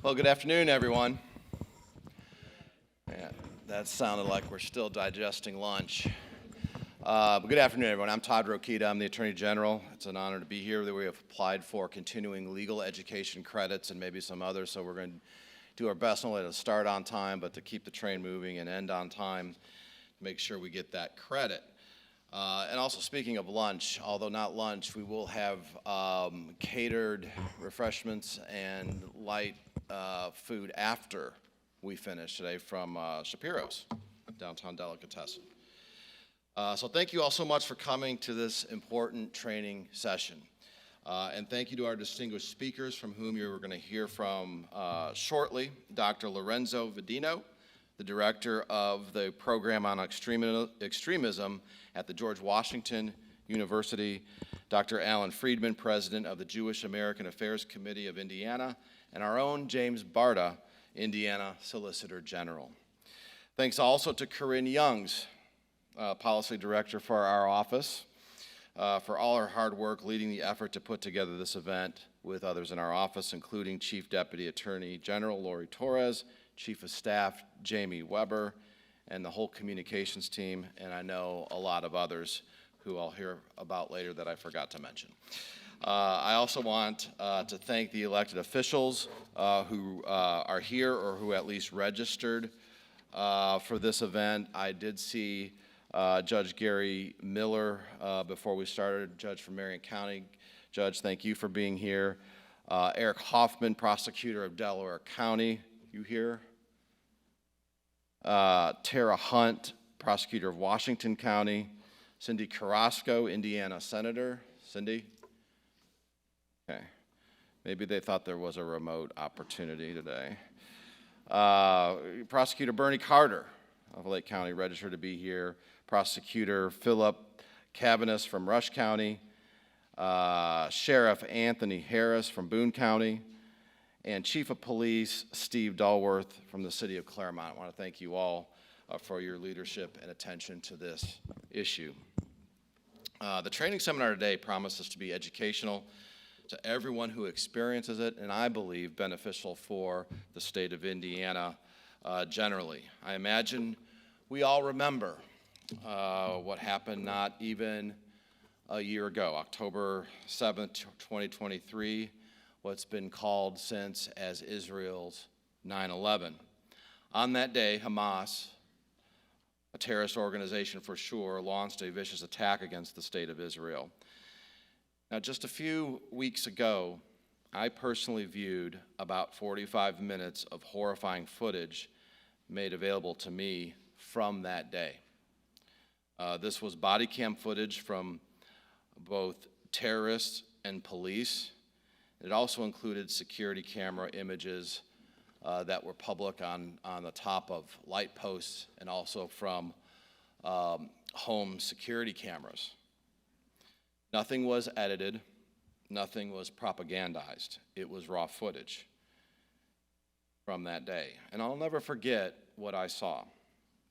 Well, good afternoon, everyone. Yeah, that sounded like we're still digesting lunch. But good afternoon, everyone. I'm Todd Rokita. I'm the Attorney General. It's an honor to be here. We have applied for continuing legal education credits and maybe some others, so we're going to do our best not only to start on time, but to keep the train moving and end on time to make sure we get that credit. And also, speaking of lunch, although not lunch, we will have catered refreshments and light food after we finish today from Shapiro's, Downtown Delicatessen. So thank you all so much for coming to this important training session. And thank you to our distinguished speakers from whom you're going to hear from shortly. Dr. Lorenzo Vidino, the director of the program on extremism at the George Washington University, Dr. Alan Friedman, president of the Jewish American Affairs Committee of Indiana, and our own James Barta, Indiana Solicitor General. Thanks also to Corinne Youngs, policy director for our office, for all her hard work leading the effort to put together this event with others in our office, including Chief Deputy Attorney General Lori Torres, Chief of Staff Jamie Weber, and the whole communications team, and I know a lot of others who I'll hear about later that I forgot to mention. I also want to thank the elected officials who are here or who at least registered for this event. I did see Judge Gary Miller before we started, judge from Marion County. Judge, thank you for being here. Eric Hoffman, prosecutor of Delaware County, you here? Tara Hunt, prosecutor of Washington County. Cindy Carrasco, Indiana senator. Cindy? Okay. Maybe they thought there was a remote opportunity today. Prosecutor Bernie Carter of Lake County, registered to be here. Prosecutor Philip Cavanis from Rush County. Sheriff Anthony Harris from Boone County. And Chief of Police Steve Dallworth from the city of Claremont. I want to thank you all for your leadership and attention to this issue. The training seminar today promises to be educational to everyone who experiences it, and I believe beneficial for the state of Indiana generally. I imagine we all remember what happened not even a year ago, October 7th, 2023, what's been called since as Israel's 9/11. On that day, Hamas, a terrorist organization for sure, launched a vicious attack against the state of Israel. Now, just a few weeks ago, I personally viewed about 45 minutes of horrifying footage made available to me from that day. This was body cam footage from both terrorists and police. It also included security camera images that were public on the top of light posts and also from home security cameras. Nothing was edited, nothing was propagandized. It was raw footage from that day. And I'll never forget what I saw.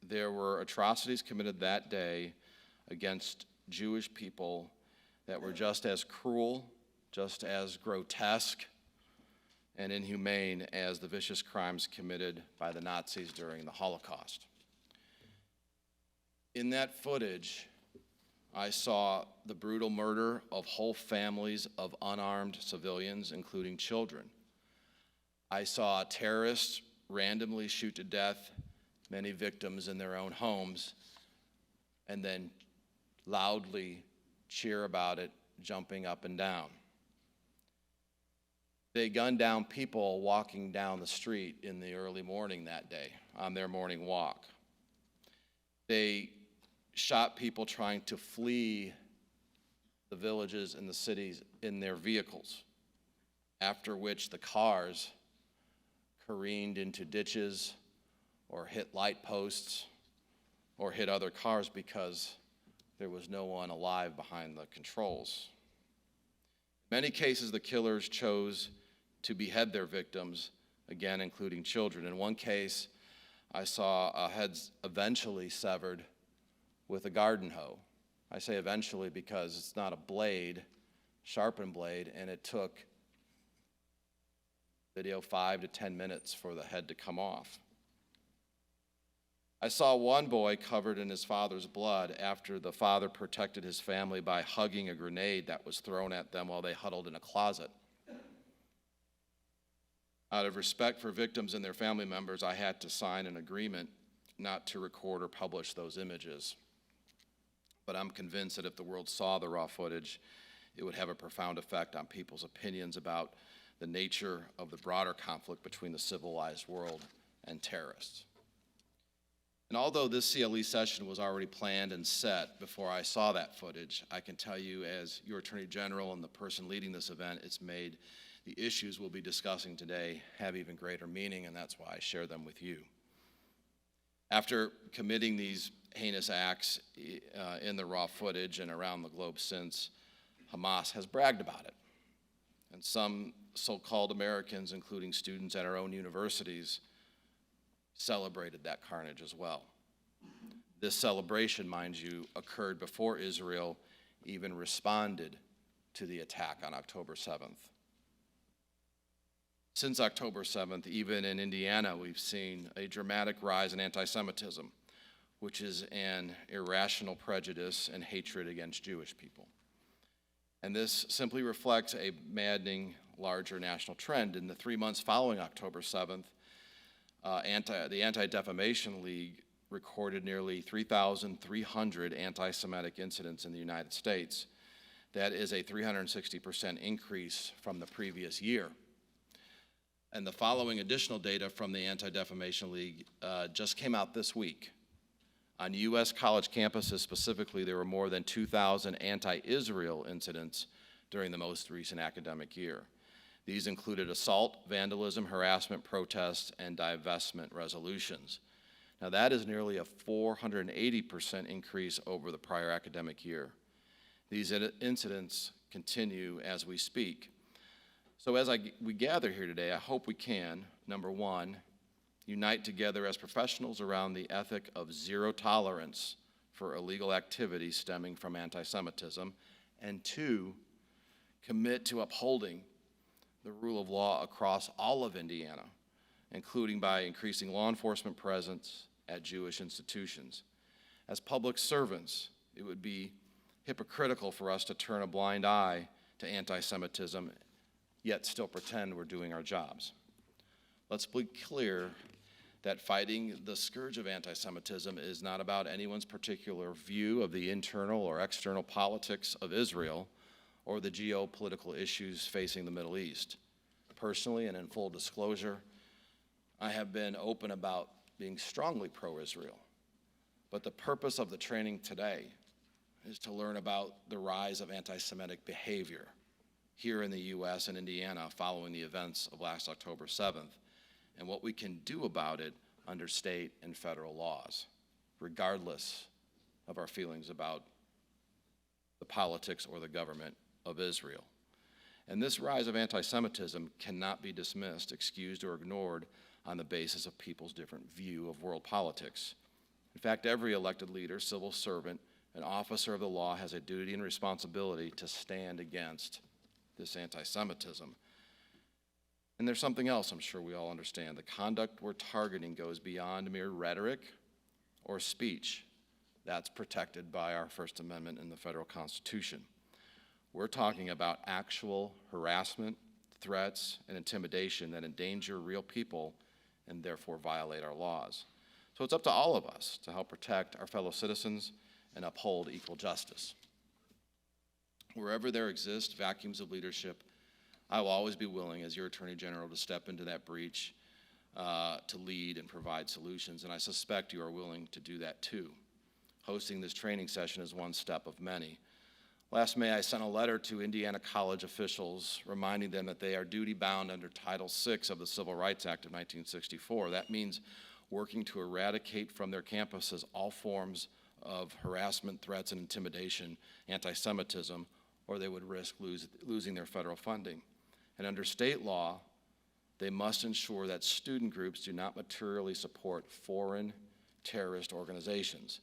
There were atrocities committed that day against Jewish people that were just as cruel, just as grotesque and inhumane as the vicious crimes committed by the Nazis during the Holocaust. In that footage, I saw the brutal murder of whole families of unarmed civilians, including children. I saw terrorists randomly shoot to death many victims in their own homes and then loudly cheer about it, jumping up and down. They gunned down people walking down the street in the early morning that day on their morning walk. They shot people trying to flee the villages and the cities in their vehicles, after which the cars careened into ditches or hit light posts or hit other cars because there was no one alive behind the controls. In many cases, the killers chose to behead their victims, again, including children. In one case, I saw heads eventually severed with a garden hoe. I say eventually because it's not a blade, sharpened blade, and it took Video 5 to 10 minutes for the head to come off. I saw one boy covered in his father's blood after the father protected his family by hugging a grenade that was thrown at them while they huddled in a closet. Out of respect for victims and their family members, I had to sign an agreement not to record or publish those images. But I'm convinced that if the world saw the raw footage, it would have a profound effect on people's opinions about the nature of the broader conflict between the civilized world and terrorists. And although this CLE session was already planned and set before I saw that footage, I can tell you as your Attorney General and the person leading this event, it's made the issues we'll be discussing today have even greater meaning, and that's why I share them with you. After committing these heinous acts in the raw footage and around the globe since, Hamas has bragged about it. And some so-called Americans, including students at our own universities, celebrated that carnage as well. This celebration, mind you, occurred before Israel even responded to the attack on October 7th. Since October 7th, even in Indiana, we've seen a dramatic rise in anti-Semitism, which is an irrational prejudice and hatred against Jewish people. And this simply reflects a maddening, larger national trend. In the 3 months following October 7th, the Anti-Defamation League recorded nearly 3,300 anti-Semitic incidents in the United States. That is a 360% increase from the previous year. And the following additional data from the Anti-Defamation League just came out this week. On U.S. college campuses specifically, there were more than 2,000 anti-Israel incidents during the most recent academic year. These included assault, vandalism, harassment, protests, and divestment resolutions. Now that is nearly a 480% increase over the prior academic year. These incidents continue as we speak. So as we gather here today, I hope we can, number one, unite together as professionals around the ethic of zero tolerance for illegal activity stemming from anti-Semitism, and two, commit to upholding the rule of law across all of Indiana, including by increasing law enforcement presence at Jewish institutions. As public servants, it would be hypocritical for us to turn a blind eye to anti-Semitism, yet still pretend we're doing our jobs. Let's be clear that fighting the scourge of anti-Semitism is not about anyone's particular view of the internal or external politics of Israel or the geopolitical issues facing the Middle East. Personally, and in full disclosure, I have been open about being strongly pro-Israel. But the purpose of the training today is to learn about the rise of anti-Semitic behavior here in the U.S. and Indiana following the events of last October 7th, and what we can do about it under state and federal laws, regardless of our feelings about the politics or the government of Israel. And this rise of anti-Semitism cannot be dismissed, excused, or ignored on the basis of people's different view of world politics. In fact, every elected leader, civil servant, and officer of the law has a duty and responsibility to stand against this anti-Semitism. And there's something else I'm sure we all understand. The conduct we're targeting goes beyond mere rhetoric or speech. That's protected by our First Amendment in the federal Constitution. We're talking about actual harassment, threats, and intimidation that endanger real people and therefore violate our laws. So it's up to all of us to help protect our fellow citizens and uphold equal justice. Wherever there exist vacuums of leadership, I will always be willing, as your Attorney General, to step into that breach, to lead and provide solutions, and I suspect you are willing to do that too. Hosting this training session is one step of many. Last May, I sent a letter to Indiana college officials reminding them that they are duty-bound under Title VI of the Civil Rights Act of 1964. That means working to eradicate from their campuses all forms of harassment, threats, and intimidation, anti-Semitism, or they would risk losing their federal funding. And under state law, they must ensure that student groups do not materially support foreign terrorist organizations.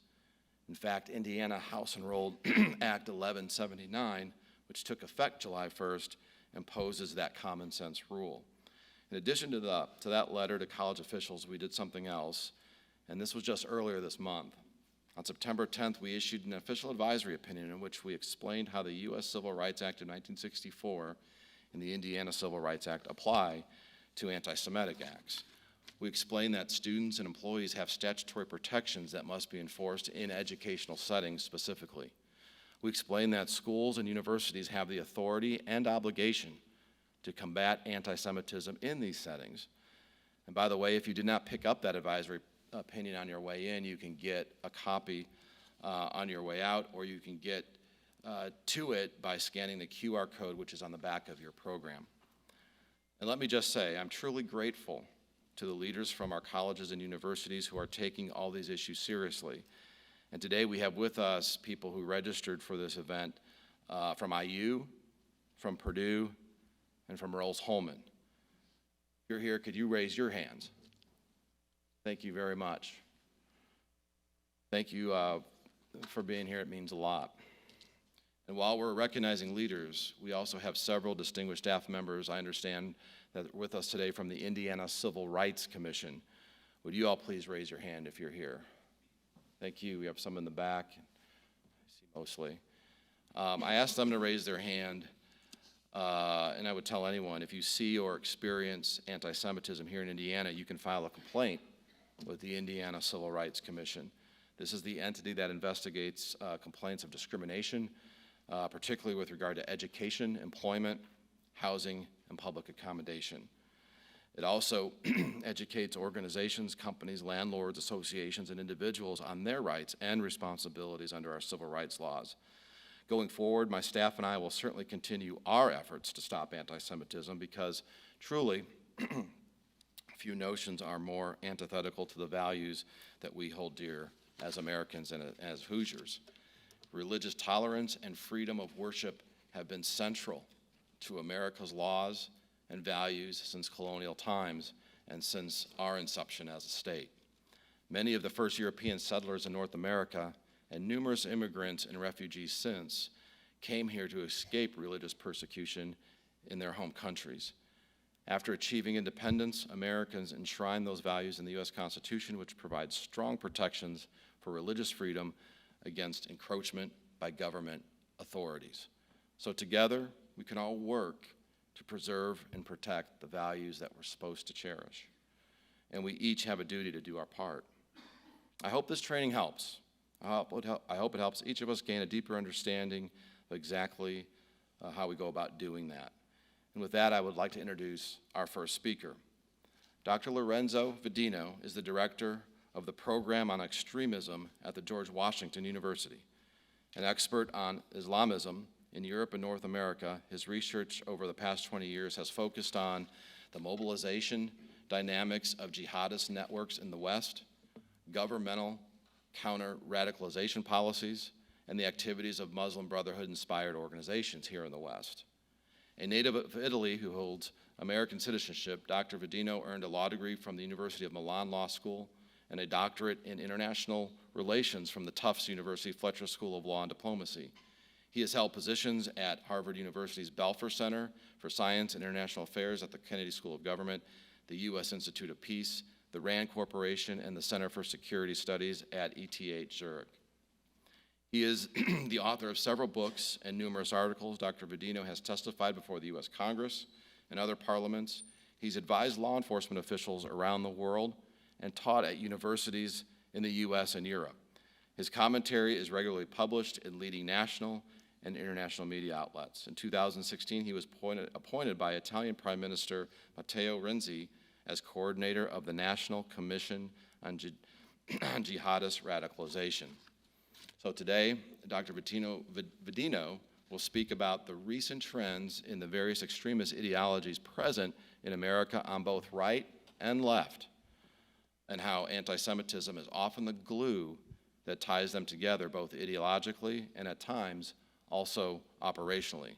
In fact, Indiana House Enrolled Act 1179, which took effect July 1st, imposes that common sense rule. In addition to that letter to college officials, we did something else, and this was just earlier this month. On September 10th, we issued an official advisory opinion in which we explained how the U.S. Civil Rights Act of 1964 and the Indiana Civil Rights Act apply to anti-Semitic acts. We explained that students and employees have statutory protections that must be enforced in educational settings specifically. We explained that schools and universities have the authority and obligation to combat anti-Semitism in these settings. And by the way, if you did not pick up that advisory opinion on your way in, you can get a copy on your way out, or you can get to it by scanning the QR code which is on the back of your program. And let me just say, I'm truly grateful to the leaders from our colleges and universities who are taking all these issues seriously. And today we have with us people who registered for this event from IU, from Purdue, and from Rose-Hulman. If you're here, could you raise your hands? Thank you very much. Thank you for being here. It means a lot. And while we're recognizing leaders, we also have several distinguished staff members, I understand, that are with us today from the Indiana Civil Rights Commission. Would you all please raise your hand if you're here? Thank you. We have some in the back. I see mostly. I asked them to raise their hand, and I would tell anyone, if you see or experience anti-Semitism here in Indiana, you can file a complaint with the Indiana Civil Rights Commission. This is the entity that investigates complaints of discrimination, particularly with regard to education, employment, housing, and public accommodation. It also educates organizations, companies, landlords, associations, and individuals on their rights and responsibilities under our civil rights laws. Going forward, my staff and I will certainly continue our efforts to stop anti-Semitism because truly, few notions are more antithetical to the values that we hold dear as Americans and as Hoosiers. Religious tolerance and freedom of worship have been central to America's laws and values since colonial times and since our inception as a state. Many of the first European settlers in North America and numerous immigrants and refugees since came here to escape religious persecution in their home countries. After achieving independence, Americans enshrined those values in the U.S. Constitution, which provides strong protections for religious freedom against encroachment by government authorities. So together, we can all work to preserve and protect the values that we're supposed to cherish. And we each have a duty to do our part. I hope this training helps. I hope it helps each of us gain a deeper understanding of exactly how we go about doing that. And with that, I would like to introduce our first speaker. Dr. Lorenzo Vedino is the director of the Program on Extremism at the George Washington University. An expert on Islamism in Europe and North America, his research over the past 20 years has focused on the mobilization dynamics of jihadist networks in the West, governmental counter-radicalization policies, and the activities of Muslim Brotherhood-inspired organizations here in the West. A native of Italy who holds American citizenship, Dr. Vedino earned a law degree from the University of Milan Law School and a doctorate in international relations from the Tufts University Fletcher School of Law and Diplomacy. He has held positions at Harvard University's Belfer Center for Science and International Affairs at the Kennedy School of Government, the U.S. Institute of Peace, the RAND Corporation, and the Center for Security Studies at ETH Zurich. He is the author of several books and numerous articles. Dr. Vedino has testified before the U.S. Congress and other parliaments. He's advised law enforcement officials around the world and taught at universities in the U.S. and Europe. His commentary is regularly published in leading national and international media outlets. In 2016, he was appointed by Italian Prime Minister Matteo Renzi as coordinator of the National Commission on Jihadist Radicalization. So today, Dr. Vedino will speak about the recent trends in the various extremist ideologies present in America on both right and left, and how anti-Semitism is often the glue that ties them together both ideologically and at times also operationally.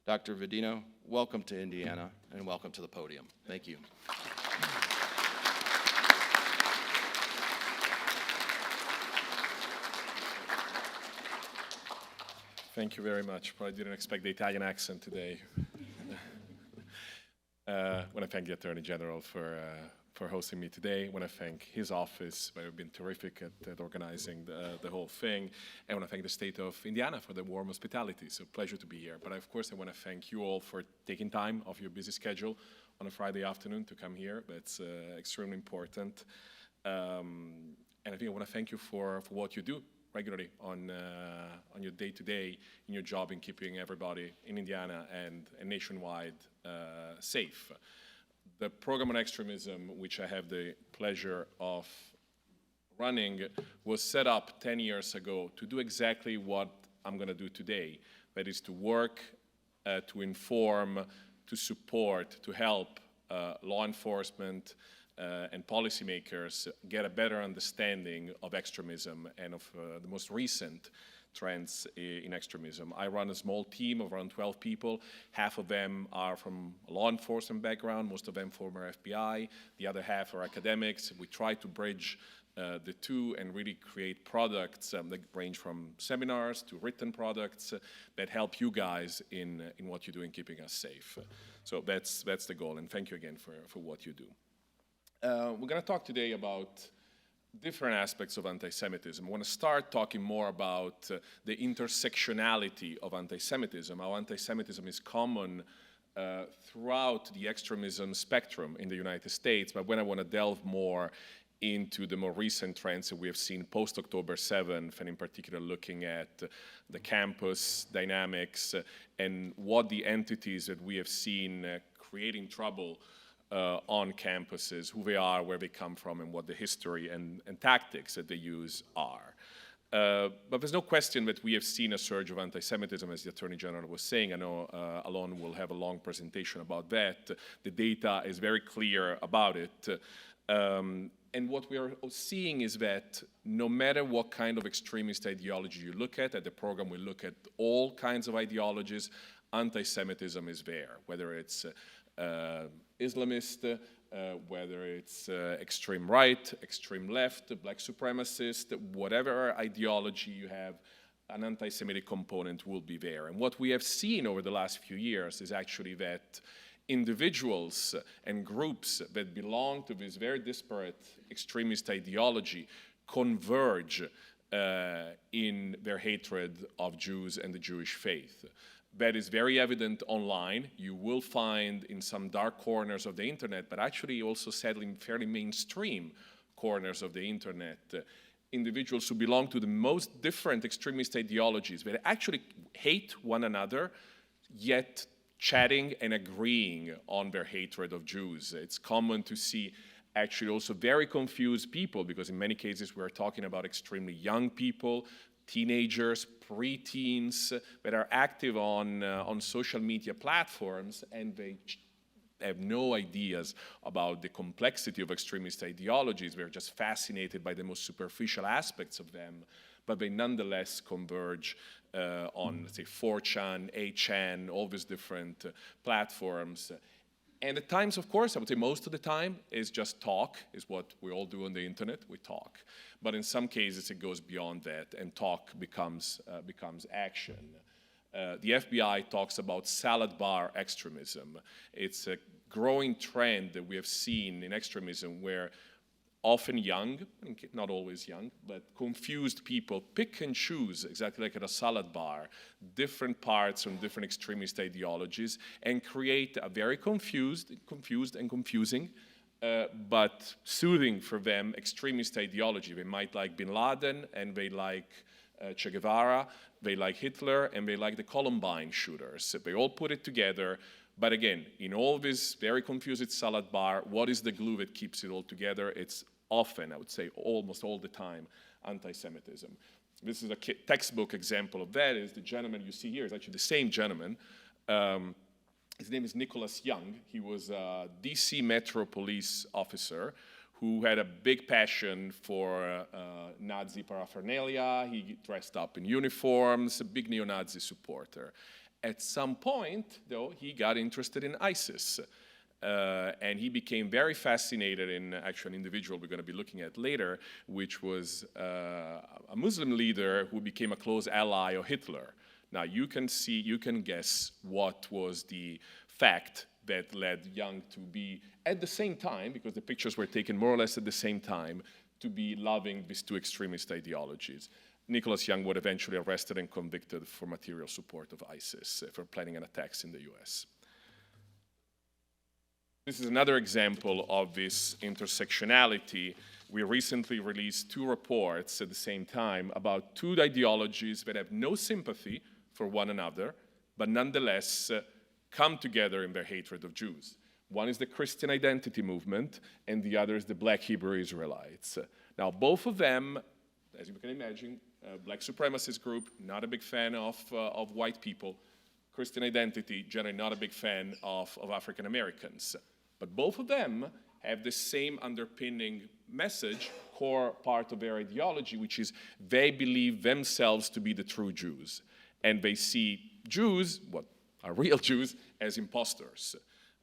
Dr. Vedino, welcome to Indiana and welcome to the podium. Thank you. Thank you very much. Probably didn't expect the Italian accent today. I want to thank the Attorney General for hosting me today. I want to thank his office. They've been terrific at organizing the whole thing. I want to thank the state of Indiana for the warm hospitality. It's a pleasure to be here. But of course, I want to thank you all for taking time off your busy schedule on a Friday afternoon to come here. That's extremely important. And I think I want to thank you for what you do regularly on your day-to-day in your job in keeping everybody in Indiana and nationwide safe. The program on extremism, which I have the pleasure of running, was set up 10 years ago to do exactly what I'm going to do today. That is to work, to inform, to support, to help law enforcement and policymakers get a better understanding of extremism and of the most recent trends in extremism. I run a small team of around 12 people. Half of them are from a law enforcement background, most of them former FBI. The other half are academics. We try to bridge the two and really create products that range from seminars to written products that help you guys in what you do in keeping us safe. So that's the goal, and thank you again for what you do. We're going to talk today about different aspects of anti-Semitism. I want to start talking more about the intersectionality of anti-Semitism, how anti-Semitism is common throughout the extremism spectrum in the United States, but when I want to delve more into the more recent trends that we have seen post-October 7th, and in particular looking at the campus dynamics and what the entities that we have seen creating trouble on campuses, who they are, where they come from, and what the history and tactics that they use are. But there's no question that we have seen a surge of anti-Semitism, as the Attorney General was saying. I know Alon will have a long presentation about that. The data is very clear about it. And what we are seeing is that no matter what kind of extremist ideology you look at the program we look at all kinds of ideologies, anti-Semitism is there, whether it's Islamist, whether it's extreme right, extreme left, black supremacist, whatever ideology you have, an anti-Semitic component will be there. And what we have seen over the last few years is actually that individuals and groups that belong to this very disparate extremist ideology converge in their hatred of Jews and the Jewish faith. That is very evident online. You will find in some dark corners of the internet, but actually also sadly in fairly mainstream corners of the internet, individuals who belong to the most different extremist ideologies that actually hate one another, yet chatting and agreeing on their hatred of Jews. It's common to see actually also very confused people, because in many cases we're talking about extremely young people, teenagers, preteens that are active on social media platforms, and they have no ideas about the complexity of extremist ideologies. They're just fascinated by the most superficial aspects of them, but they nonetheless converge on, let's say, 4chan, 8chan, all these different platforms. And at times, of course, I would say most of the time is just talk, is what we all do on the internet, we talk. But in some cases, it goes beyond that, and talk becomes action. The FBI talks about salad bar extremism. It's a growing trend that we have seen in extremism where often young, not always young, but confused people pick and choose, exactly like at a salad bar, different parts from different extremist ideologies and create a very confused and confusing, but soothing for them extremist ideology. They might like bin Laden, and they like Che Guevara, they like Hitler, and they like the Columbine shooters. They all put it together. But again, in all this very confused salad bar, what is the glue that keeps it all together? It's often, I would say almost all the time, anti-Semitism. This is a textbook example of that. Is the gentleman you see here is actually the same gentleman. His name is Nicholas Young. He was a DC Metro police officer who had a big passion for Nazi paraphernalia. He dressed up in uniforms, a big neo-Nazi supporter. At some point, though, he got interested in ISIS. And he became very fascinated in actually an individual we're going to be looking at later, which was a Muslim leader who became a close ally of Hitler. Now, you can guess what was the fact that led Young to be, at the same time, because the pictures were taken more or less at the same time, to be loving these two extremist ideologies. Nicholas Young was eventually arrested and convicted for material support of ISIS for planning an attacks in the US. This is another example of this intersectionality. We recently released two reports at the same time about two ideologies that have no sympathy for one another, but nonetheless come together in their hatred of Jews. One is the Christian identity movement, and the other is the Black Hebrew Israelites. Now, both of them, as you can imagine, Black supremacist group, not a big fan of white people. Christian identity, generally not a big fan of African Americans. But both of them have the same underpinning message, core part of their ideology, which is they believe themselves to be the true Jews. And they see Jews, what are real Jews, as imposters.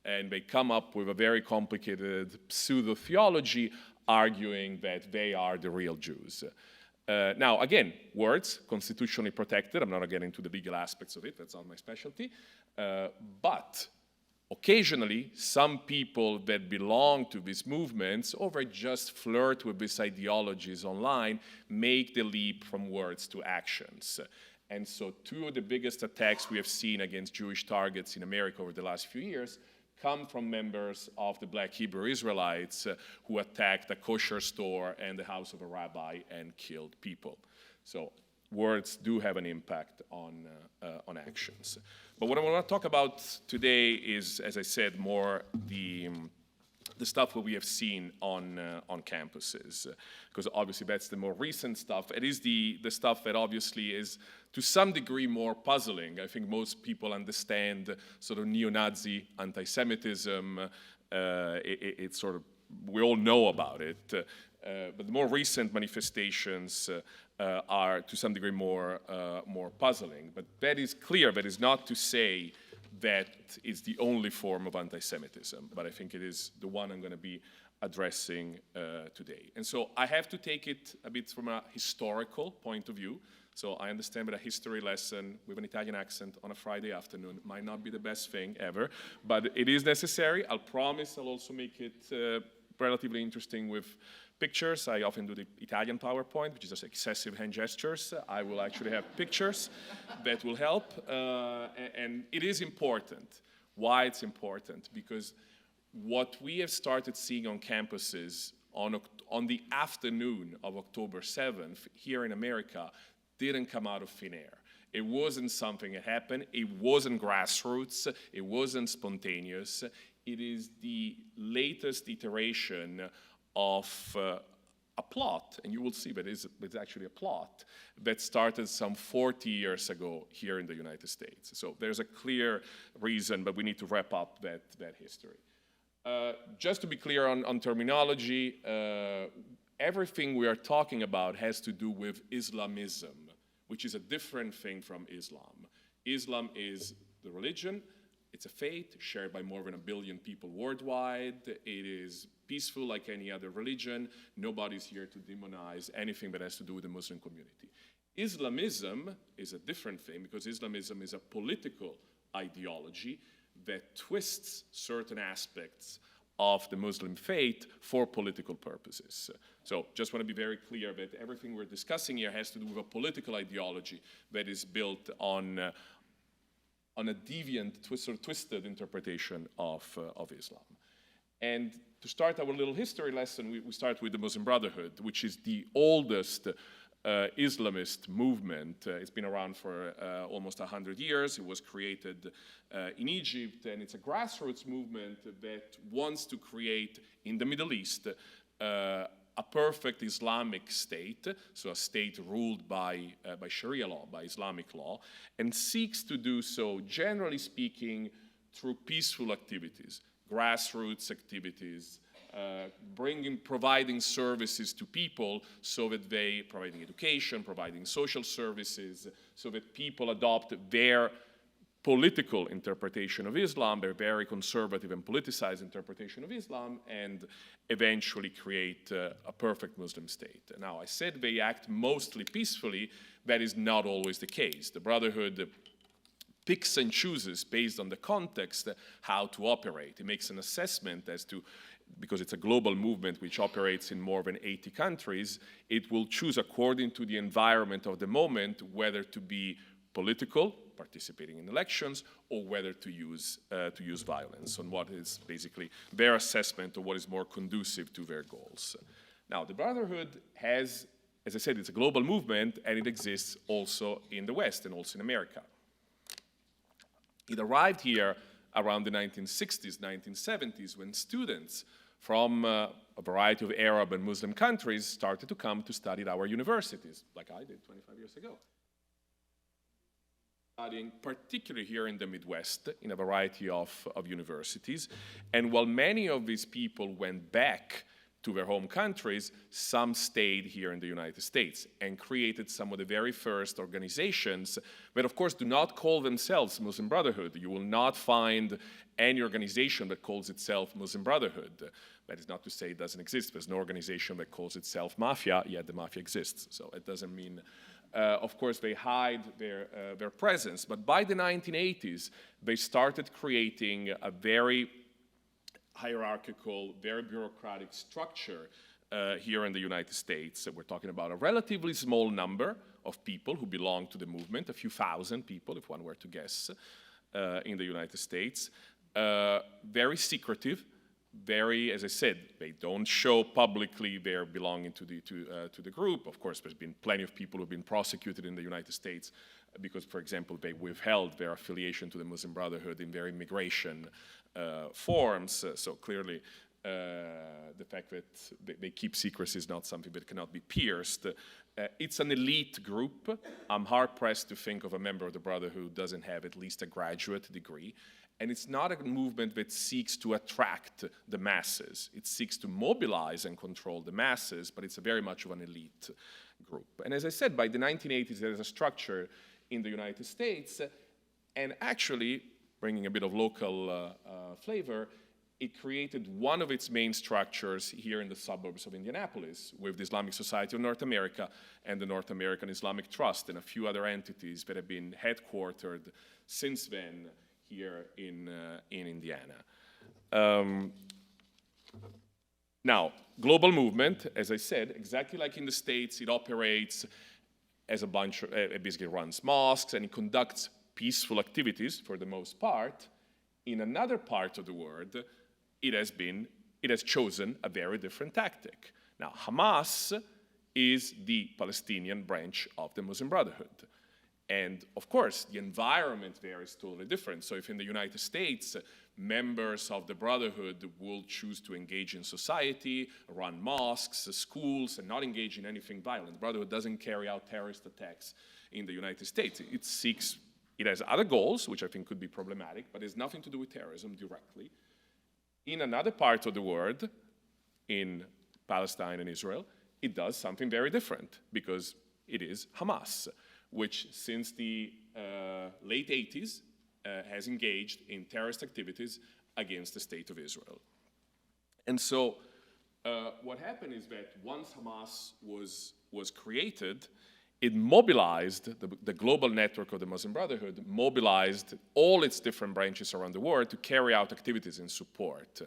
And they come up with a very complicated pseudo-theology arguing that they are the real Jews. Now, again, words, constitutionally protected. I'm not getting into the legal aspects of it. That's not my specialty. But occasionally, some people that belong to these movements or just flirt with these ideologies online make the leap from words to actions. And so two of the biggest attacks we have seen against Jewish targets in America over the last few years come from members of the Black Hebrew Israelites who attacked a kosher store and the house of a rabbi and killed people. So words do have an impact on actions. But what I want to talk about today is, as I said, more the stuff that we have seen on campuses, because obviously that's the more recent stuff. It is the stuff that obviously is to some degree more puzzling. I think most people understand sort of neo-Nazi anti-Semitism. It's sort of, we all know about it. But the more recent manifestations are to some degree more puzzling. But that is clear. That is not to say that is the only form of anti-Semitism, but I think it is the one I'm going to be addressing today. And so I have to take it a bit from a historical point of view. So I understand that a history lesson with an Italian accent on a Friday afternoon might not be the best thing ever, but it is necessary. I'll promise I'll also make it relatively interesting with pictures. I often do the Italian PowerPoint, which is just excessive hand gestures. I will actually have pictures that will help. And it is important. Why it's important? Because what we have started seeing on campuses on the afternoon of October 7th here in America didn't come out of thin air. It wasn't something that happened. It wasn't grassroots. It wasn't spontaneous. It is the latest iteration of a plot, and you will see that it's actually a plot that started some 40 years ago here in the United States. So there's a clear reason, but we need to wrap up that history. Just to be clear on terminology, everything we are talking about has to do with Islamism, which is a different thing from Islam. Islam is the religion. It's a faith shared by more than 1 billion people worldwide. It is peaceful like any other religion. Nobody's here to demonize anything that has to do with the Muslim community. Islamism is a different thing because Islamism is a political ideology that twists certain aspects of the Muslim faith for political purposes. So just want to be very clear that everything we're discussing here has to do with a political ideology that is built on a deviant, twisted interpretation of Islam. And to start our little history lesson, we start with the Muslim Brotherhood, which is the oldest Islamist movement. It's been around for almost 100 years. It was created in Egypt, and it's a grassroots movement that wants to create, in the Middle East, a perfect Islamic state, so a state ruled by Sharia law, by Islamic law, and seeks to do so, generally speaking, through peaceful activities, grassroots activities, providing services to people so that providing education, providing social services, so that people adopt their political interpretation of Islam, their very conservative and politicized interpretation of Islam, and eventually create a perfect Muslim state. Now, I said they act mostly peacefully. That is not always the case. The Brotherhood picks and chooses based on the context how to operate. It makes an assessment as to, because it's a global movement which operates in more than 80 countries, it will choose according to the environment of the moment whether to be political, participating in elections, or whether to use violence, on what is basically their assessment of what is more conducive to their goals. Now, the Brotherhood has, as I said, it's a global movement, and it exists also in the West and also in America. It arrived here around the 1960s, 1970s, when students from a variety of Arab and Muslim countries started to come to study at our universities, like I did 25 years ago. Studying particularly here in the Midwest in a variety of universities. And while many of these people went back to their home countries, some stayed here in the United States and created some of the very first organizations that, of course, do not call themselves Muslim Brotherhood. You will not find any organization that calls itself Muslim Brotherhood. That is not to say it doesn't exist. There's no organization that calls itself Mafia, yet the Mafia exists. So it doesn't mean, of course, they hide their presence. But by the 1980s, they started creating a very hierarchical, very bureaucratic structure here in the United States. We're talking about a relatively small number of people who belong to the movement, a few thousand people, if one were to guess, in the United States. Very secretive, very, as I said, they don't show publicly their belonging to the group. Of course, there's been plenty of people who've been prosecuted in the United States because, for example, they withheld their affiliation to the Muslim Brotherhood in their immigration forms. So clearly, the fact that they keep secrecy is not something that cannot be pierced. It's an elite group. I'm hard-pressed to think of a member of the Brotherhood who doesn't have at least a graduate degree. And it's not a movement that seeks to attract the masses. It seeks to mobilize and control the masses, but it's very much of an elite group. And as I said, by the 1980s, there is a structure in the United States, and actually, bringing a bit of local flavor, it created one of its main structures here in the suburbs of Indianapolis with the Islamic Society of North America and the North American Islamic Trust and a few other entities that have been headquartered since then here in Indiana. Now, global movement, as I said, exactly like in the States, it operates as a bunch of, it basically runs mosques and it conducts peaceful activities for the most part. In another part of the world, it has chosen a very different tactic. Now, Hamas is the Palestinian branch of the Muslim Brotherhood. And of course, the environment there is totally different. So if in the United States, members of the Brotherhood will choose to engage in society, run mosques, schools, and not engage in anything violent, the Brotherhood doesn't carry out terrorist attacks in the United States. It has other goals, which I think could be problematic, but it has nothing to do with terrorism directly. In another part of the world, in Palestine and Israel, it does something very different because it is Hamas, which since the late 80s has engaged in terrorist activities against the state of Israel. And so what happened is that once Hamas was created, it mobilized, the global network of the Muslim Brotherhood mobilized all its different branches around the world to carry out activities in support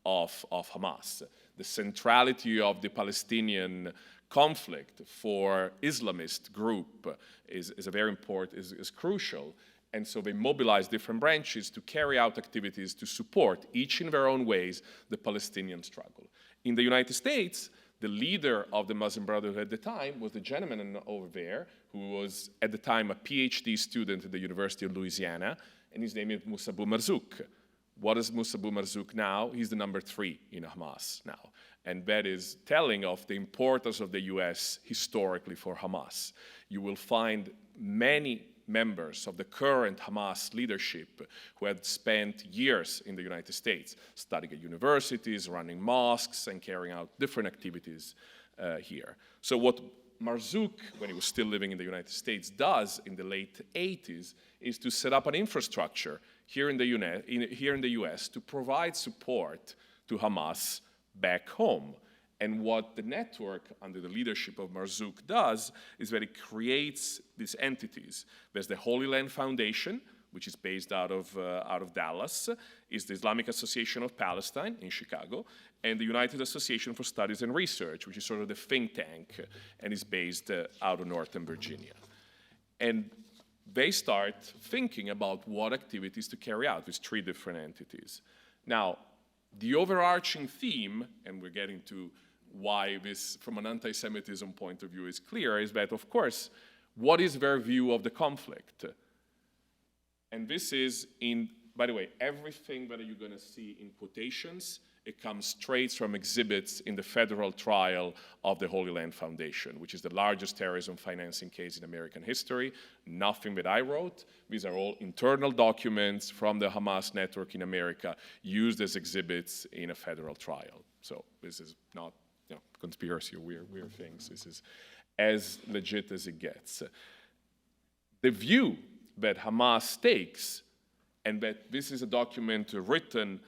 of Hamas. The centrality of the Palestinian conflict for Islamist group is a very important, is crucial. And so they mobilized different branches to carry out activities to support, each in their own ways, the Palestinian struggle. In the United States, the leader of the Muslim Brotherhood at the time was the gentleman over there who was at the time a PhD student at the University of Louisiana, and his name is Moussa Abu Marzouk. What is Moussa Abu Marzouk now? He's the number 3 in Hamas now. And that is telling of the importance of the US historically for Hamas. You will find many members of the current Hamas leadership who had spent years in the United States, studying at universities, running mosques, and carrying out different activities here. So what Marzouk, when he was still living in the United States, does in the late 80s is to set up an infrastructure here in the US to provide support to Hamas back home. And what the network under the leadership of Marzouk does is that it creates these entities. There's the Holy Land Foundation, which is based out of Dallas, is the Islamic Association of Palestine in Chicago, and the United Association for Studies and Research, which is sort of the think tank and is based out of Northern Virginia. And they start thinking about what activities to carry out with 3 different entities. Now, the overarching theme, and we're getting to why this, from an anti-Semitism point of view, is clear, is that, of course, what is their view of the conflict? And this is in, by the way, everything that you're going to see in quotations, it comes straight from exhibits in the federal trial of the Holy Land Foundation, which is the largest terrorism financing case in American history. Nothing that I wrote. These are all internal documents from the Hamas network in America used as exhibits in a federal trial. So this is not conspiracy or weird things. This is as legit as it gets. The view that Hamas takes, and that this is a document written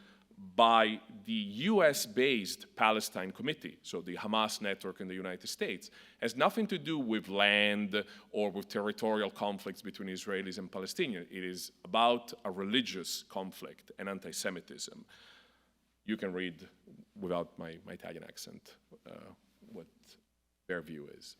by the US-based Palestine Committee, so the Hamas network in the United States, has nothing to do with land or with territorial conflicts between Israelis and Palestinians. It is about a religious conflict and anti-Semitism. You can read, without my Italian accent, what their view is.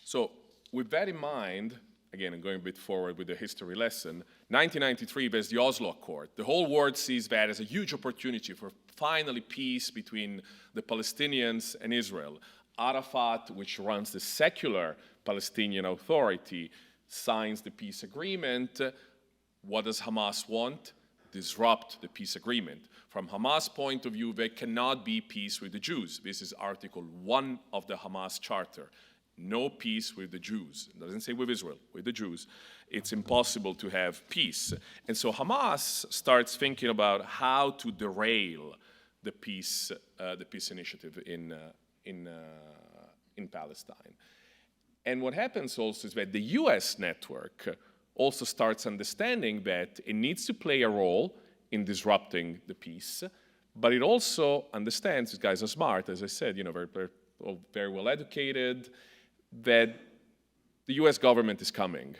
So with that in mind, again, I'm going a bit forward with the history lesson, 1993, there's the Oslo Accord. The whole world sees that as a huge opportunity for finally peace between the Palestinians and Israel. Arafat, which runs the secular Palestinian Authority, signs the peace agreement. What does Hamas want? Disrupt the peace agreement. From Hamas' point of view, there cannot be peace with the Jews. This is Article 1 of the Hamas Charter. No peace with the Jews. It doesn't say with Israel, with the Jews. It's impossible to have peace. And so Hamas starts thinking about how to derail the peace initiative in Palestine. And what happens also is that the US network also starts understanding that it needs to play a role in disrupting the peace, but it also understands, these guys are smart, as I said, very well educated, that the US government is coming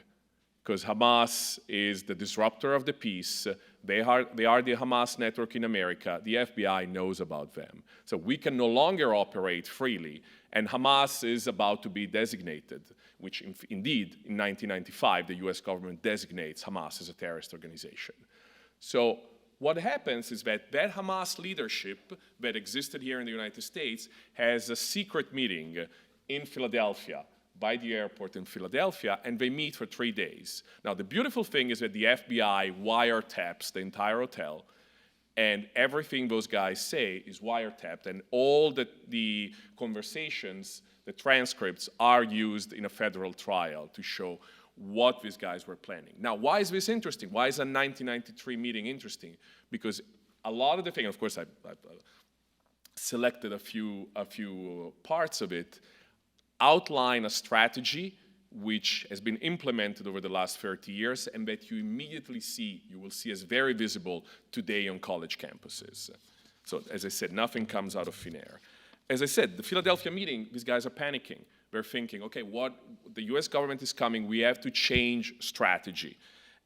because Hamas is the disruptor of the peace. They are the Hamas network in America. The FBI knows about them. So we can no longer operate freely. And Hamas is about to be designated, which indeed in 1995, the US government designates Hamas as a terrorist organization. So what happens is that Hamas leadership that existed here in the United States has a secret meeting in Philadelphia, by the airport in Philadelphia, and they meet for 3 days. Now, the beautiful thing is that the FBI wiretaps the entire hotel, and everything those guys say is wiretapped, and all the conversations, the transcripts, are used in a federal trial to show what these guys were planning. Now, why is this interesting? Why is a 1993 meeting interesting? Because a lot of the things, of course, I've selected a few parts of it, outline a strategy which has been implemented over the last 30 years and that you will see as very visible today on college campuses. So as I said, nothing comes out of thin air. As I said, the Philadelphia meeting, these guys are panicking. They're thinking, okay, the US government is coming, we have to change strategy.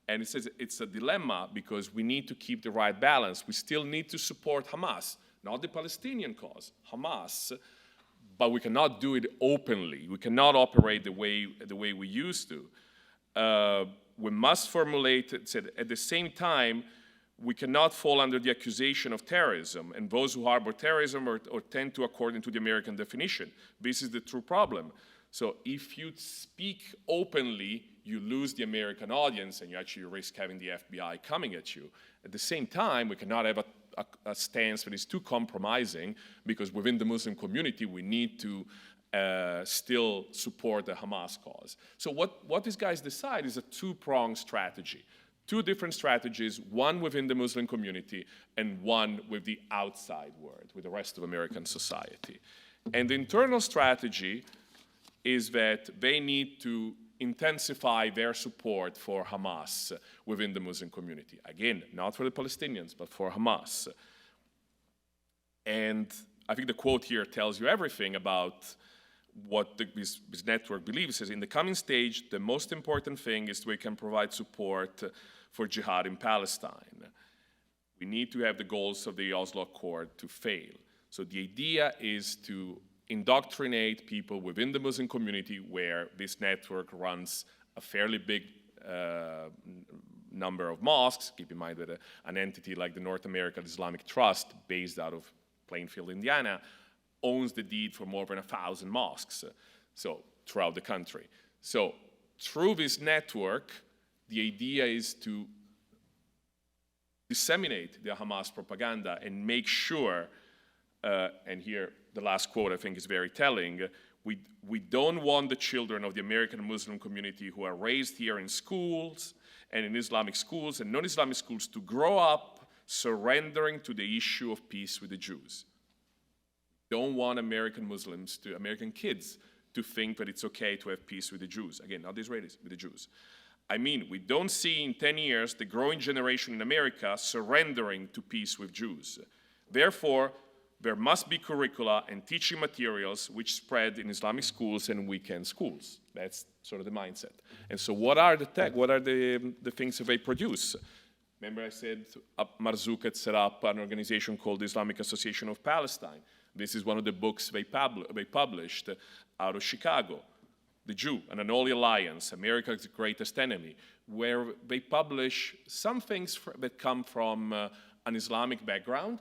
And it says it's a dilemma because we need to keep the right balance. We still need to support Hamas, not the Palestinian cause, Hamas, but we cannot do it openly. We cannot operate the way we used to. We must formulate, it said, at the same time, we cannot fall under the accusation of terrorism, and those who harbor terrorism or tend to according to the American definition. This is the true problem. So if you speak openly, you lose the American audience, and you actually risk having the FBI coming at you. At the same time, we cannot have a stance that is too compromising, because within the Muslim community, we need to still support the Hamas cause. So what these guys decide is a two-pronged strategy. Two different strategies, one within the Muslim community and one with the outside world, with the rest of American society. And the internal strategy is that they need to intensify their support for Hamas within the Muslim community. Again, not for the Palestinians, but for Hamas. And I think the quote here tells you everything about what this network believes is in the coming stage, the most important thing is we can provide support for jihad in Palestine. We need to have the goals of the Oslo Accord to fail. So the idea is to indoctrinate people within the Muslim community where this network runs a fairly big number of mosques. Keep in mind that an entity like the North American Islamic Trust, based out of Plainfield, Indiana, owns the deed for more than 1,000 mosques throughout the country. So through this network, the idea is to disseminate the Hamas propaganda and make sure, and here the last quote I think is very telling, we don't want the children of the American Muslim community who are raised here in schools and in Islamic schools and non-Islamic schools to grow up surrendering to the issue of peace with the Jews. Don't want American kids to think that it's okay to have peace with the Jews. Again, not the Israelis, with the Jews. I mean, we don't see in 10 years the growing generation in America surrendering to peace with Jews. Therefore, there must be curricula and teaching materials which spread in Islamic schools and weekend schools. That's sort of the mindset. And so what are the things that they produce? Remember I said Marzouk had set up an organization called the Islamic Association of Palestine. This is one of the books they published out of Chicago, The Jew, an Unholy Alliance, America's Greatest Enemy, where they publish some things that come from an Islamic background,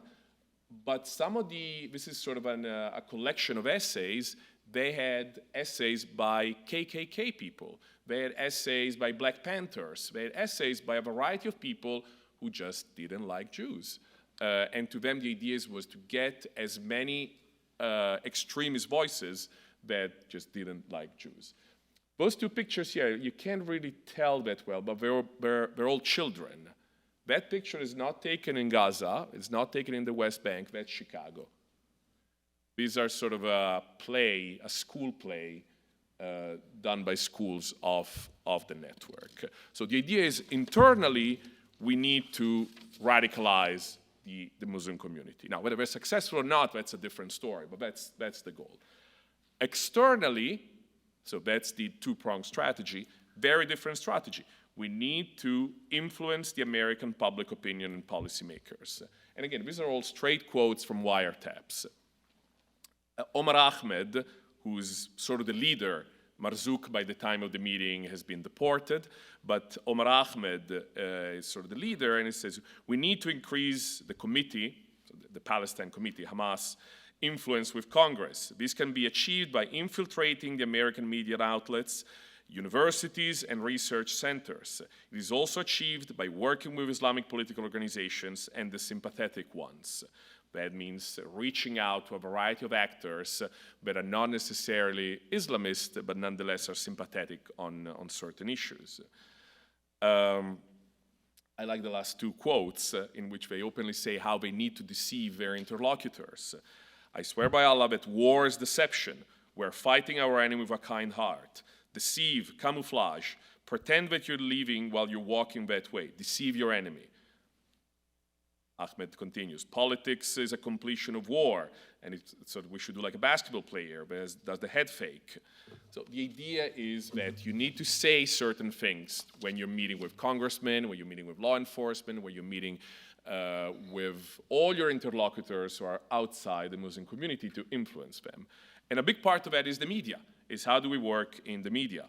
but this is sort of a collection of essays. They had essays by KKK people. They had essays by Black Panthers. They had essays by a variety of people who just didn't like Jews. And to them, the idea was to get as many extremist voices that just didn't like Jews. Those two pictures here, you can't really tell that well, but they're all children. That picture is not taken in Gaza. It's not taken in the West Bank. That's Chicago. These are sort of a school play done by schools of the network. So the idea is internally, we need to radicalize the Muslim community. Now, whether they're successful or not, that's a different story, but that's the goal. Externally, so that's the two-pronged strategy, very different strategy. We need to influence the American public opinion and policymakers. And again, these are all straight quotes from wiretaps. Omar Ahmed, who's sort of the leader, Marzouk by the time of the meeting has been deported, but Omar Ahmed is sort of the leader, and he says, we need to increase the committee, the Palestine Committee, Hamas, influence with Congress. This can be achieved by infiltrating the American media outlets, universities, and research centers. It is also achieved by working with Islamic political organizations and the sympathetic ones. That means reaching out to a variety of actors that are not necessarily Islamist, but nonetheless are sympathetic on certain issues. I like the last two quotes in which they openly say how they need to deceive their interlocutors. I swear by Allah that war is deception. We're fighting our enemy with a kind heart. Deceive, camouflage, pretend that you're leaving while you're walking that way. Deceive your enemy. Ahmed continues, politics is a completion of war, and so we should do like a basketball player that does the head fake. So the idea is that you need to say certain things when you're meeting with congressmen, when you're meeting with law enforcement, when you're meeting with all your interlocutors who are outside the Muslim community to influence them. And a big part of that is the media, is how do we work in the media.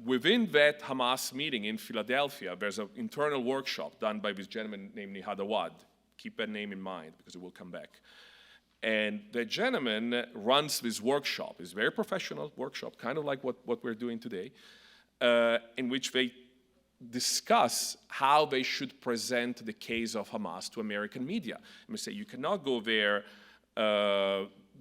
Within that Hamas meeting in Philadelphia, there's an internal workshop done by this gentleman named Nihad Awad. Keep that name in mind because it will come back. And the gentleman runs this workshop. It's a very professional workshop, kind of like what we're doing today, in which they discuss how they should present the case of Hamas to American media. And we say, you cannot go there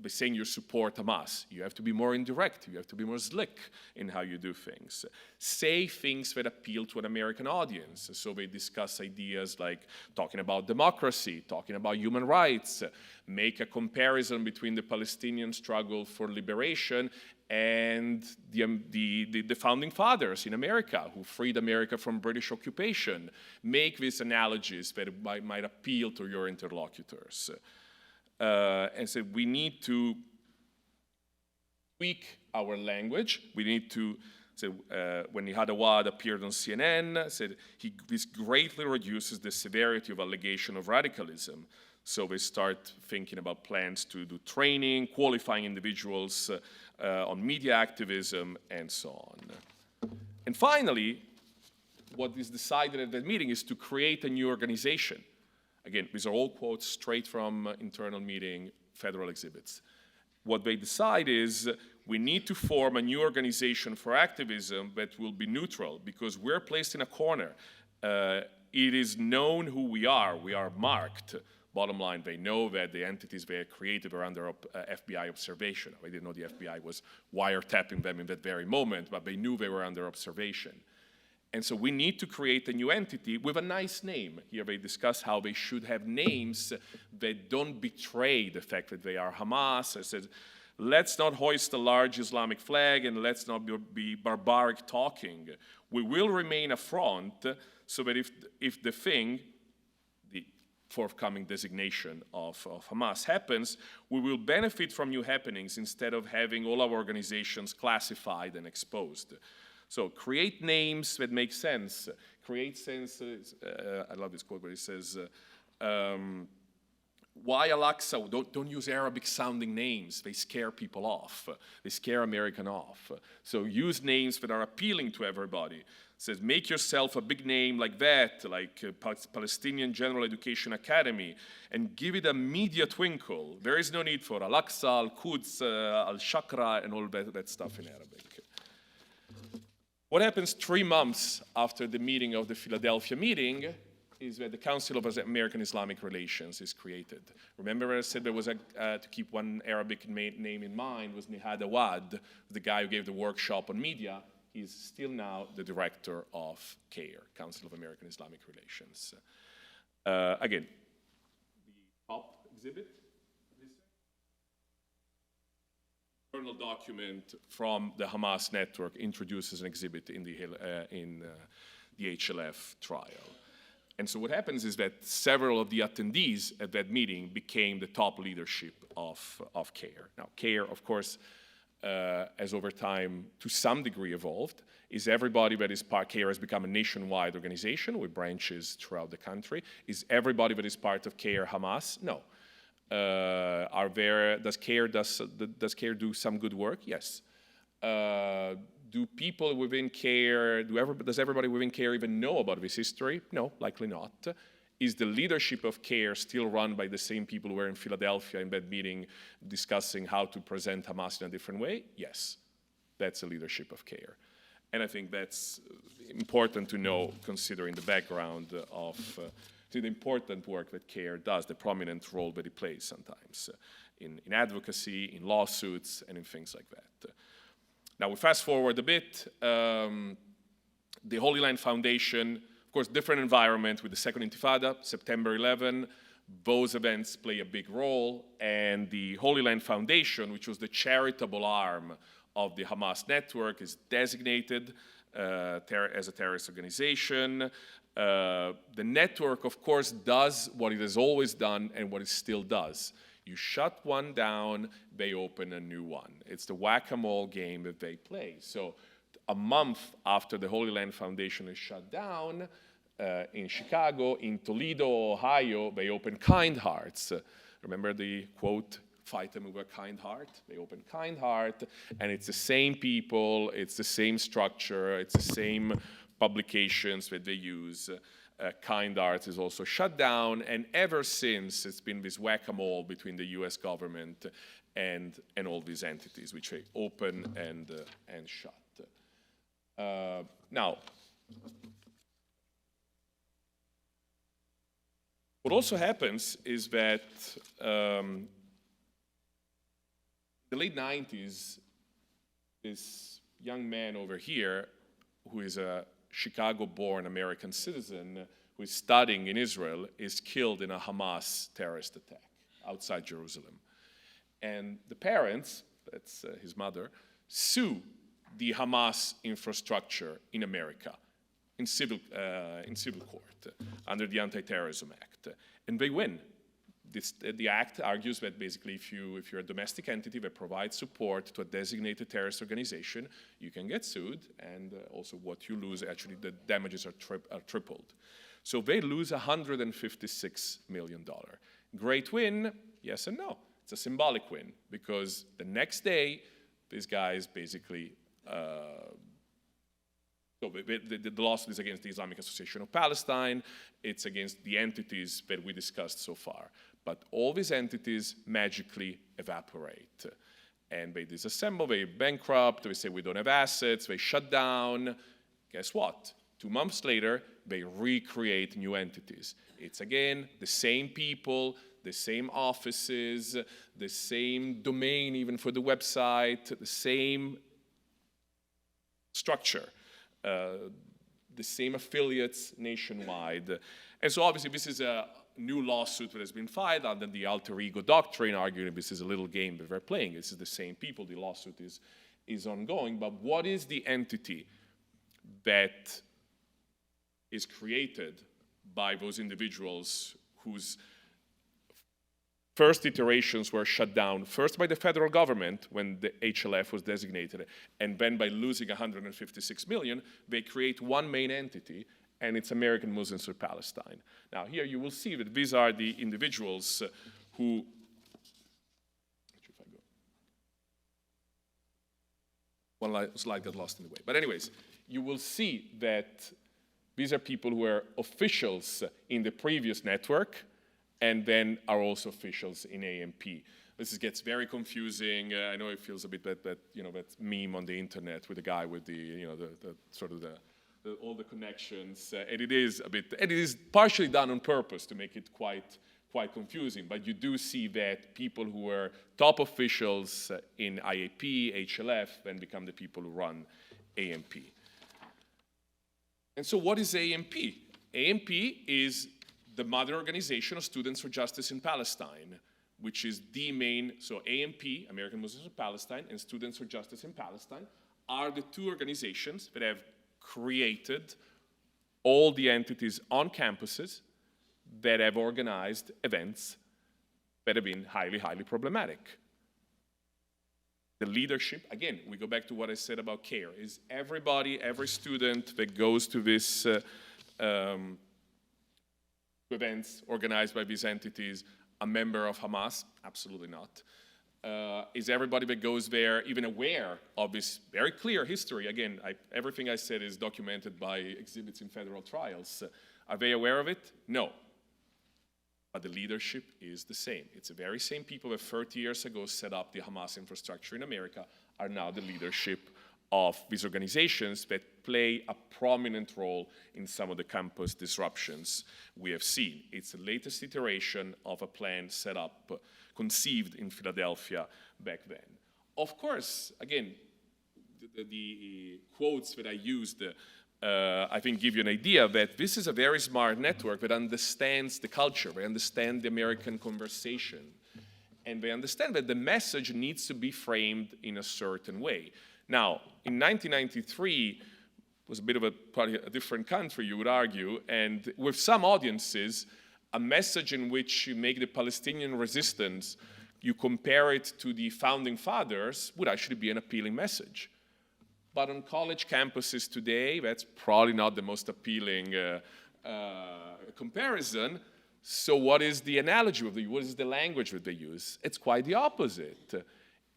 by saying you support Hamas. You have to be more indirect. You have to be more slick in how you do things. Say things that appeal to an American audience. So they discuss ideas like talking about democracy, talking about human rights, make a comparison between the Palestinian struggle for liberation and the founding fathers in America who freed America from British occupation. Make these analogies that might appeal to your interlocutors. And so we need to tweak our language. We need to, when Nihad Awad appeared on CNN, said this greatly reduces the severity of allegation of radicalism. So they start thinking about plans to do training, qualifying individuals on media activism, and so on. And finally, what is decided at that meeting is to create a new organization. Again, these are all quotes straight from internal meeting federal exhibits. What they decide is we need to form a new organization for activism that will be neutral because we're placed in a corner. It is known who we are marked. Bottom line, they know that the entities they created were under FBI observation. They didn't know the FBI was wiretapping them in that very moment, but they knew they were under observation. And so we need to create a new entity with a nice name. Here they discuss how they should have names that don't betray the fact that they are Hamas. I said, let's not hoist a large Islamic flag and let's not be barbaric talking. We will remain a front so that if the thing, the forthcoming designation of Hamas happens, we will benefit from new happenings instead of having all our organizations classified and exposed. So create names that make sense. Create sense, I love this quote where he says, why Al-Aqsa? Don't use Arabic sounding names. They scare people off. They scare American off. So use names that are appealing to everybody. It says make yourself a big name like that, like Palestinian General Education Academy, and give it a media twinkle. There is no need for Al-Aqsa, Al-Quds, Al-Shakra, and all that stuff in Arabic. What happens 3 months after the meeting of the Philadelphia meeting is that the Council of American Islamic Relations is created. Remember I said there was to keep one Arabic name in mind was Nihad Awad, the guy who gave the workshop on media. He's still now the director of CAIR, Council of American Islamic Relations. Again, the top exhibit. Internal document from the Hamas network introduces an exhibit in the HLF trial. And so what happens is that several of the attendees at that meeting became the top leadership of CAIR. Now, CAIR, of course, has over time, to some degree, evolved. Is everybody that is part, CAIR has become a nationwide organization with branches throughout the country. Is everybody that is part of CAIR Hamas? No. Does CAIR do some good work? Yes. Do people within CAIR, does everybody within CAIR even know about this history? No, likely not. Is the leadership of CAIR still run by the same people who were in Philadelphia in that meeting discussing how to present Hamas in a different way? Yes, that's the leadership of CAIR. And I think that's important to know considering the background of the important work that CAIR does, the prominent role that it plays sometimes in advocacy, in lawsuits, and in things like that. Now we fast forward a bit. The Holy Land Foundation, of course, different environment with the Second Intifada, September 11. Those events play a big role, and the Holy Land Foundation, which was the charitable arm of the Hamas network, is designated as a terrorist organization. The network, of course, does what it has always done and what it still does. You shut one down, they open a new one. It's the whack-a-mole game that they play. So a month after the Holy Land Foundation is shut down, in Chicago, in Toledo, Ohio, they open Kind Hearts. Remember the quote, fight them with a kind heart? They open Kind Heart, and it's the same people, it's the same structure, it's the same publications that they use. Kind Arts is also shut down, and ever since it's been this whack-a-mole between the US government and all these entities, which they open and shut. Now, what also happens is that the late 90s, this young man over here, who is a Chicago-born American citizen, who is studying in Israel, is killed in a Hamas terrorist attack outside Jerusalem. And the parents, that's his mother, sue the Hamas infrastructure in America in civil court under the Anti-Terrorism Act, and they win. The act argues that basically if you're a domestic entity that provides support to a designated terrorist organization, you can get sued, and also what you lose, actually the damages are tripled. So they lose $156 million. Great win, yes and no. It's a symbolic win, because the next day, these guys basically, the lawsuit is against the Islamic Association of Palestine, it's against the entities that we discussed so far. But all these entities magically evaporate. And they disassemble, they bankrupt, they say we don't have assets, they shut down. Guess what? 2 months later, they recreate new entities. It's again the same people, the same offices, the same domain even for the website, the same structure, the same affiliates nationwide. And so obviously this is a new lawsuit that has been filed under the alter ego doctrine, arguing this is a little game that they're playing. This is the same people, the lawsuit is ongoing. But what is the entity that is created by those individuals whose first iterations were shut down, first by the federal government when the HLF was designated, and then by losing 156 million, they create one main entity, and it's American Muslims for Palestine. Now here you will see that these are the individuals who, one slide got lost in the way. But anyways, you will see that these are people who are officials in the previous network, and then are also officials in AMP. This gets very confusing. I know it feels a bit that meme on the internet with the guy with the all the connections, and it is and it is partially done on purpose to make it quite confusing. But you do see that people who are top officials in IAP, HLF, then become the people who run AMP. And so what is AMP? AMP is the mother organization of Students for Justice in Palestine, which is the main, so AMP, American Muslims of Palestine, and Students for Justice in Palestine are the two organizations that have created all the entities on campuses that have organized events that have been highly, highly problematic. The leadership, again, we go back to what I said about CARE, is everybody, every student that goes to this events organized by these entities a member of Hamas? Absolutely not. Is everybody that goes there even aware of this very clear history? Again, everything I said is documented by exhibits in federal trials. Are they aware of it? No. But the leadership is the same. It's the very same people that 30 years ago set up the Hamas infrastructure in America are now the leadership of these organizations that play a prominent role in some of the campus disruptions we have seen. It's the latest iteration of a plan set up, conceived in Philadelphia back then. Of course, again, the quotes that I used, I think give you an idea that this is a very smart network that understands the culture, they understand the American conversation, and they understand that the message needs to be framed in a certain way. Now, in 1993, it was a bit of probably a different country, you would argue, and with some audiences, a message in which you make the Palestinian resistance, you compare it to the founding fathers, would actually be an appealing message. But on college campuses today, that's probably not the most appealing comparison. So what is the analogy of what is the language that they use? It's quite the opposite.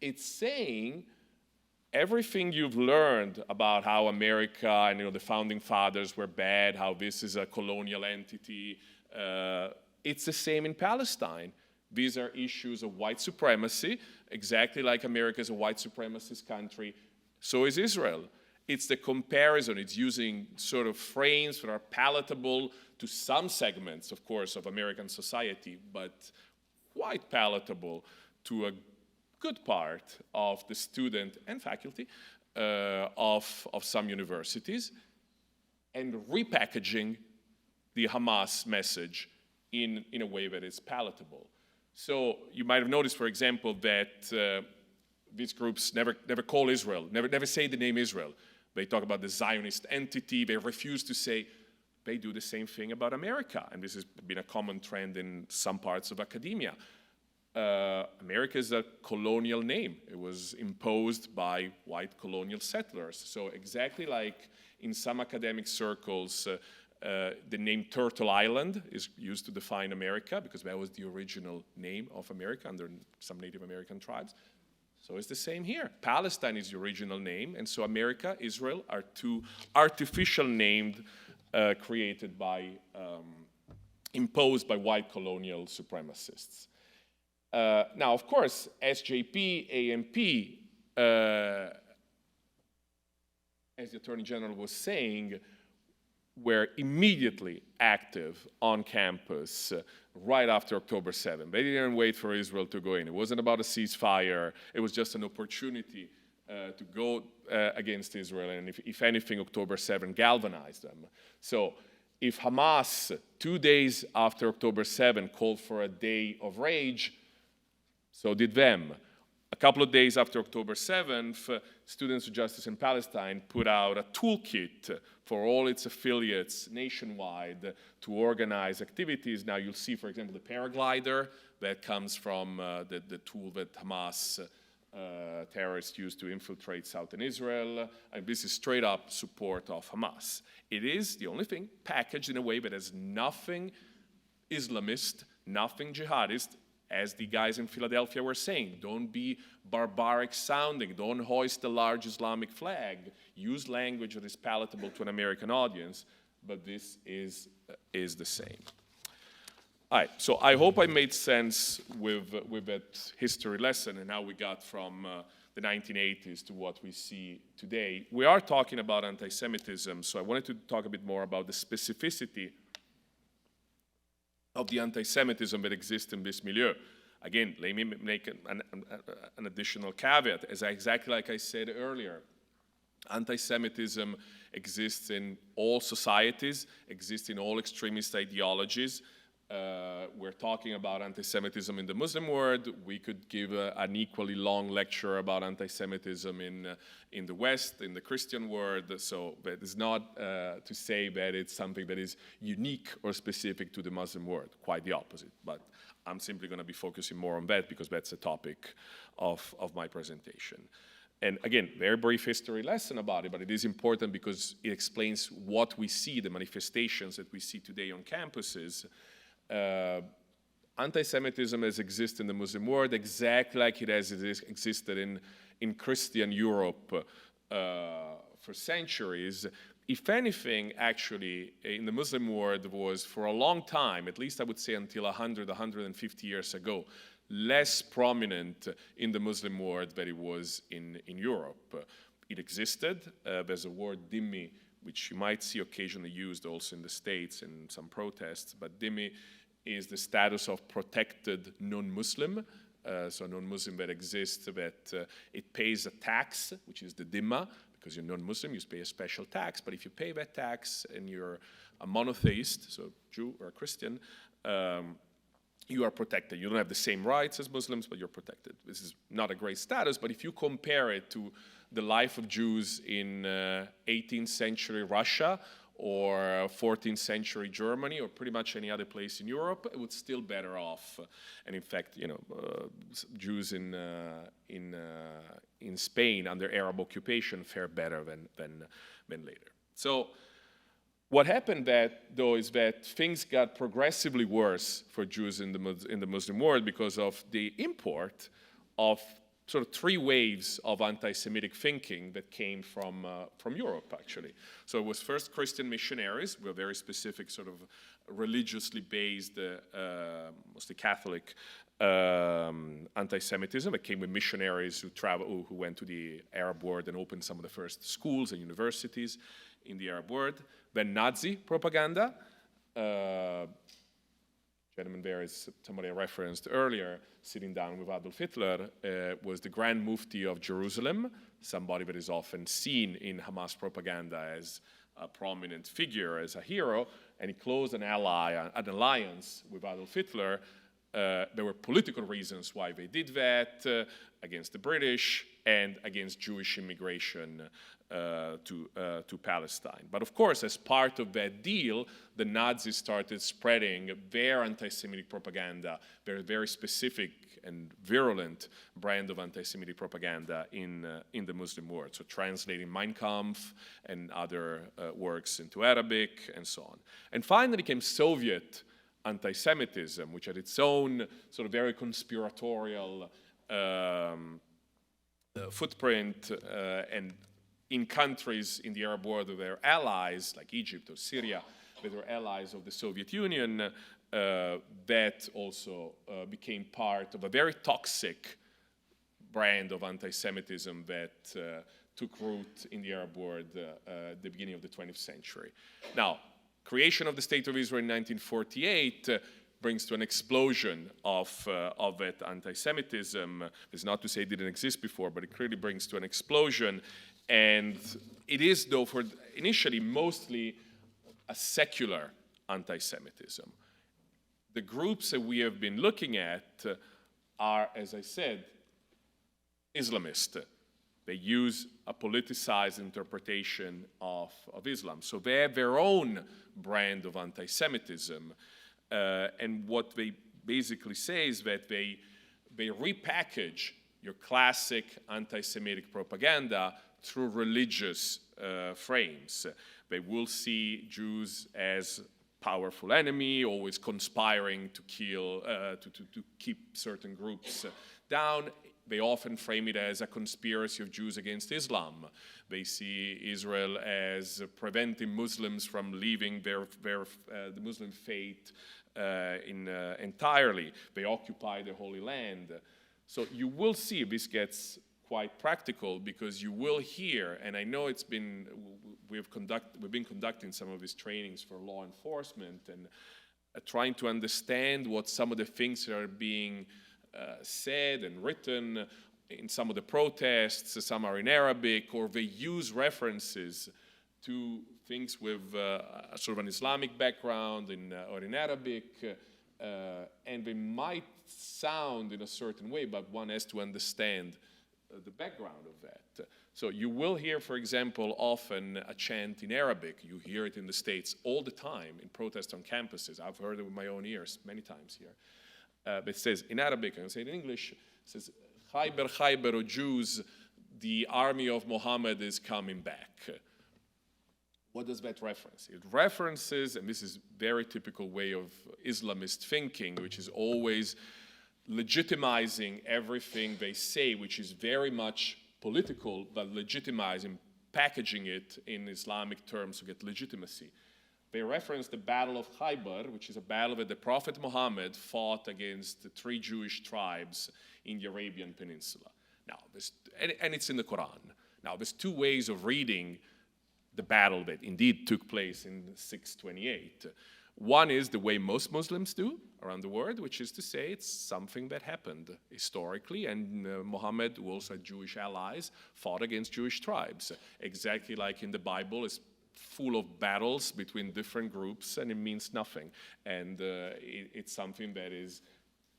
It's saying everything you've learned about how America and the founding fathers were bad, how this is a colonial entity, it's the same in Palestine. These are issues of white supremacy, exactly like America is a white supremacist country. So is Israel. It's the comparison. It's using sort of frames that are palatable to some segments, of course, of American society, but quite palatable to a good part of the student and faculty of some universities, and repackaging the Hamas message in a way that is palatable. So you might have noticed, for example, that these groups never call Israel, never say the name Israel. They talk about the Zionist entity. They refuse to say they do the same thing about America. And this has been a common trend in some parts of academia. America is a colonial name. It was imposed by white colonial settlers. So exactly like in some academic circles, the name Turtle Island is used to define America because that was the original name of America under some Native American tribes. So it's the same here. Palestine is the original name, and so America, Israel are two artificial names created by, imposed by white colonial supremacists. Now, of course, SJP, AMP, as the Attorney General was saying, were immediately active on campus right after October 7th. They didn't wait for Israel to go in. It wasn't about a ceasefire. It was just an opportunity to go against Israel. And if anything, October 7th galvanized them. So if Hamas, 2 days after October 7th, called for a day of rage, so did them. A couple of days after October 7th, Students for Justice in Palestine put out a toolkit for all its affiliates nationwide to organize activities. Now you'll see, for example, the paraglider that comes from the tool that Hamas terrorists used to infiltrate southern Israel. And this is straight up support of Hamas. It is the only thing packaged in a way that has nothing Islamist, nothing jihadist. As the guys in Philadelphia were saying, don't be barbaric sounding, don't hoist the large Islamic flag, use language that is palatable to an American audience, but this is the same. All right, so I hope I made sense with that history lesson and how we got from the 1980s to what we see today. We are talking about anti-Semitism, so I wanted to talk a bit more about the specificity of the anti-Semitism that exists in this milieu. Again, let me make an additional caveat. Exactly like I said earlier, anti-Semitism exists in all societies, exists in all extremist ideologies. We're talking about anti-Semitism in the Muslim world. We could give an equally long lecture about anti-Semitism in the West, in the Christian world. So that is not to say that it's something that is unique or specific to the Muslim world. Quite the opposite. But I'm simply going to be focusing more on that because that's the topic of my presentation. And again, very brief history lesson about it, but it is important because it explains what we see, the manifestations that we see today on campuses. Anti-Semitism has existed in the Muslim world exactly like it has existed in Christian Europe for centuries. If anything, actually, in the Muslim world was for a long time, at least I would say until 100, 150 years ago, less prominent in the Muslim world than it was in Europe. It existed. There's a word, dhimmi, which you might see occasionally used also in the States in some protests, but dhimmi is the status of protected non-Muslim, so non-Muslim that exists, that it pays a tax, which is the dhimma, because you're non-Muslim, you pay a special tax, but if you pay that tax and you're a monotheist, so Jew or a Christian, you are protected. You don't have the same rights as Muslims, but you're protected. This is not a great status, but if you compare it to the life of Jews in 18th century Russia or 14th century Germany or pretty much any other place in Europe, it would still better off. And in fact, you know, Jews in Spain under Arab occupation fare better than later. So what happened though is that things got progressively worse for Jews in the Muslim world because of the import of sort of three waves of anti-Semitic thinking that came from Europe, actually. So it was first Christian missionaries, were very specific, sort of religiously based, mostly Catholic anti-Semitism. It came with missionaries who went to the Arab world and opened some of the first schools and universities in the Arab world. Then Nazi propaganda. gentleman there is somebody I referenced earlier, sitting down with Adolf Hitler, was the Grand Mufti of Jerusalem, somebody that is often seen in Hamas propaganda as a prominent figure, as a hero, and he closed an alliance with Adolf Hitler. There were political reasons why they did that, against the British and against Jewish immigration to Palestine. But of course, as part of that deal, the Nazis started spreading their anti-Semitic propaganda, their very specific and virulent brand of anti-Semitic propaganda in the Muslim world. So translating Mein Kampf and other works into Arabic and so on. And finally came Soviet anti-Semitism, which had its own sort of very conspiratorial footprint, and in countries in the Arab world that were allies, like Egypt or Syria, that were allies of the Soviet Union, that also became part of a very toxic brand of anti-Semitism that took root in the Arab world at the beginning of the 20th century. Now, creation of the State of Israel in 1948 brings to an explosion of that anti-Semitism. It's not to say it didn't exist before, but it clearly brings to an explosion. And it is, though, for initially mostly a secular anti-Semitism. The groups that we have been looking at are, as I said, Islamist. They use a politicized interpretation of Islam. So they have their own brand of anti-Semitism. And what they basically say is that they repackage your classic anti-Semitic propaganda through religious frames. They will see Jews as powerful enemy, always conspiring to kill, to keep certain groups down. They often frame it as a conspiracy of Jews against Islam. They see Israel as preventing Muslims from leaving the Muslim faith entirely. They occupy the Holy Land. So you will see this gets quite practical, because you will hear, and I know we've been conducting some of these trainings for law enforcement and trying to understand what some of the things that are being said and written in some of the protests. Some are in Arabic, or they use references to things with sort of an Islamic background or in Arabic, and they might sound in a certain way, but one has to understand the background of that. So you will hear, for example, often a chant in Arabic. You hear it in the States all the time in protests on campuses. I've heard it with my own ears many times here. But it says in Arabic, and I say it in English, it says, Khaybar, Khaybar, O Jews, the army of Muhammad is coming back. What does that reference? It references, and this is very typical way of Islamist thinking, which is always legitimizing everything they say, which is very much political, but legitimizing, packaging it in Islamic terms to get legitimacy. They reference the Battle of Khaybar, which is a battle that the Prophet Muhammad fought against the 3 Jewish tribes in the Arabian Peninsula. Now, and it's in the Quran. Now, there's 2 ways of reading the battle that indeed took place in 628. One is the way most Muslims do around the world, which is to say it's something that happened historically, and Muhammad, who also had Jewish allies, fought against Jewish tribes. Exactly like in the Bible, it's full of battles between different groups, and it means nothing. And it's something that is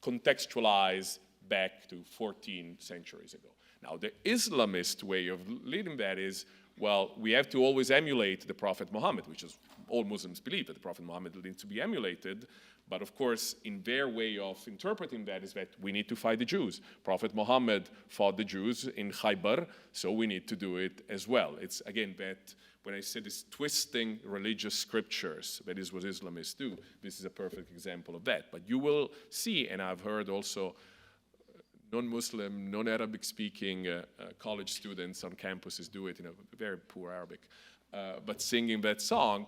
contextualized back to 14 centuries ago. Now, the Islamist way of leading that is, well, we have to always emulate the Prophet Muhammad, which is all Muslims believe that the Prophet Muhammad needs to be emulated. But of course, in their way of interpreting that is that we need to fight the Jews. Prophet Muhammad fought the Jews in Khaybar, so we need to do it as well. It's, again, that when I say this twisting religious scriptures, that is what Islamists do, this is a perfect example of that. But you will see, and I've heard also non-Muslim, non-Arabic speaking college students on campuses do it in a very poor Arabic, but singing that song,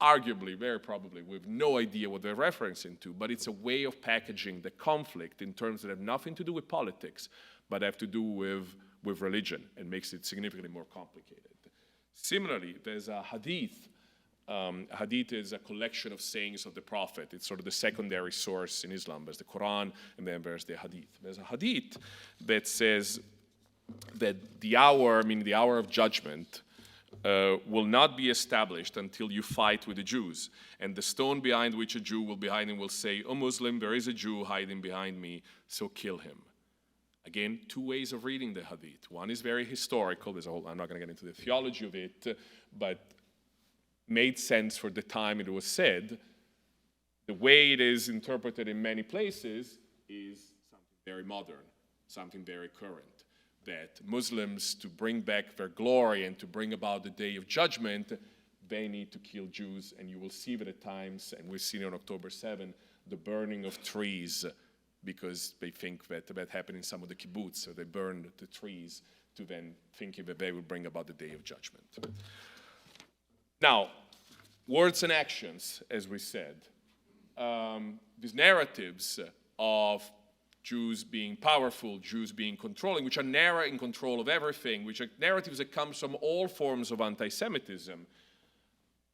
arguably, very probably, with no idea what they're referencing to, but it's a way of packaging the conflict in terms that have nothing to do with politics, but have to do with religion, and makes it significantly more complicated. Similarly, there's a hadith Hadith is a collection of sayings of the Prophet. It's sort of the secondary source in Islam. There's the Quran, and then there's the Hadith. There's a Hadith that says that the hour, meaning the hour of judgment, will not be established until you fight with the Jews. And the stone behind which a Jew will be hiding will say, "O Muslim, there is a Jew hiding behind me, so kill him." Again, two ways of reading the Hadith. One is very historical. I'm not going to get into the theology of it, but made sense for the time it was said. The way it is interpreted in many places is something very modern, something very current. That Muslims, to bring back their glory and to bring about the day of judgment, they need to kill Jews. And you will see that at times, and we've seen it on October 7, the burning of trees, because they think that happened in some of the kibbutz, so they burned the trees to then thinking that they will bring about the day of judgment. Now, words and actions, as we said. These narratives of Jews being powerful, Jews being controlling, which are never in control of everything, which are narratives that come from all forms of anti-Semitism,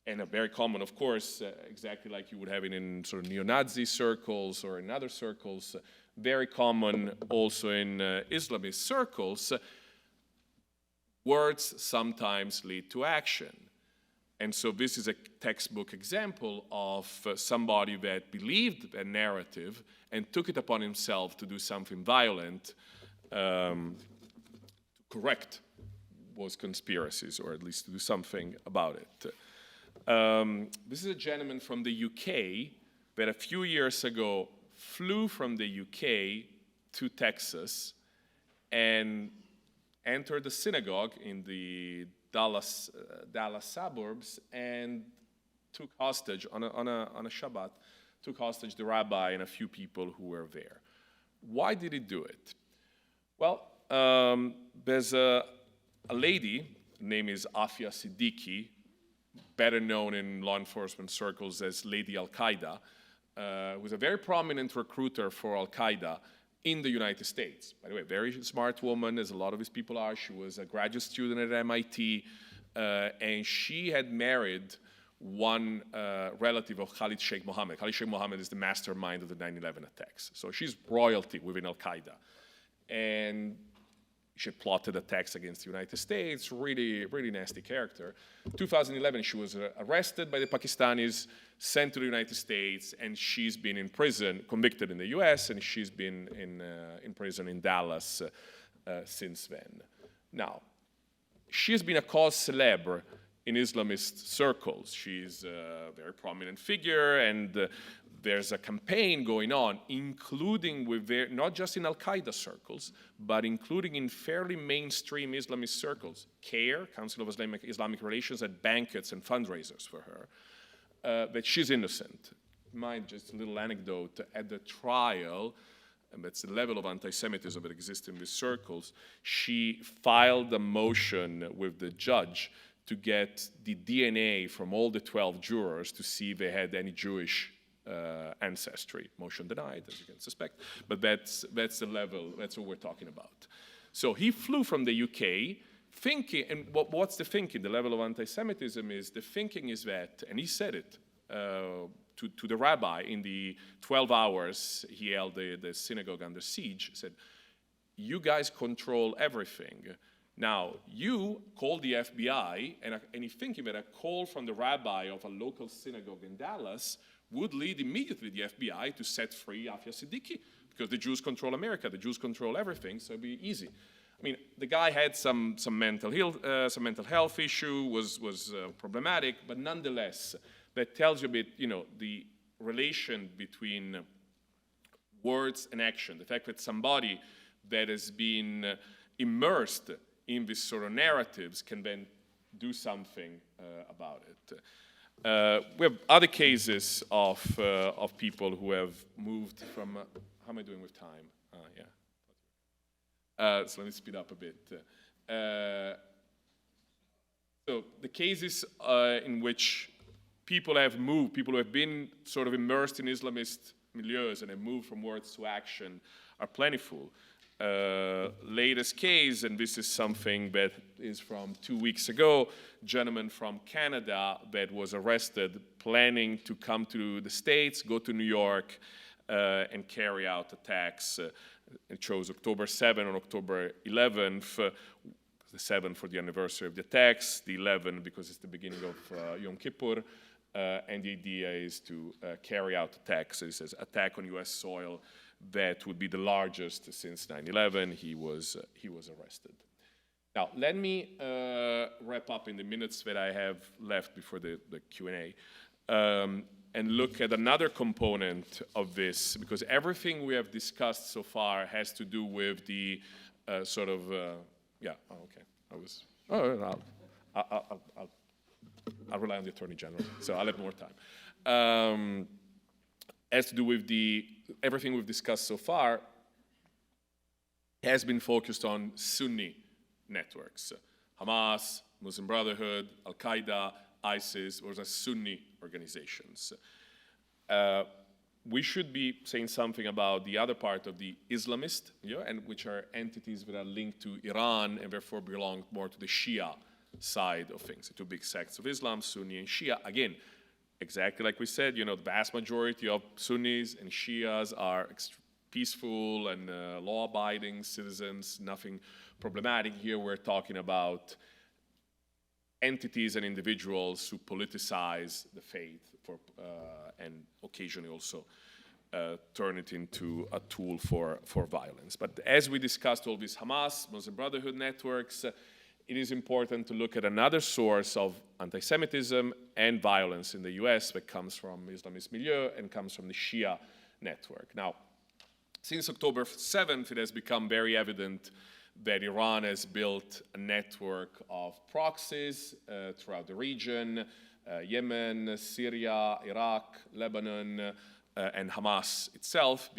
and are very common, of course, exactly like you would have it in sort of neo-Nazi circles or in other circles, very common also in Islamist circles. Words sometimes lead to action. And so this is a textbook example of somebody that believed a narrative and took it upon himself to do something violent to correct those conspiracies, or at least to do something about it. This is a gentleman from the UK that a few years ago flew from the UK to Texas and entered the synagogue in the Dallas suburbs and took hostage on a Shabbat, took hostage the rabbi and a few people who were there. Why did he do it? Well, there's a lady, her name is Afia Siddiqui, better known in law enforcement circles as Lady Al-Qaeda, who's a very prominent recruiter for Al-Qaeda in the United States. By the way, very smart woman, as a lot of these people are. She was a graduate student at MIT, and she had married one relative of Khalid Sheikh Mohammed. Khalid Sheikh Mohammed is the mastermind of the 9/11 attacks. So she's royalty within Al-Qaeda. And she plotted attacks against the United States, really, really nasty character. 2011, she was arrested by the Pakistanis, sent to the United States, and she's been in prison, convicted in the US, and she's been in prison in Dallas since then. Now, she has been a cause célèbre in Islamist circles. She's a very prominent figure, and there's a campaign going on, including with not just in Al-Qaeda circles, but including in fairly mainstream Islamist circles. CAIR, Council of Islamic Relations, had banquets and fundraisers for her, that she's innocent. Mind just a little anecdote, at the trial, and that's the level of anti-Semitism that exists in these circles, she filed a motion with the judge to get the DNA from all the 12 jurors to see if they had any Jewish ancestry. Motion denied, as you can suspect, but that's the level, that's what we're talking about. So he flew from the UK thinking, and what's the thinking? The level of anti-Semitism is, the thinking is that, and he said it to the rabbi in the 12 hours he held the synagogue under siege, said, "You guys control everything. Now, you call the FBI," and he's thinking that a call from the rabbi of a local synagogue in Dallas would lead immediately the FBI to set free Afia Siddiqui, because the Jews control America, the Jews control everything, so it'd be easy. I mean, the guy had some mental health issue, was problematic, but nonetheless, that tells you a bit, the relation between words and action, the fact that somebody that has been immersed in these sort of narratives can then do something about it. We have other cases of people who have moved from, how am I doing with time? So let me speed up a bit. So the cases in which people have moved, people who have been sort of immersed in Islamist milieus and have moved from words to action are plentiful. latest case, and this is something that is from 2 weeks ago, a gentleman from Canada that was arrested planning to come to the States, go to New York, and carry out attacks. It chose October 7 and October 11th, the 7th for the anniversary of the attacks, the 11th because it's the beginning of Yom Kippur, and the idea is to carry out attacks. It says attack on U.S. soil that would be the largest since 9/11. He was arrested. Now, let me wrap up in the minutes that I have left before the Q&A and look at another component of this, because everything we have discussed so far has to do with the I'll rely on the Attorney General, so I'll have more time. Has to do with everything we've discussed so far has been focused on Sunni networks. Hamas, Muslim Brotherhood, Al-Qaeda, ISIS, those are Sunni organizations. We should be saying something about the other part of the Islamist, and which are entities that are linked to Iran and therefore belong more to the Shia side of things. The two big sects of Islam, Sunni and Shia. Again, exactly like we said, the vast majority of Sunnis and Shias are peaceful and law-abiding citizens, nothing problematic. Here we're talking about entities and individuals who politicize the faith and occasionally also turn it into a tool for violence. But as we discussed all these Hamas, Muslim Brotherhood networks, it is important to look at another source of anti-Semitism and violence in the US that comes from Islamist milieu and comes from the Shia network. Now, since October 7th, it has become very evident that Iran has built a network of proxies throughout the region, Yemen, Syria, Iraq, Lebanon, and Hamas itself,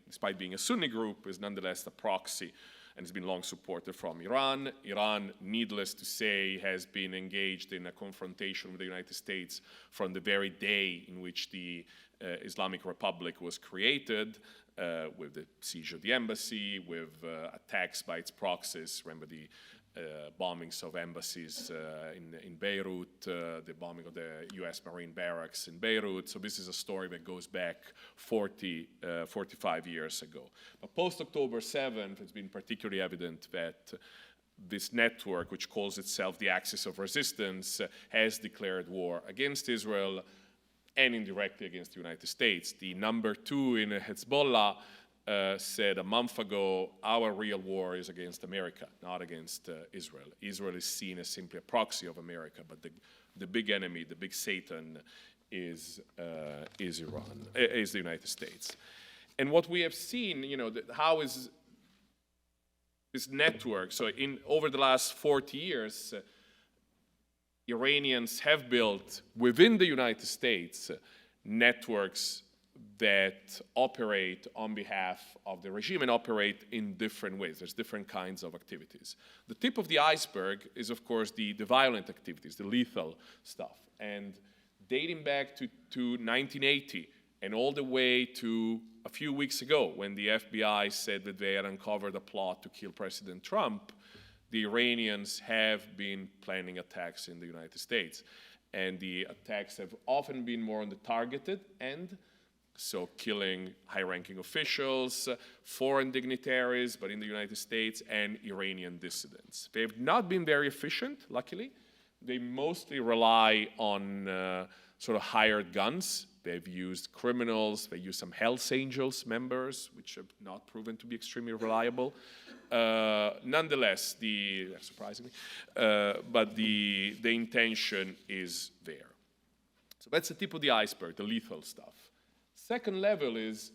despite being a Sunni group, is nonetheless a proxy and has been long supported from Iran. Iran, needless to say, has been engaged in a confrontation with the United States from the very day in which the Islamic Republic was created, with the siege of the embassy, with attacks by its proxies. Remember the bombings of embassies in Beirut, the bombing of the US Marine barracks in Beirut. So this is a story that goes back 45 years ago. But post-October 7th, it's been particularly evident that this network, which calls itself the Axis of Resistance, has declared war against Israel and indirectly against the United States. The number 2 in Hezbollah said a month ago, our real war is against America, not against Israel. Israel is seen as simply a proxy of America, but the big enemy, the big Satan, is Iran, is the United States. And what we have seen, how is this network? So over the last 40 years, Iranians have built within the United States networks that operate on behalf of the regime and operate in different ways. There's different kinds of activities. The tip of the iceberg is, of course, the violent activities, the lethal stuff. And dating back to 1980 and all the way to a few weeks ago when the FBI said that they had uncovered a plot to kill President Trump, the Iranians have been planning attacks in the United States. And the attacks have often been more on the targeted end, so killing high-ranking officials, foreign dignitaries, but in the United States, and Iranian dissidents. They have not been very efficient, luckily. They mostly rely on sort of hired guns. They've used criminals. They use some Hells Angels members, which have not proven to be extremely reliable. Nonetheless, surprisingly, but the intention is there. So that's the tip of the iceberg, the lethal stuff. Second level is,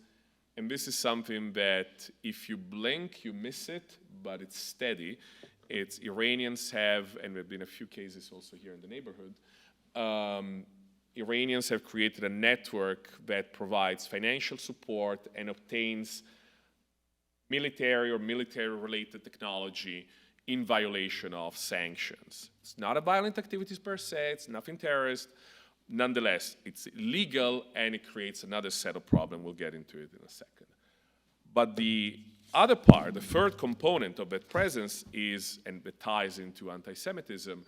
and this is something that if you blink, you miss it, but it's steady. It's Iranians have, and there have been a few cases also here in the neighborhood, Iranians have created a network that provides financial support and obtains military or military-related technology in violation of sanctions. It's not a violent activities per se, it's nothing terrorist. Nonetheless, it's illegal and it creates another set of problems. We'll get into it in a second. But the other part, the third component of that presence is, and that ties into anti-Semitism,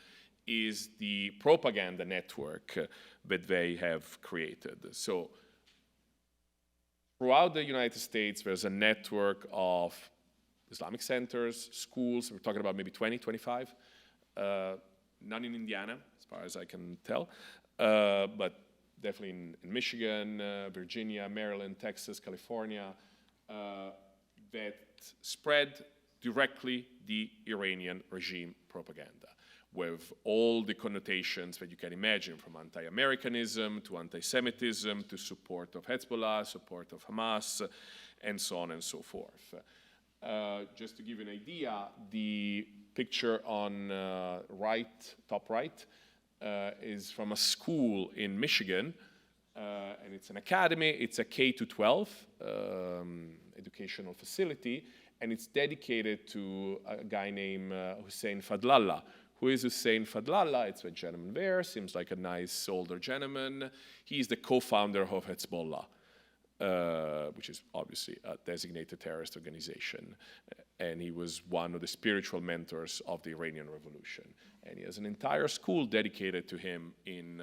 is the propaganda network that they have created. So throughout the United States, there's a network of Islamic centers, schools. We're talking about maybe 20, 25. None in Indiana, as far as I can tell, but definitely in Michigan, Virginia, Maryland, Texas, California, that spread directly the Iranian regime propaganda, with all the connotations that you can imagine, from anti-Americanism to anti-Semitism to support of Hezbollah, support of Hamas, and so on and so forth. Just to give you an idea, the picture on top right, is from a school in Michigan, and it's an academy. It's a K-12 educational facility, and it's dedicated to a guy named Hussein Fadlallah. Who is Hussein Fadlallah? It's a gentleman there, seems like a nice older gentleman. He's the co-founder of Hezbollah, which is obviously a designated terrorist organization. And he was one of the spiritual mentors of the Iranian Revolution. And he has an entire school dedicated to him in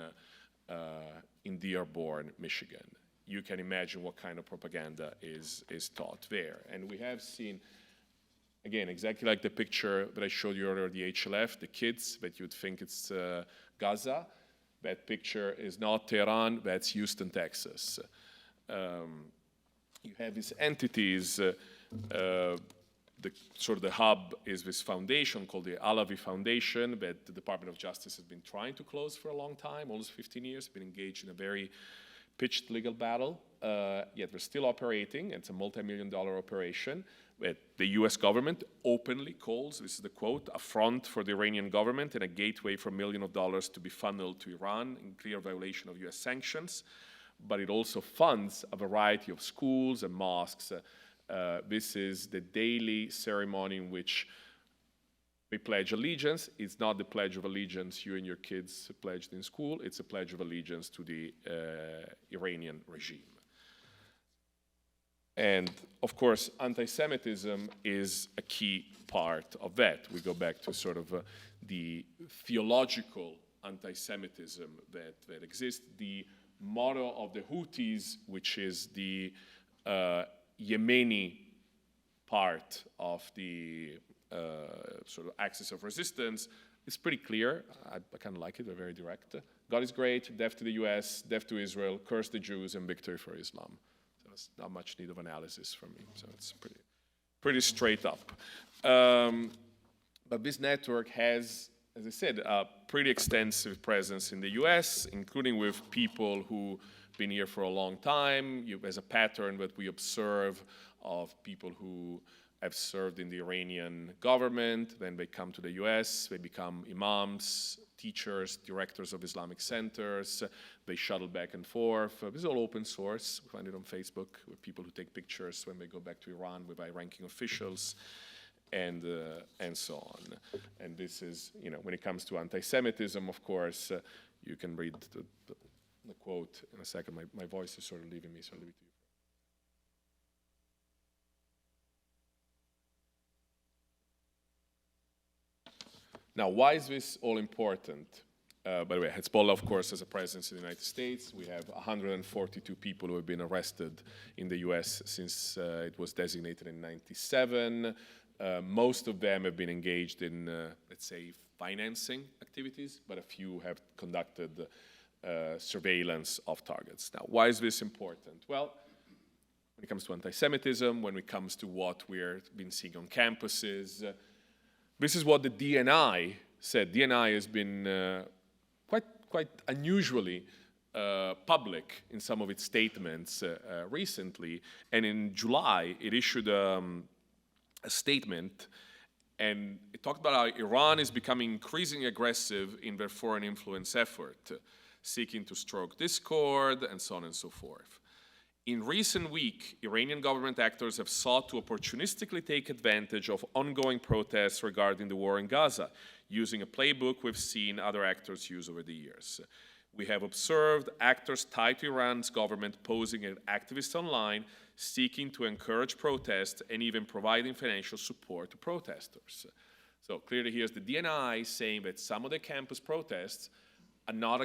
Dearborn, Michigan. You can imagine what kind of propaganda is taught there. And we have seen, again, exactly like the picture that I showed you earlier, the HLF, the kids, that you'd think it's Gaza. That picture is not Tehran, that's Houston, Texas. You have these entities, the hub is this foundation called the Alavi Foundation that the Department of Justice has been trying to close for a long time, almost 15 years, been engaged in a very pitched legal battle, yet they're still operating. It's a multi-million-dollar operation that the US government openly calls, this is the quote, a front for the Iranian government and a gateway for millions of dollars to be funneled to Iran in clear violation of US sanctions. But it also funds a variety of schools and mosques. This is the daily ceremony in which we pledge allegiance. It's not the Pledge of Allegiance you and your kids pledged in school. It's a Pledge of Allegiance to the Iranian regime. And of course, anti-Semitism is a key part of that. We go back to sort of the theological anti-Semitism that exists. The motto of the Houthis, which is the Yemeni part of the sort of axis of resistance, is pretty clear. I kind of like it, they're very direct. God is great, death to the US, death to Israel, curse the Jews, and victory for Islam. So it's not much need of analysis from me, so it's pretty straight up. But this network has, as I said, a pretty extensive presence in the US, including with people who've been here for a long time. There's a pattern that we observe of people who have served in the Iranian government, then they come to the US, they become imams, teachers, directors of Islamic centers, they shuttle back and forth. This is all open source. We find it on Facebook with people who take pictures when they go back to Iran with high-ranking officials. And so on. And this is, when it comes to anti-Semitism, of course, you can read the quote in a second. My voice is sort of leaving me, so I'll leave it to you. Now, why is this all important? By the way, Hezbollah, of course, has a presence in the United States. We have 142 people who have been arrested in the US since it was designated in 1997. Most of them have been engaged in, let's say, financing activities, but a few have conducted surveillance of targets. Now, why is this important? Well, when it comes to anti-Semitism, when it comes to what we've been seeing on campuses, this is what the DNI said. DNI has been quite unusually public in some of its statements recently, and in July it issued a statement, and it talked about how Iran is becoming increasingly aggressive in their foreign influence effort, seeking to stoke discord, and so on and so forth. In recent weeks, Iranian government actors have sought to opportunistically take advantage of ongoing protests regarding the war in Gaza, using a playbook we've seen other actors use over the years. We have observed actors tied to Iran's government posing as activists online, seeking to encourage protest and even providing financial support to protesters. So clearly here's the DNI saying that some of the campus protests are not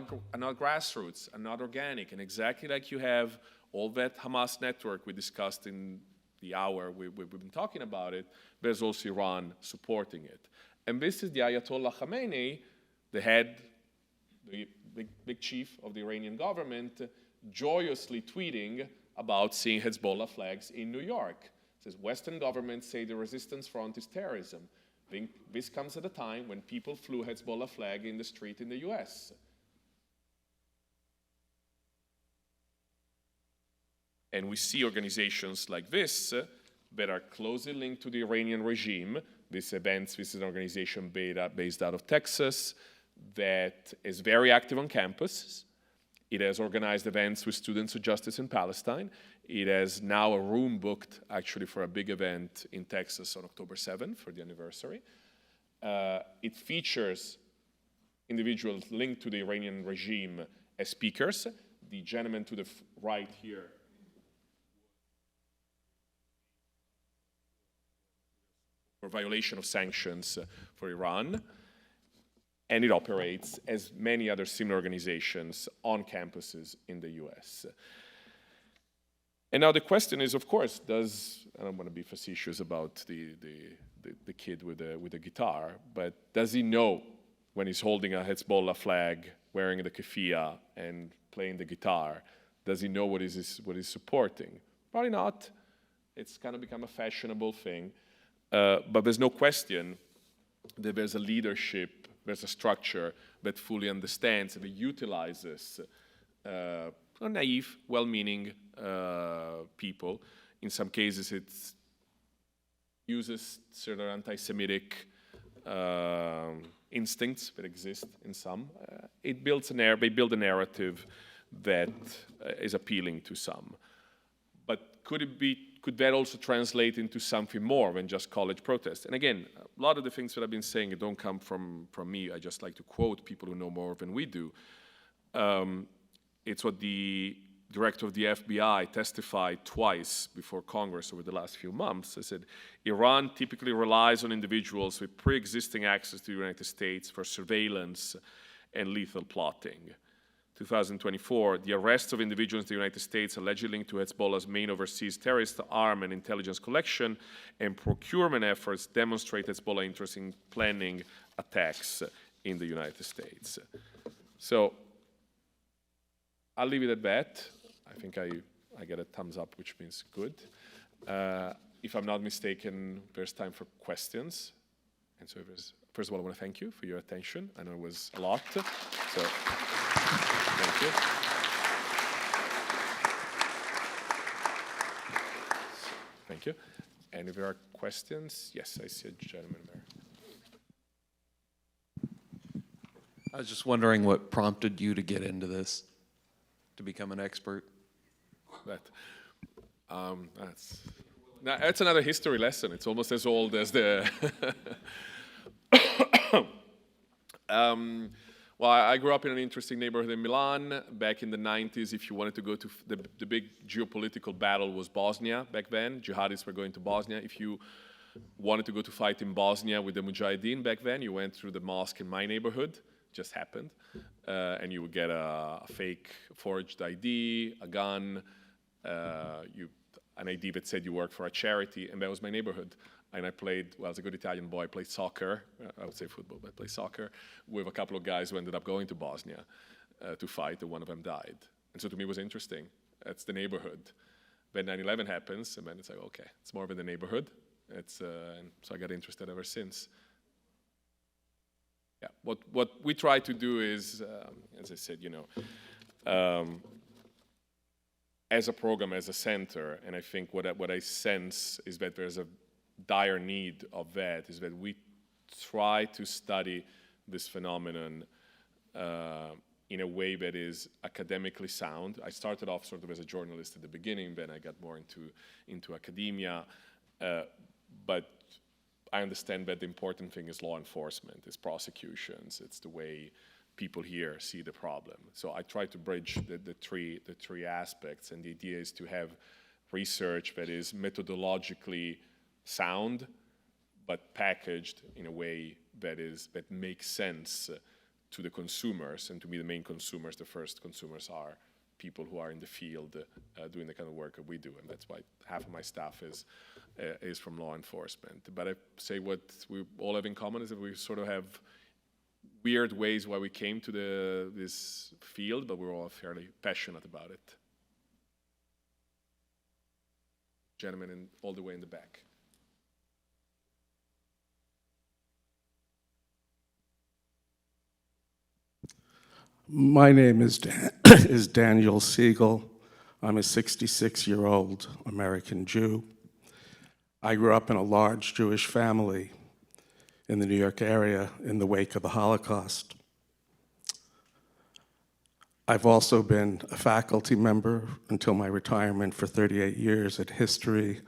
grassroots, are not organic, and exactly like you have all that Hamas network we discussed in the hour we've been talking about it, there's also Iran supporting it. And this is the Ayatollah Khamenei, the head, the big chief of the Iranian government, joyously tweeting about seeing Hezbollah flags in New York. It says, Western governments say the resistance front is terrorism. This comes at a time when people flew Hezbollah flag in the street in the US. And we see organizations like this that are closely linked to the Iranian regime. This is an organization based out of Texas that is very active on campus. It has organized events with Students of Justice in Palestine. It has now a room booked actually for a big event in Texas on October 7th for the anniversary. It features individuals linked to the Iranian regime as speakers. The gentleman to the right here for violation of sanctions for Iran. And it operates, as many other similar organizations, on campuses in the US. And now the question is, of course, I don't want to be facetious about the kid with the guitar, but does he know when he's holding a Hezbollah flag, wearing the keffiyeh, and playing the guitar, does he know what he's supporting? Probably not. It's kind of become a fashionable thing. But there's no question that there's a leadership, there's a structure that fully understands and utilizes naive, well-meaning people. In some cases, it uses certain anti-Semitic instincts that exist in some. They build a narrative that is appealing to some. But could that also translate into something more than just college protests? And again, a lot of the things that I've been saying don't come from me. I just like to quote people who know more than we do. It's what the director of the FBI testified twice before Congress over the last few months. I said, Iran typically relies on individuals with pre-existing access to the United States for surveillance and lethal plotting. 2024, the arrests of individuals in the United States allegedly linked to Hezbollah's main overseas terrorist arm and intelligence collection and procurement efforts demonstrate Hezbollah interest in planning attacks in the United States. So I'll leave it at that. I think I get a thumbs up, which means good. If I'm not mistaken, there's time for questions. And so first of all, I want to thank you for your attention. I know it was a lot. So. Thank you. Thank you. And if there are questions, yes, I see a gentleman there. I was just wondering what prompted you to get into this, to become an expert. That's another history lesson. It's almost as old as the. Well, I grew up in an interesting neighborhood in Milan. Back in the 90s, if you wanted to go to the big geopolitical battle was Bosnia back then. Jihadists were going to Bosnia. If you wanted to go to fight in Bosnia with the Mujahideen back then, you went through the mosque in my neighborhood. Just happened. And you would get a fake forged ID, a gun, an ID that said you worked for a charity, and that was my neighborhood. And I played, well, as a good Italian boy, I played soccer. I would say football, but I played soccer with a couple of guys who ended up going to Bosnia to fight, and one of them died. And so to me it was interesting. That's the neighborhood. Then 9/11 happens, and then it's like, okay, it's more than the neighborhood. And so I got interested ever since. Yeah, what we try to do is, as I said, as a program, as a center, and I think what I sense is that there's a dire need of that, is that we try to study this phenomenon in a way that is academically sound. I started off sort of as a journalist at the beginning, then I got more into academia, but I understand that the important thing is law enforcement, it's prosecutions, it's the way people here see the problem. So I try to bridge the three aspects, and the idea is to have research that is methodologically sound, but packaged in a way that makes sense to the consumers. And to me, the main consumers, the first consumers, are people who are in the field doing the kind of work that we do, and that's why half of my staff is from law enforcement. But I say what we all have in common is that we sort of have weird ways why we came to this field, but we're all fairly passionate about it. Gentleman all the way in the back. My name is is Daniel Siegel. I'm a 66-year-old American Jew. I grew up in a large Jewish family in the New York area in the wake of the Holocaust. I've also been a faculty member until my retirement for 38 years at history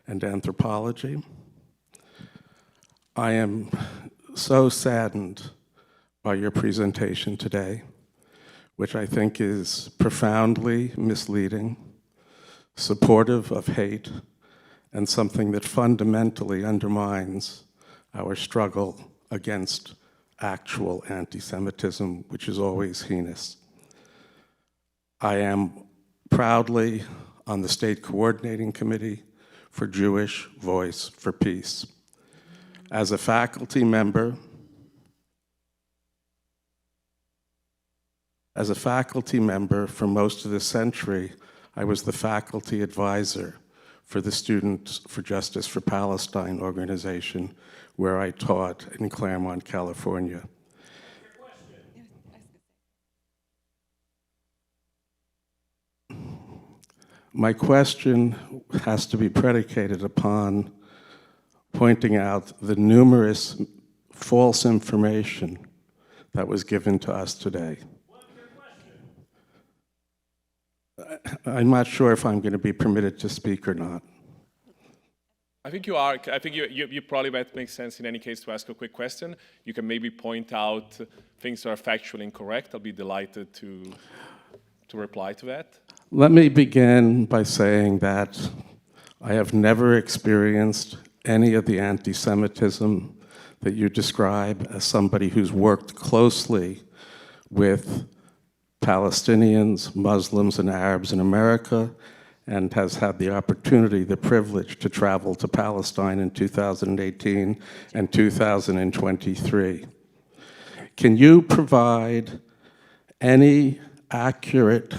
and anthropology. I am so saddened by your presentation today, which I think is profoundly misleading, supportive of hate, and something that fundamentally undermines our struggle against actual anti-Semitism, which is always heinous. I am proudly on the State Coordinating Committee for Jewish Voice for Peace. As a faculty member for most of the century, I was the faculty advisor for the Students for Justice for Palestine organization, where I taught in Claremont, California. My question has to be predicated upon pointing out the numerous false information that was given to us today. I'm not sure if I'm going to be permitted to speak or not. I think you are. I think you probably might make sense in any case to ask a quick question. You can maybe point out things that are factually incorrect. I'll be delighted to reply to that. Let me begin by saying that I have never experienced any of the anti-Semitism that you describe as somebody who's worked closely with Palestinians, Muslims, and Arabs in America, and has had the opportunity, the privilege to travel to Palestine in 2018 and 2023. Can you provide any accurate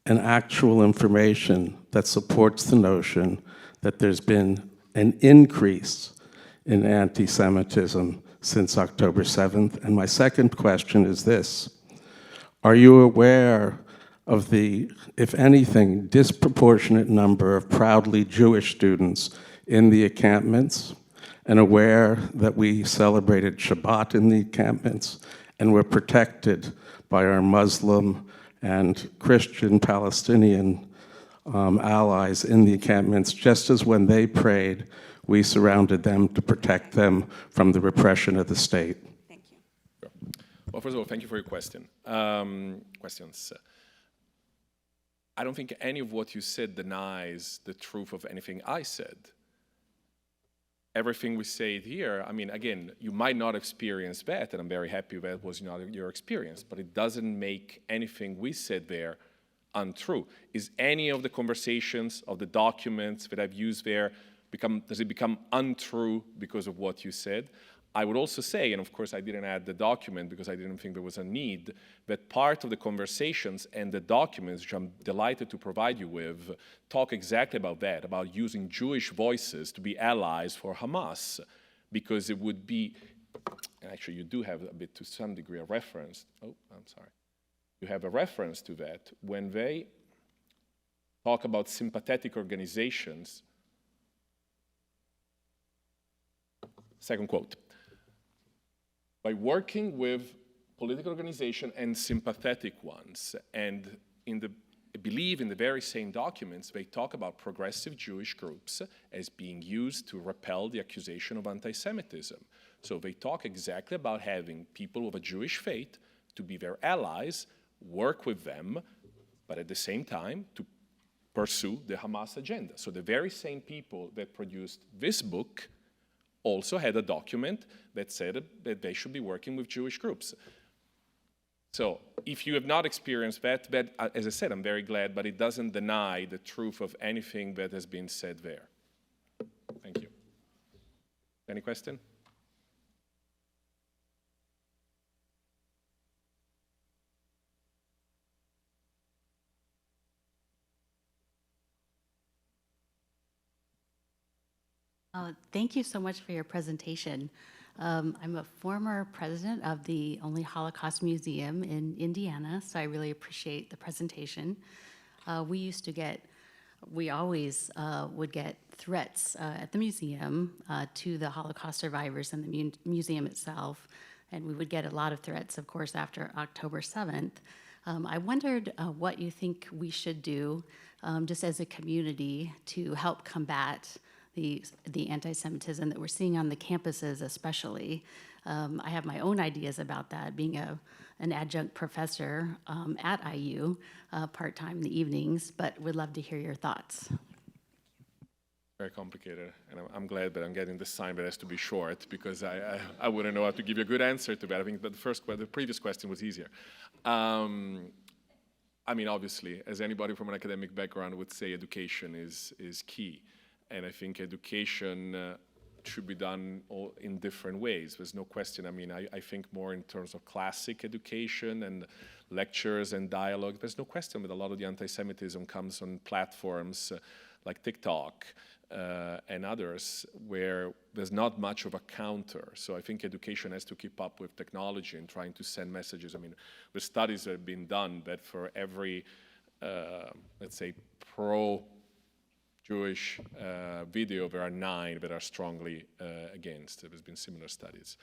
and actual information that supports the notion that there's been an increase in anti-Semitism since October 7th? And my second question is this: are you aware of the, if anything, disproportionate number of proudly Jewish students in the encampments, and aware that we celebrated Shabbat in the encampments and were protected by our Muslim and Christian Palestinian allies in the encampments, just as when they prayed, we surrounded them to protect them from the repression of the state? Thank you. Sure. Well, first of all, thank you for your questions. I don't think any of what you said denies the truth of anything I said. Everything we say here, I mean, again, you might not experience that, and I'm very happy that was not your experience, but it doesn't make anything we said there untrue. Is any of the conversations, of the documents that I've used there, does it become untrue because of what you said? I would also say, and of course I didn't add the document because I didn't think there was a need, that part of the conversations and the documents, which I'm delighted to provide you with, talk exactly about that, about using Jewish voices to be allies for Hamas, because it would be, and actually you do have a bit to some degree a reference, you have a reference to that when they talk about sympathetic organizations. Second quote. By working with political organizations and sympathetic ones, and I believe in the very same documents, they talk about progressive Jewish groups as being used to repel the accusation of anti-Semitism. So they talk exactly about having people of a Jewish faith to be their allies, work with them, but at the same time to pursue the Hamas agenda. So the very same people that produced this book also had a document that said that they should be working with Jewish groups. So if you have not experienced that, as I said, I'm very glad, but it doesn't deny the truth of anything that has been said there. Thank you. Any question? Thank you so much for your presentation. I'm a former president of the only Holocaust museum in Indiana, so I really appreciate the presentation. We always would get threats at the museum to the Holocaust survivors and the museum itself, and we would get a lot of threats, of course, after October 7th. I wondered what you think we should do just as a community to help combat the anti-Semitism that we're seeing on the campuses especially. I have my own ideas about that, being an adjunct professor at IU, part-time in the evenings, but would love to hear your thoughts. Very complicated, and I'm glad that I'm getting this sign that has to be short, because I wouldn't know how to give you a good answer to that. I think that the previous question was easier. I mean, obviously, as anybody from an academic background would say, education is key. And I think education should be done in different ways. There's no question. I mean, I think more in terms of classic education and lectures and dialogue. There's no question that a lot of the anti-Semitism comes on platforms like TikTok and others where there's not much of a counter. So I think education has to keep up with technology and trying to send messages. I mean, the studies have been done that for every, let's say, pro-Jewish video, there are 9 that are strongly against. There's been similar studies.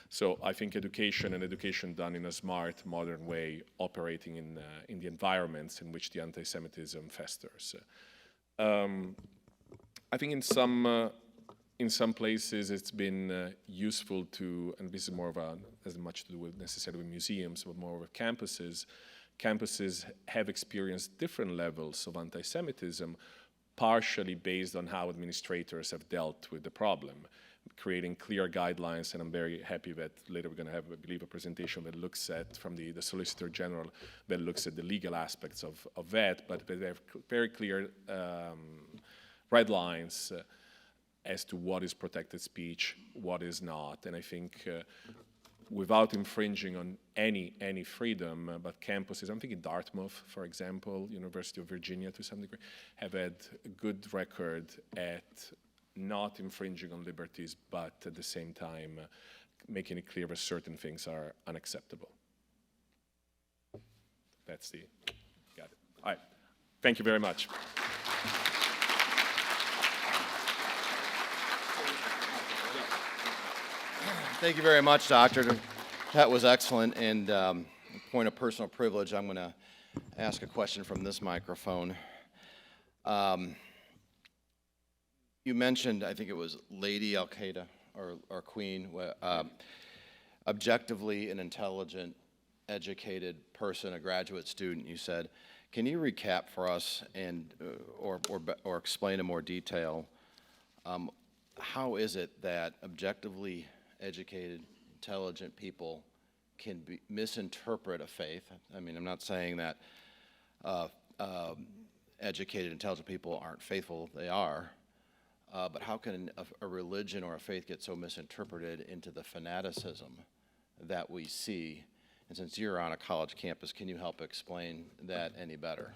So I think education and education done in a smart, modern way, operating in the environments in which the anti-Semitism festers. I think in some places it's been useful to, and this is more of has much to do with necessarily with museums, but more with campuses. Campuses have experienced different levels of anti-Semitism, partially based on how administrators have dealt with the problem, creating clear guidelines, and I'm very happy that later we're going to have, I believe, a presentation that looks at, from the Solicitor General, that looks at the legal aspects of that, but they have very clear red lines as to what is protected speech, what is not, and I think without infringing on any freedom, but campuses, I'm thinking Dartmouth, for example, University of Virginia to some degree, have had a good record at not infringing on liberties, but at the same time making it clear that certain things are unacceptable. Got it. All right, thank you very much. Thank you very much, Doctor. That was excellent. And point of personal privilege, I'm going to ask a question from this microphone. You mentioned, I think it was Lady Al-Qaeda or Queen, objectively an intelligent, educated person, a graduate student, you said. Can you recap for us and or explain in more detail how is it that objectively educated, intelligent people can misinterpret a faith? I mean, I'm not saying that educated, intelligent people aren't faithful. They are. But how can a religion or a faith get so misinterpreted into the fanaticism that we see? And since you're on a college campus, can you help explain that any better?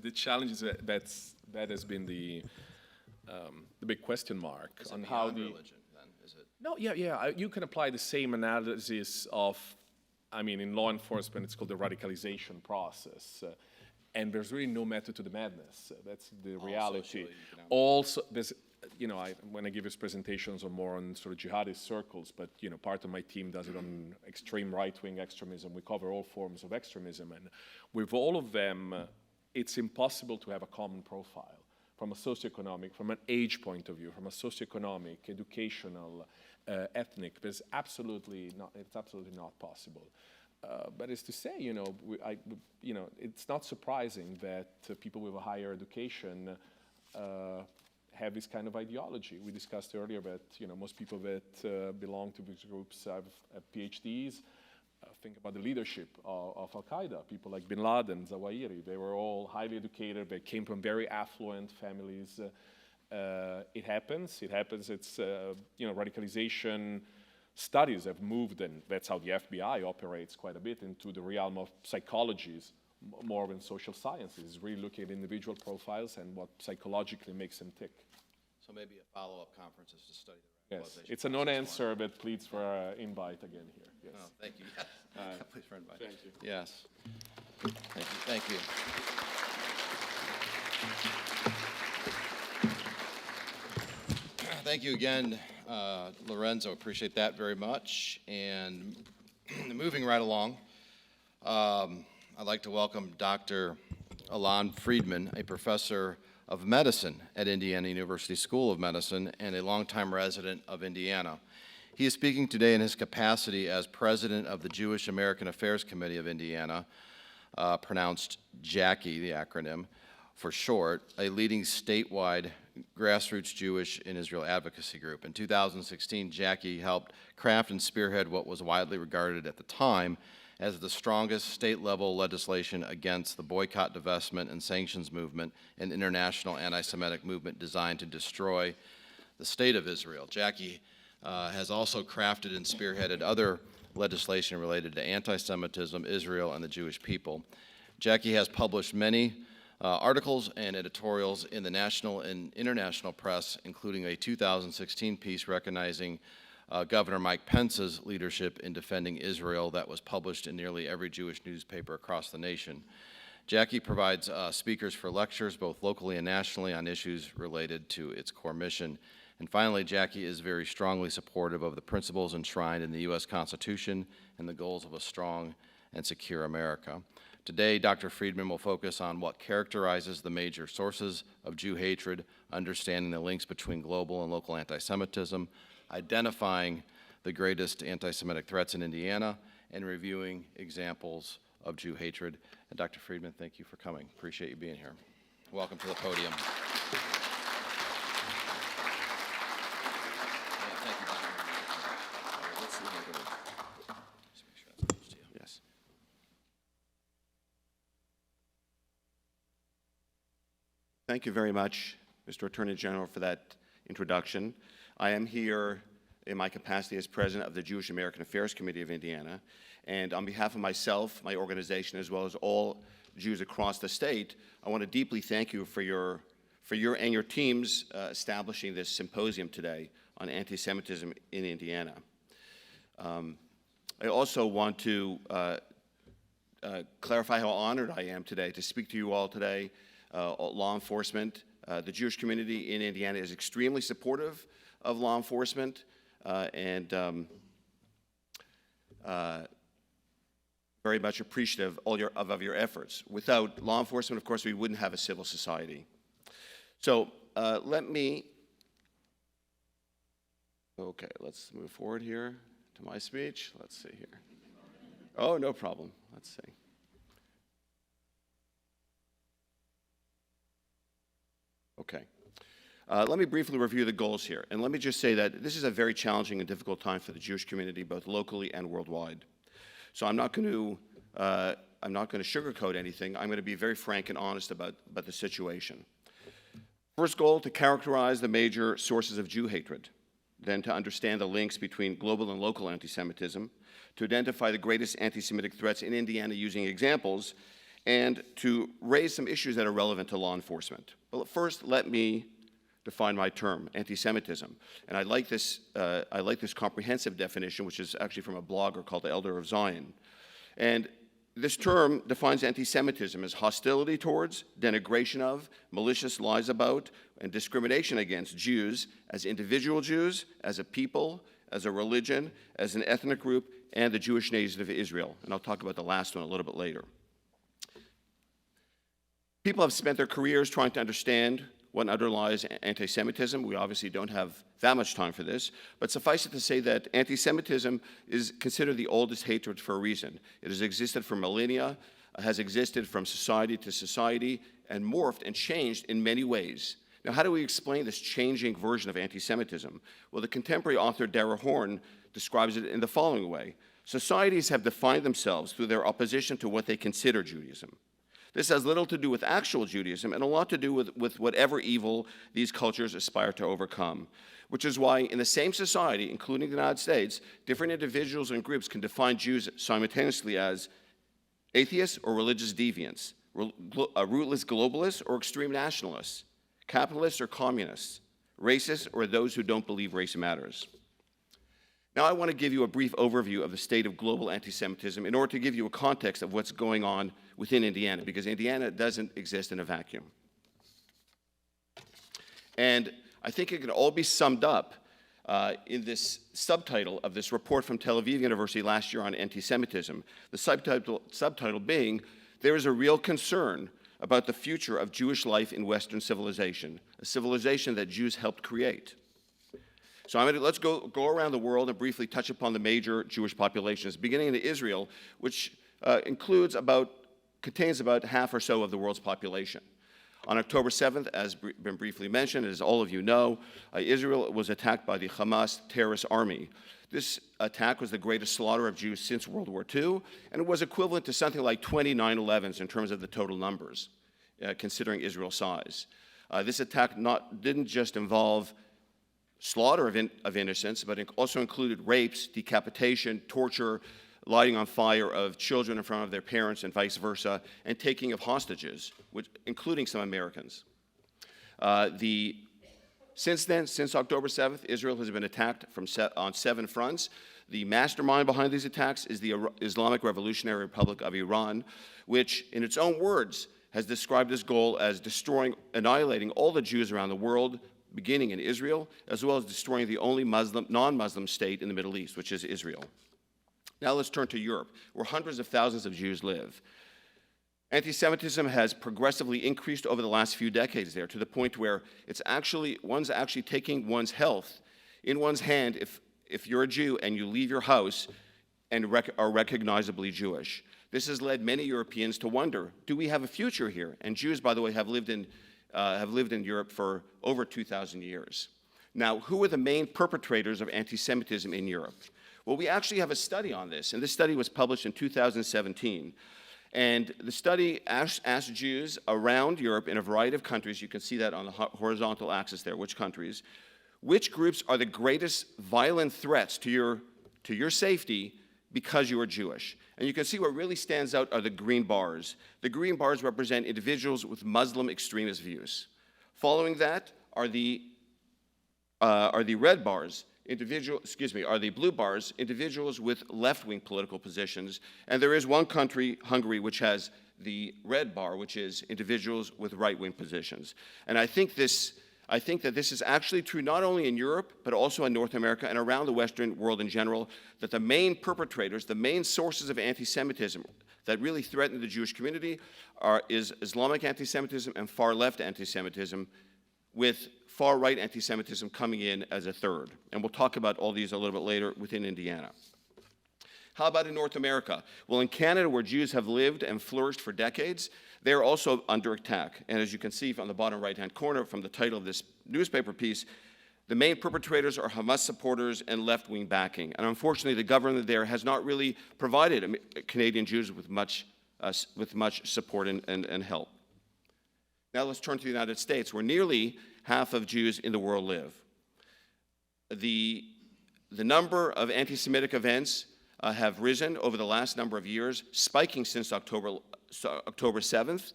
The challenge is that has been the big question mark on how the religion, then, is it? No, yeah. You can apply the same analysis of, I mean, in law enforcement, it's called the radicalization process. And there's really no method to the madness. That's the reality. Also, there's, when I give these presentations, I'm more on sort of jihadist circles, but, part of my team does it on extreme right-wing extremism. We cover all forms of extremism. And with all of them, it's impossible to have a common profile from a socioeconomic, from an age point of view, from a socioeconomic, educational, ethnic. But it's absolutely not possible. But it's to say, it's not surprising that people with a higher education have this kind of ideology. We discussed earlier that most people that belong to these groups have PhDs. Think about the leadership of Al-Qaeda. People like Bin Laden, Zawahiri, they were all highly educated. They came from very affluent families. It happens. It's radicalization studies have moved, and that's how the FBI operates quite a bit, into the realm of psychologies, more than social sciences, really looking at individual profiles and what psychologically makes them tick. So maybe a follow-up conference is to study the Yes, radicalization it's a process non-answer, but please for an invite again here. Yes. more. Oh, thank you. Please for invite. Thank you. Yes. Thank you. Thank you again, Lorenzo. Appreciate that very much. And moving right along, I'd like to welcome Dr. Alon Friedman, a professor of medicine at Indiana University School of Medicine and a longtime resident of Indiana. He is speaking today in his capacity as president of the Jewish American Affairs Committee of Indiana, pronounced JACI, the acronym for short, a leading statewide grassroots Jewish in Israel advocacy group. In 2016, JACI helped craft and spearhead what was widely regarded at the time as the strongest state-level legislation against the boycott, divestment, and sanctions movement, an international anti-Semitic movement designed to destroy the state of Israel. JACI has also crafted and spearheaded other legislation related to anti-Semitism, Israel, and the Jewish people. JACI has published many articles and editorials in the national and international press, including a 2016 piece recognizing Governor Mike Pence's leadership in defending Israel that was published in nearly every Jewish newspaper across the nation. JACI provides speakers for lectures both locally and nationally on issues related to its core mission. And finally, JACI is very strongly supportive of the principles enshrined in the U.S. Constitution and the goals of a strong and secure America. Today, Dr. Friedman will focus on what characterizes the major sources of Jew hatred, understanding the links between global and local anti-Semitism, identifying the greatest anti-Semitic threats in Indiana, and reviewing examples of Jew hatred. And Dr. Friedman, thank you for coming. Appreciate you being here. Welcome to the podium. Thank you, Dr. Let's see here. Just make sure that's close to you. Yes. Thank you very much, Mr. Attorney General, for that introduction. I am here in my capacity as president of the Jewish American Affairs Committee of Indiana, and on behalf of myself, my organization, as well as all Jews across the state, I want to deeply thank you for your and your teams establishing this symposium today on anti-Semitism in Indiana. I also want to clarify how honored I am today to speak to you all today. Law enforcement, the Jewish community in Indiana is extremely supportive of law enforcement and very much appreciative of your efforts. Without law enforcement, of course, we wouldn't have a civil society. So let's move forward here to my speech. Let's see here. Oh, no problem. Let's see. Okay. Let me briefly review the goals here. And let me just say that this is a very challenging and difficult time for the Jewish community, both locally and worldwide. So I'm not going to sugarcoat anything. I'm going to be very frank and honest about the situation. First goal, to characterize the major sources of Jew hatred. Then to understand the links between global and local anti-Semitism. To identify the greatest anti-Semitic threats in Indiana using examples. And to raise some issues that are relevant to law enforcement. Well, first, let me define my term, anti-Semitism. And I like this comprehensive definition, which is actually from a blogger called the Elder of Zion. And this term defines anti-Semitism as hostility towards, denigration of, malicious lies about, and discrimination against Jews as individual Jews, as a people, as a religion, as an ethnic group, and the Jewish nation of Israel. And I'll talk about the last one a little bit later. People have spent their careers trying to understand what underlies anti-Semitism. We obviously don't have that much time for this, but suffice it to say that anti-Semitism is considered the oldest hatred for a reason. It has existed for millennia, has existed from society to society, and morphed and changed in many ways. Now, how do we explain this changing version of anti-Semitism? Well, the contemporary author Dara Horn describes it in the following way. Societies have defined themselves through their opposition to what they consider Judaism. This has little to do with actual Judaism and a lot to do with whatever evil these cultures aspire to overcome, which is why in the same society, including the United States, different individuals and groups can define Jews simultaneously as atheists or religious deviants, rootless globalists or extreme nationalists, capitalists or communists, racists or those who don't believe race matters. Now I want to give you a brief overview of the state of global anti-Semitism in order to give you a context of what's going on within Indiana, because Indiana doesn't exist in a vacuum. And I think it can all be summed up in this subtitle of this report from Tel Aviv University last year on anti-Semitism. The subtitle being, "There is a real concern about the future of Jewish life in Western civilization, a civilization that Jews helped create." So let's go around the world and briefly touch upon the major Jewish populations, beginning in Israel, which contains about half or so of the world's population. On October 7th, as been briefly mentioned, as all of you know, Israel was attacked by the Hamas terrorist army. This attack was the greatest slaughter of Jews since World War II, and it was equivalent to something like 20 9/11s in terms of the total numbers, considering Israel's size. This attack didn't just involve slaughter of innocents, but it also included rapes, decapitation, torture, lighting on fire of children in front of their parents and vice versa, and taking of hostages, including some Americans. Since then, since October 7th, Israel has been attacked on 7 fronts. The mastermind behind these attacks is the Islamic Revolutionary Republic of Iran, which, in its own words, has described this goal as annihilating all the Jews around the world, beginning in Israel, as well as destroying the only non-Muslim state in the Middle East, which is Israel. Now let's turn to Europe, where hundreds of thousands of Jews live. Anti-Semitism has progressively increased over the last few decades there, to the point where one's actually taking one's health in one's hand if you're a Jew and you leave your house and are recognizably Jewish. This has led many Europeans to wonder, do we have a future here? And Jews, by the way, have lived in Europe for over 2,000 years. Now, who are the main perpetrators of anti-Semitism in Europe? Well, we actually have a study on this, and this study was published in 2017. And the study asked Jews around Europe in a variety of countries, you can see that on the horizontal axis there, which countries, which groups are the greatest violent threats to your safety because you are Jewish. And you can see what really stands out are the green bars. The green bars represent individuals with Muslim extremist views. Following that are the red bars, are the blue bars, individuals with left-wing political positions. And there is one country, Hungary, which has the red bar, which is individuals with right-wing positions. And I think that this is actually true not only in Europe, but also in North America and around the Western world in general, that the main perpetrators, the main sources of anti-Semitism that really threaten the Jewish community is Islamic anti-Semitism and far-left anti-Semitism, with far-right anti-Semitism coming in as a third. And we'll talk about all these a little bit later within Indiana. How about in North America? Well, in Canada, where Jews have lived and flourished for decades, they're also under attack. And as you can see from the bottom right-hand corner from the title of this newspaper piece, the main perpetrators are Hamas supporters and left-wing backing. And unfortunately, the government there has not really provided Canadian Jews with much support and help. Now let's turn to the United States, where nearly half of Jews in the world live. The number of anti-Semitic events have risen over the last number of years, spiking since October 7th,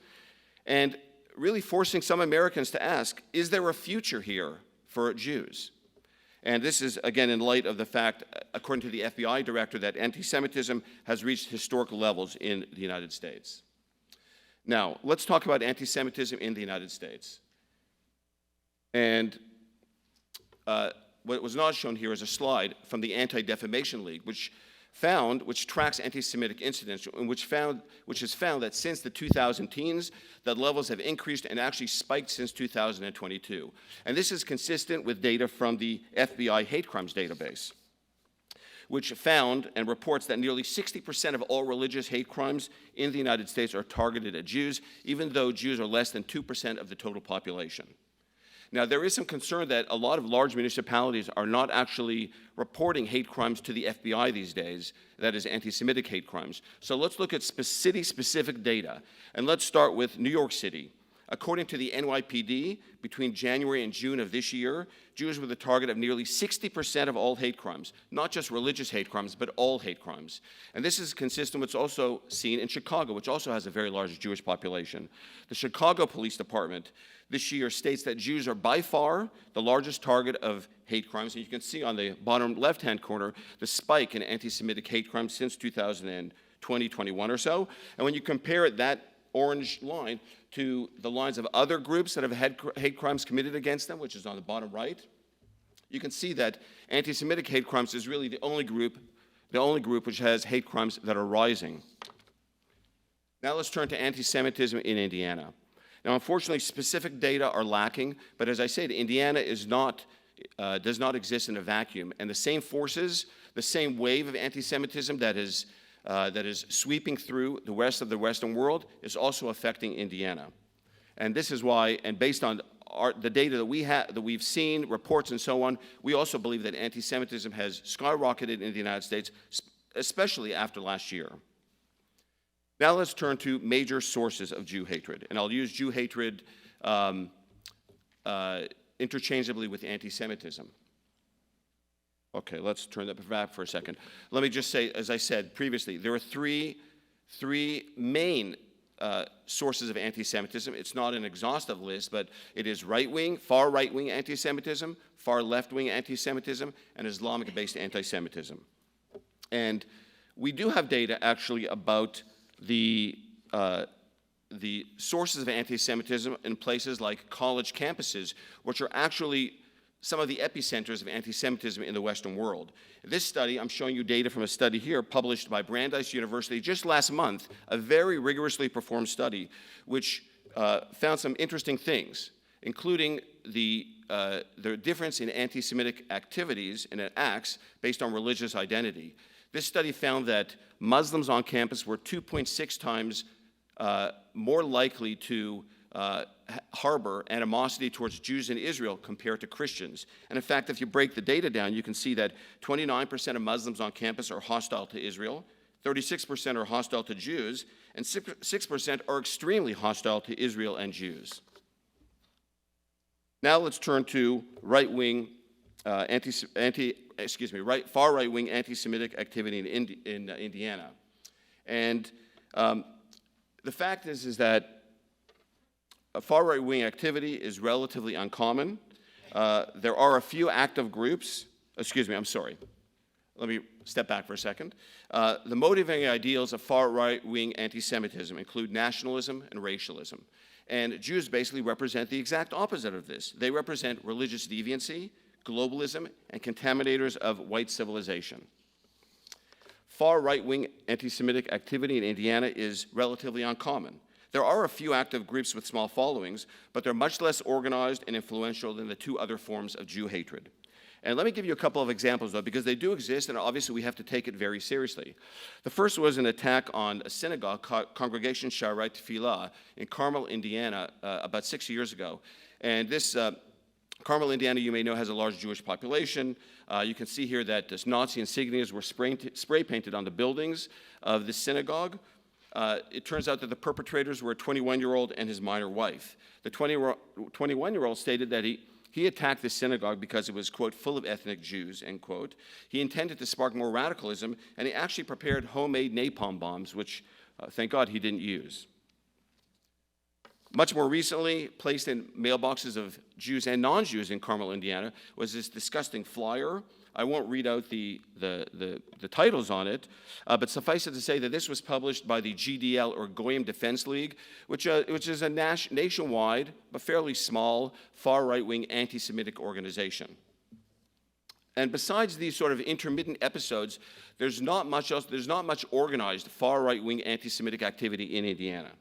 and really forcing some Americans to ask, is there a future here for Jews? And this is, again, in light of the fact, according to the FBI director, that anti-Semitism has reached historical levels in the United States. Now, let's talk about anti-Semitism in the United States. And what was not shown here is a slide from the Anti-Defamation League, which which tracks anti-Semitic incidents, and which has found that since the 2000 teens, that levels have increased and actually spiked since 2022. And this is consistent with data from the FBI hate crimes database, which found and reports that nearly 60% of all religious hate crimes in the United States are targeted at Jews, even though Jews are less than 2% of the total population. Now, there is some concern that a lot of large municipalities are not actually reporting hate crimes to the FBI these days, that is anti-Semitic hate crimes. So let's look at city-specific data, and let's start with New York City. According to the NYPD, between January and June of this year, Jews were the target of nearly 60% of all hate crimes, not just religious hate crimes, but all hate crimes. And this is consistent with what's also seen in Chicago, which also has a very large Jewish population. The Chicago Police Department this year states that Jews are by far the largest target of hate crimes. And you can see on the bottom left-hand corner the spike in anti-Semitic hate crimes since 2020, 21 or so. And when you compare that orange line to the lines of other groups that have had hate crimes committed against them, which is on the bottom right, you can see that anti-Semitic hate crimes is really the only group which has hate crimes that are rising. Now let's turn to anti-Semitism in Indiana. Now, unfortunately, specific data are lacking, but as I said, Indiana does not exist in a vacuum, and the same forces, the same wave of anti-Semitism that is sweeping through the rest of the Western world is also affecting Indiana. And this is why, and based on the data that we've seen, reports and so on, we also believe that anti-Semitism has skyrocketed in the United States, especially after last year. Now let's turn to major sources of Jew hatred, and I'll use Jew hatred interchangeably with anti-Semitism. Okay, let's turn that back for a second. Let me just say, as I said previously, there are three main sources of anti-Semitism. It's not an exhaustive list, but it is right-wing, far right-wing anti-Semitism, far left-wing anti-Semitism, and Islamic-based anti-Semitism. And we do have data actually about the sources of anti-Semitism in places like college campuses, which are actually some of the epicenters of anti-Semitism in the Western world. This study, I'm showing you data from a study here published by Brandeis University just last month, a very rigorously performed study, which found some interesting things, including the difference in anti-Semitic activities and acts based on religious identity. This study found that Muslims on campus were 2.6 times more likely to harbor animosity towards Jews in Israel compared to Christians. And in fact, if you break the data down, you can see that 29% of Muslims on campus are hostile to Israel, 36% are hostile to Jews, and 6% are extremely hostile to Israel and Jews. Now let's turn to right-wing far right-wing anti-Semitic activity in Indiana. And the fact is that far right-wing activity is relatively uncommon. There are a few active groups. I'm sorry. Let me step back for a second. The motivating ideals of far right-wing anti-Semitism include nationalism and racialism. And Jews basically represent the exact opposite of this. They represent religious deviancy, globalism, and contaminators of white civilization. Far right-wing anti-Semitic activity in Indiana is relatively uncommon. There are a few active groups with small followings, but they're much less organized and influential than the two other forms of Jew hatred. And let me give you a couple of examples, though, because they do exist, and obviously we have to take it very seriously. The first was an attack on a synagogue, Congregation Shaarei Tefillah, in Carmel, Indiana, about 6 years ago. And this Carmel, Indiana, you may know, has a large Jewish population. You can see here that this Nazi insignias were spray painted on the buildings of the synagogue. It turns out that the perpetrators were a 21-year-old and his minor wife. The 21-year-old stated that he attacked the synagogue because it was, quote, full of ethnic Jews, end quote. He intended to spark more radicalism, and he actually prepared homemade napalm bombs, which, thank God, he didn't use. Much more recently, placed in mailboxes of Jews and non-Jews in Carmel, Indiana, was this disgusting flyer. I won't read out the titles on it, but suffice it to say that this was published by the GDL, or Goyim Defense League, which is a nationwide but fairly small far right-wing anti-Semitic organization. And besides these sort of intermittent episodes, there's not much else, there's not much organized far right-wing anti-Semitic activity in Indiana.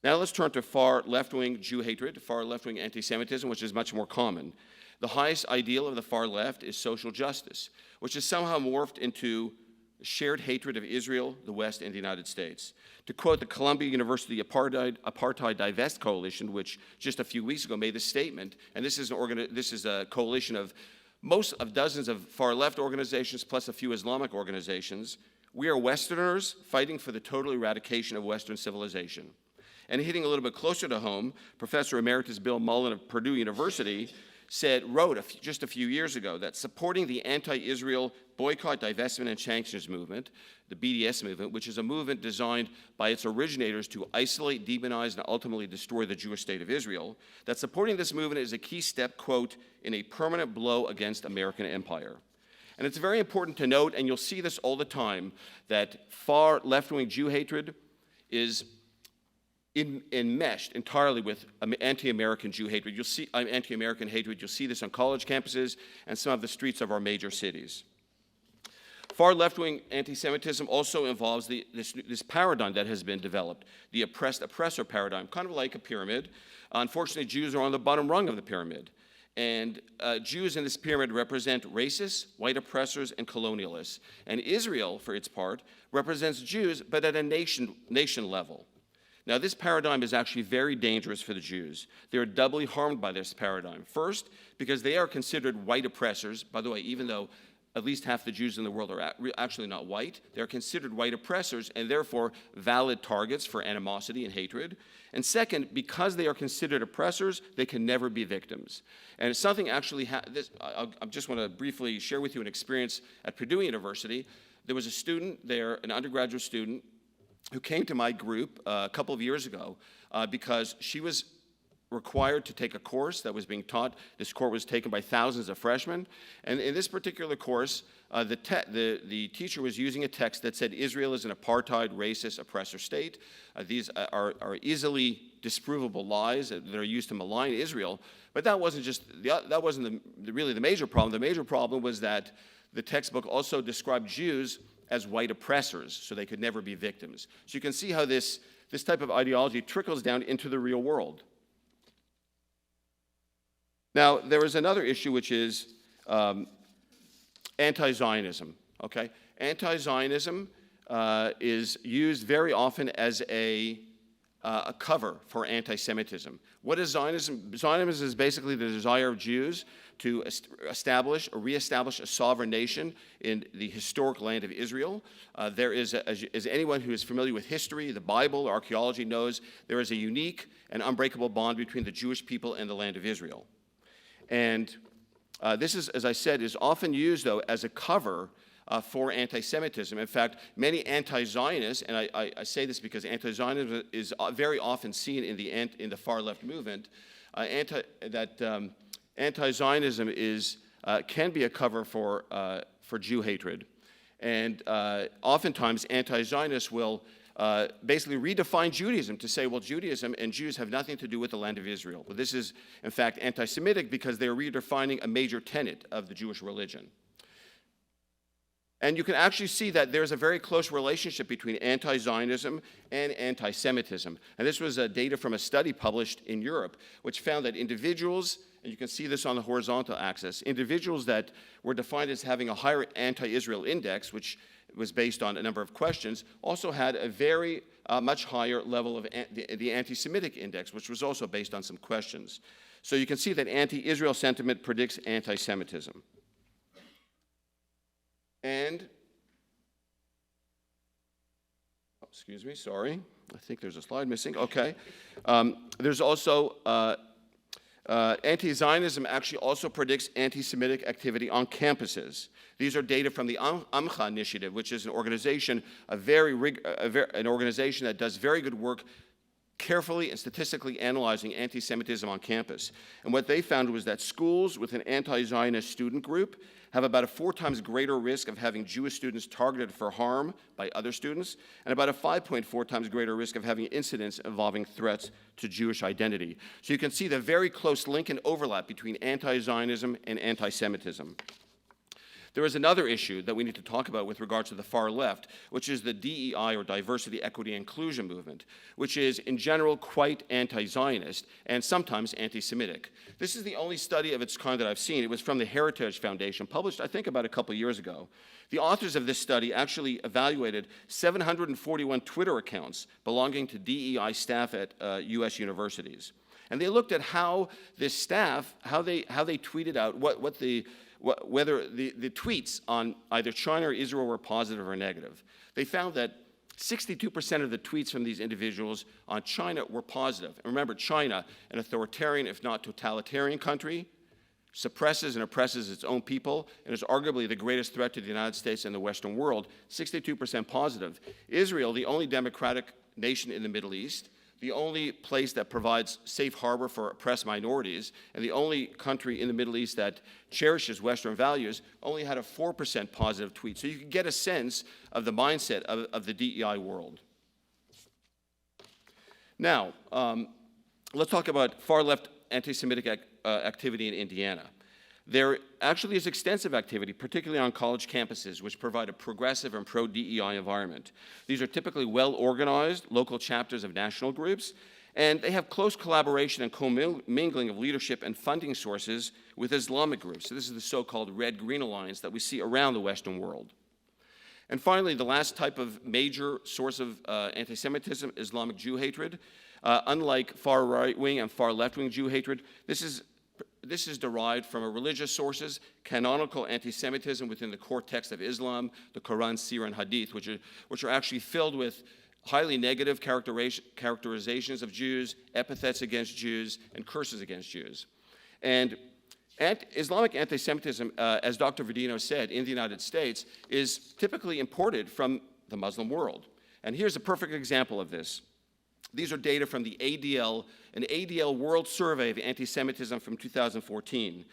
Now let's turn to far left-wing Jew hatred, far left-wing anti-Semitism, which is much more common. The highest ideal of the far left is social justice, which is somehow morphed into shared hatred of Israel, the West, and the United States. To quote the Columbia University Apartheid Divest Coalition, which just a few weeks ago made this statement, and this is a coalition of dozens of far-left organizations plus a few Islamic organizations. We are Westerners fighting for the total eradication of Western civilization. And hitting a little bit closer to home, Professor Emeritus Bill Mullen of Purdue University wrote just a few years ago that supporting the anti-Israel boycott, divestment, and sanctions movement, the BDS movement, which is a movement designed by its originators to isolate, demonize, and ultimately destroy the Jewish state of Israel, that supporting this movement is a key step, quote, in a permanent blow against American empire. And it's very important to note, and you'll see this all the time, that far left-wing Jew hatred is enmeshed entirely with anti-American Jew hatred. You'll see anti-American hatred. You'll see this on college campuses and some of the streets of our major cities. Far left-wing anti-Semitism also involves this paradigm that has been developed, the oppressed-oppressor paradigm, kind of like a pyramid. Unfortunately, Jews are on the bottom rung of the pyramid. And Jews in this pyramid represent racists, white oppressors, and colonialists. And Israel, for its part, represents Jews, but at a nation level. Now, this paradigm is actually very dangerous for the Jews. They are doubly harmed by this paradigm. First, because they are considered white oppressors. By the way, even though at least half the Jews in the world are actually not white, they're considered white oppressors and therefore valid targets for animosity and hatred. And second, because they are considered oppressors, they can never be victims. And something actually, I just want to briefly share with you an experience at Purdue University. There was a student there, an undergraduate student, who came to my group a couple of years ago because she was required to take a course that was being taught. This course was taken by thousands of freshmen. And in this particular course, the teacher was using a text that said Israel is an apartheid, racist, oppressor state. These are easily disprovable lies that are used to malign Israel. But that wasn't really the major problem. The major problem was that the textbook also described Jews as white oppressors, so they could never be victims. So you can see how this type of ideology trickles down into the real world. Now, there is another issue, which is anti-Zionism, okay? Anti-Zionism is used very often as a cover for anti-Semitism. What is Zionism? Zionism is basically the desire of Jews to establish or reestablish a sovereign nation in the historic land of Israel. There is, as anyone who is familiar with history, the Bible, archaeology knows, there is a unique and unbreakable bond between the Jewish people and the land of Israel. And this is, as I said, is often used, though, as a cover for anti-Semitism. In fact, many anti-Zionists, and I say this because anti-Zionism is very often seen in the far-left movement, anti-Zionism can be a cover for Jew hatred. And oftentimes, anti-Zionists will basically redefine Judaism to say, well, Judaism and Jews have nothing to do with the land of Israel. But this is, in fact, anti-Semitic because they're redefining a major tenet of the Jewish religion. And you can actually see that there's a very close relationship between anti-Zionism and anti-Semitism. And this was data from a study published in Europe, which found that individuals, and you can see this on the horizontal axis, individuals that were defined as having a higher anti-Israel index, which was based on a number of questions, also had a very much higher level of the anti-Semitic index, which was also based on some questions. So you can see that anti-Israel sentiment predicts anti-Semitism. And, excuse me, sorry. I think there's a slide missing. Okay. There's also, anti-Zionism actually also predicts anti-Semitic activity on campuses. These are data from the Amcha Initiative, which is an organization, an organization that does very good work carefully and statistically analyzing anti-Semitism on campus. And what they found was that schools with an anti-Zionist student group have about a 4 times greater risk of having Jewish students targeted for harm by other students, and about a 5.4 times greater risk of having incidents involving threats to Jewish identity. So you can see the very close link and overlap between anti-Zionism and anti-Semitism. There is another issue that we need to talk about with regard to the far left, which is the DEI, or Diversity, Equity, and Inclusion movement, which is in general quite anti-Zionist and sometimes anti-Semitic. This is the only study of its kind that I've seen. It was from the Heritage Foundation, published, I think, about a couple years ago. The authors of this study actually evaluated 741 Twitter accounts belonging to DEI staff at U.S. universities. And they looked at how this staff, how they tweeted out whether the tweets on either China or Israel were positive or negative. They found that 62% of the tweets from these individuals on China were positive. And remember, China, an authoritarian, if not totalitarian country, suppresses and oppresses its own people, and is arguably the greatest threat to the United States and the Western world, 62% positive. Israel, the only democratic nation in the Middle East, the only place that provides safe harbor for oppressed minorities, and the only country in the Middle East that cherishes Western values, only had a 4% positive tweet. So you can get a sense of the mindset of the DEI world. Now, let's talk about far-left anti-Semitic activity in Indiana. There actually is extensive activity, particularly on college campuses, which provide a progressive and pro-DEI environment. These are typically well-organized local chapters of national groups, and they have close collaboration and commingling of leadership and funding sources with Islamic groups. So this is the so-called Red-Green Alliance that we see around the Western world. And finally, the last type of major source of anti-Semitism, Islamic Jew hatred. Unlike far right-wing and far left-wing Jew hatred, this is derived from religious sources, canonical anti-Semitism within the core text of Islam, the Quran, Sirah, and Hadith, which are actually filled with highly negative characterizations of Jews, epithets against Jews, and curses against Jews. And Islamic anti-Semitism, as Dr. Verdino said, in the United States, is typically imported from the Muslim world. And here's a perfect example of this. These are data from the ADL, an ADL World Survey of Anti-Semitism from 2014.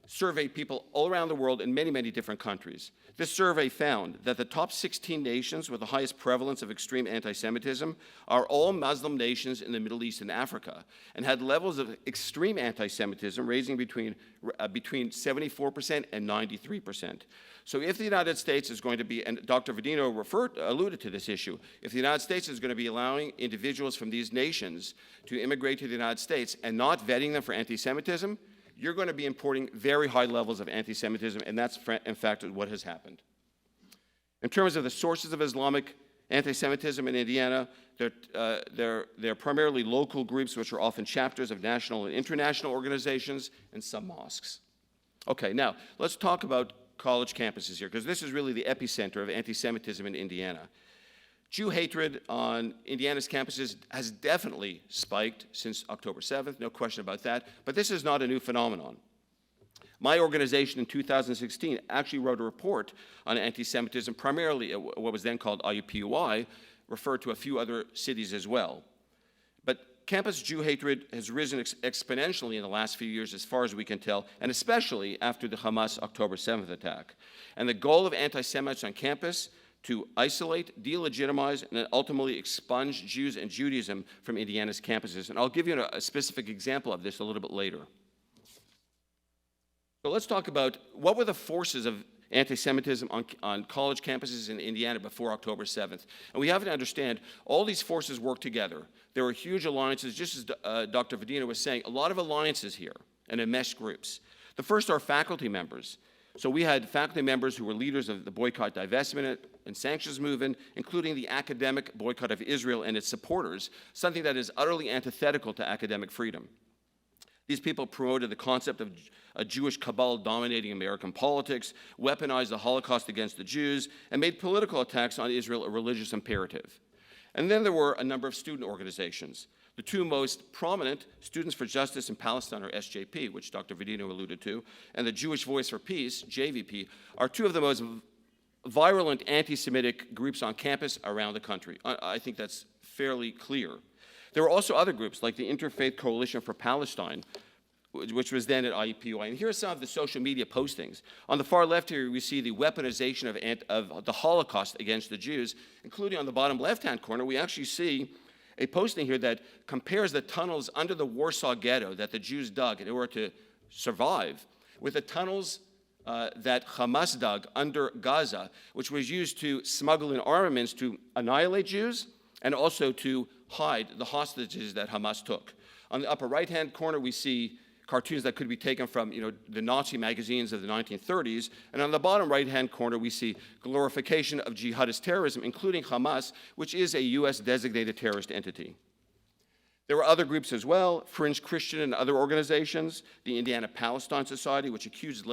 Surveyed people all around the world in many, many different countries. This survey found that the top 16 nations with the highest prevalence of extreme anti-Semitism are all Muslim nations in the Middle East and Africa, and had levels of extreme anti-Semitism ranging between 74% and 93%. So if the United States is going to be, and Dr. Verdino alluded to this issue, if the United States is going to be allowing individuals from these nations to immigrate to the United States and not vetting them for anti-Semitism, you're going to be importing very high levels of anti-Semitism, and that's, in fact, what has happened. In terms of the sources of Islamic anti-Semitism in Indiana, they're primarily local groups, which are often chapters of national and international organizations, and some mosques. Okay, now, let's talk about college campuses here, because this is really the epicenter of anti-Semitism in Indiana. Jew hatred on Indiana's campuses has definitely spiked since October 7th, no question about that, but this is not a new phenomenon. My organization in 2016 actually wrote a report on anti-Semitism, primarily at what was then called IUPUI, referred to a few other cities as well. But campus Jew hatred has risen exponentially in the last few years, as far as we can tell, and especially after the Hamas October 7th attack. And the goal of anti-Semites on campus to isolate, delegitimize, and ultimately expunge Jews and Judaism from Indiana's campuses. And I'll give you a specific example of this a little bit later. So let's talk about what were the forces of anti-Semitism on college campuses in Indiana before October 7th. And we have to understand, all these forces work together. There were huge alliances, just as Dr. Verdino was saying, a lot of alliances here and enmeshed groups. The first are faculty members. So we had faculty members who were leaders of the boycott, divestment, and sanctions movement, including the academic boycott of Israel and its supporters, something that is utterly antithetical to academic freedom. These people promoted the concept of a Jewish cabal dominating American politics, weaponized the Holocaust against the Jews, and made political attacks on Israel a religious imperative. And then there were a number of student organizations. The two most prominent, Students for Justice in Palestine, or SJP, which Dr. Verdino alluded to, and the Jewish Voice for Peace, JVP, are two of the most virulent anti-Semitic groups on campus around the country. I think that's fairly clear. There were also other groups, like the Interfaith Coalition for Palestine, which was then at IUPUI. And here are some of the social media postings. On the far left here, we see the weaponization of the Holocaust against the Jews, including on the bottom left-hand corner, we actually see a posting here that compares the tunnels under the Warsaw Ghetto that the Jews dug in order to survive with the tunnels that Hamas dug under Gaza, which was used to smuggle in armaments to annihilate Jews and also to hide the hostages that Hamas took. On the upper right-hand corner, we see cartoons that could be taken from the Nazi magazines of the 1930s. And on the bottom right-hand corner, we see glorification of jihadist terrorism, including Hamas, which is a U.S. designated terrorist entity. There were other groups as well, fringe Christian and other organizations, the Indiana Palestine Society, which accused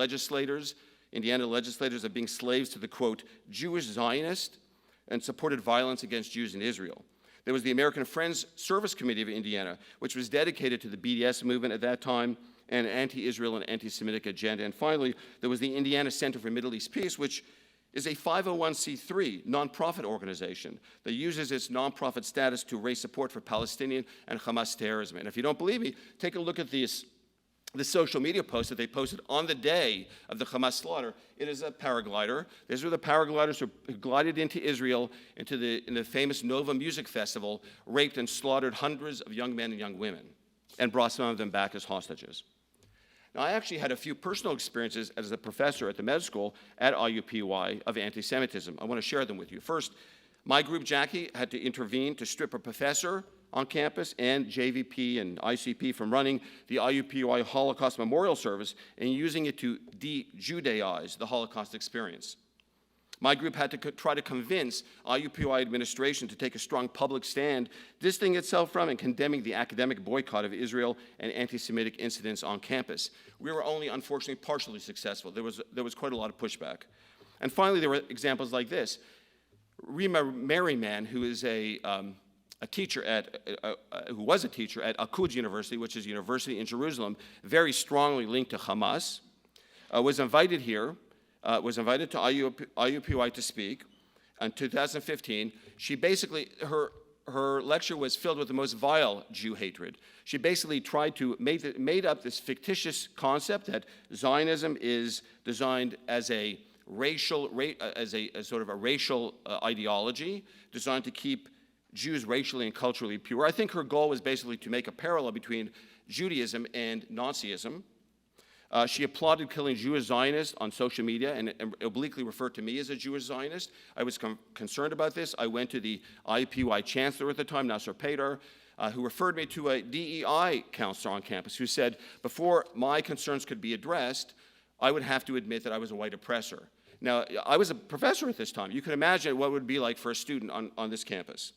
Indiana legislators of being slaves to the, quote, Jewish Zionist, and supported violence against Jews in Israel. There was the American Friends Service Committee of Indiana, which was dedicated to the BDS movement at that time and an anti-Israel and anti-Semitic agenda. And finally, there was the Indiana Center for Middle East Peace, which is a 501c3 nonprofit organization that uses its nonprofit status to raise support for Palestinian and Hamas terrorism. And if you don't believe me, take a look at the social media post that they posted on the day of the Hamas slaughter. It is a paraglider. These were the paragliders who glided into Israel, in the famous Nova Music Festival, raped and slaughtered hundreds of young men and young women, and brought some of them back as hostages. Now, I actually had a few personal experiences as a professor at the med school at IUPUI of anti-Semitism. I want to share them with you. First, my group, Jackie, had to intervene to strip a professor on campus and JVP and ICP from running the IUPUI Holocaust Memorial Service and using it to de-Judaize the Holocaust experience. My group had to try to convince IUPUI administration to take a strong public stand, distancing itself from and condemning the academic boycott of Israel and anti-Semitic incidents on campus. We were only, unfortunately, partially successful. There was quite a lot of pushback. And finally, there were examples like this. Rima Merriman, who is who was a teacher at Al-Quds University, which is a university in Jerusalem, very strongly linked to Hamas, was invited here. Was invited to IUPUI to speak in 2015. She basically, her lecture was filled with the most vile Jew hatred. She basically tried to made up this fictitious concept that Zionism is designed as a racial, as sort of a racial ideology designed to keep Jews racially and culturally pure. I think her goal was basically to make a parallel between Judaism and Nazism. She applauded killing Jewish Zionists on social media and obliquely referred to me as a Jewish Zionist. I was concerned about this. I went to the IUPUI chancellor at the time, Nasser Pader, who referred me to a DEI counselor on campus who said, before my concerns could be addressed, I would have to admit that I was a white oppressor. Now, I was a professor at this time. You can imagine what it would be like for a student on this campus.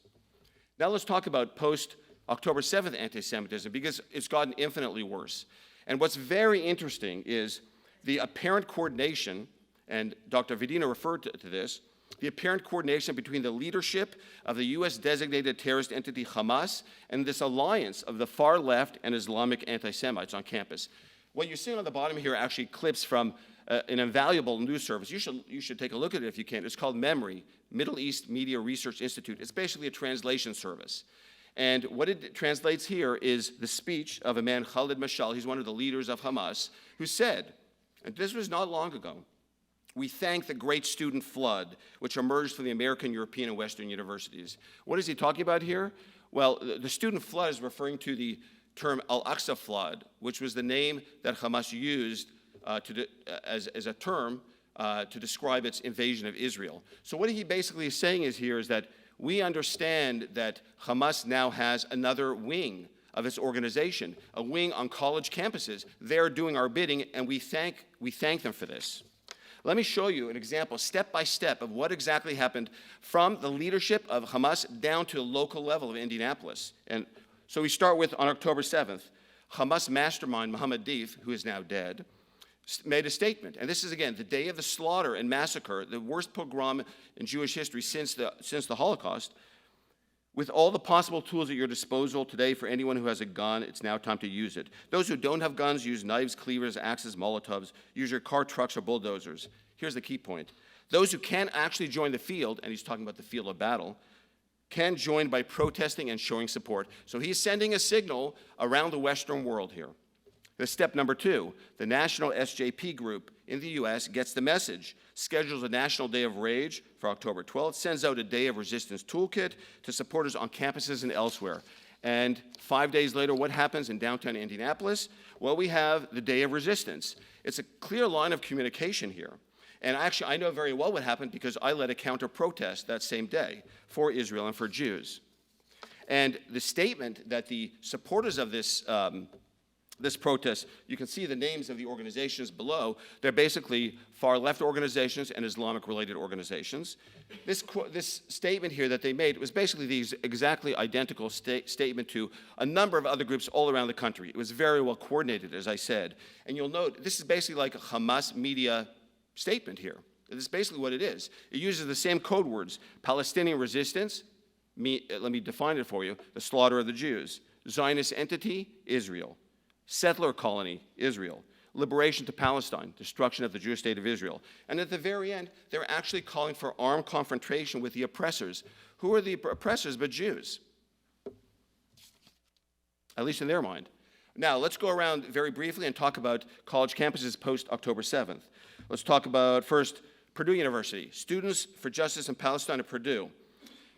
Now let's talk about post-October 7th anti-Semitism, because it's gotten infinitely worse. And what's very interesting is the apparent coordination, and Dr. Vedina referred to this, the apparent coordination between the leadership of the U.S. designated terrorist entity Hamas and this alliance of the far left and Islamic anti-Semites on campus. What you're seeing on the bottom here are actually clips from an invaluable news service. You should take a look at it if you can. It's called MEMRI, Middle East Media Research Institute. It's basically a translation service. And what it translates here is the speech of a man, Khalid Mashal, he's one of the leaders of Hamas, who said, and this was not long ago, "We thank the great student flood which emerged from the American, European, and Western universities." What is he talking about here? Well, the student flood is referring to the term Al-Aqsa flood, which was the name that Hamas used as a term to describe its invasion of Israel. So what he basically is saying is that we understand that Hamas now has another wing of its organization, a wing on college campuses. They're doing our bidding, and we thank them for this. Let me show you an example, step by step, of what exactly happened from the leadership of Hamas down to the local level of Indianapolis. And so we start with, on October 7th, Hamas mastermind Mohammed Deif, who is now dead, made a statement. And this is, again, the day of the slaughter and massacre, the worst pogrom in Jewish history since the Holocaust. With all the possible tools at your disposal today for anyone who has a gun, it's now time to use it. Those who don't have guns, use knives, cleavers, axes, Molotovs. Use your car, trucks, or bulldozers. Here's the key point. Those who can actually join the field, and he's talking about the field of battle, can join by protesting and showing support. So he's sending a signal around the Western world here. Step number 2, the national SJP group in the U.S. gets the message, schedules a National Day of Rage for October 12th, sends out a Day of Resistance toolkit to supporters on campuses and elsewhere. And 5 days later, what happens in downtown Indianapolis? Well, we have the Day of Resistance. It's a clear line of communication here. And actually, I know very well what happened because I led a counter-protest that same day for Israel and for Jews. And the statement that the supporters of this protest, you can see the names of the organizations below. They're basically far-left organizations and Islamic-related organizations. This statement here that they made was basically the exactly identical statement to a number of other groups all around the country. It was very well coordinated, as I said. And you'll note, this is basically like a Hamas media statement here. This is basically what it is. It uses the same code words: Palestinian resistance, let me define it for you, the slaughter of the Jews; Zionist entity, Israel; settler colony, Israel; liberation to Palestine, destruction of the Jewish state of Israel. And at the very end, they're actually calling for armed confrontation with the oppressors. Who are the oppressors but Jews? At least in their mind. Now, let's go around very briefly and talk about college campuses post-October 7th. Let's talk about, first, Purdue University. Students for Justice in Palestine at Purdue.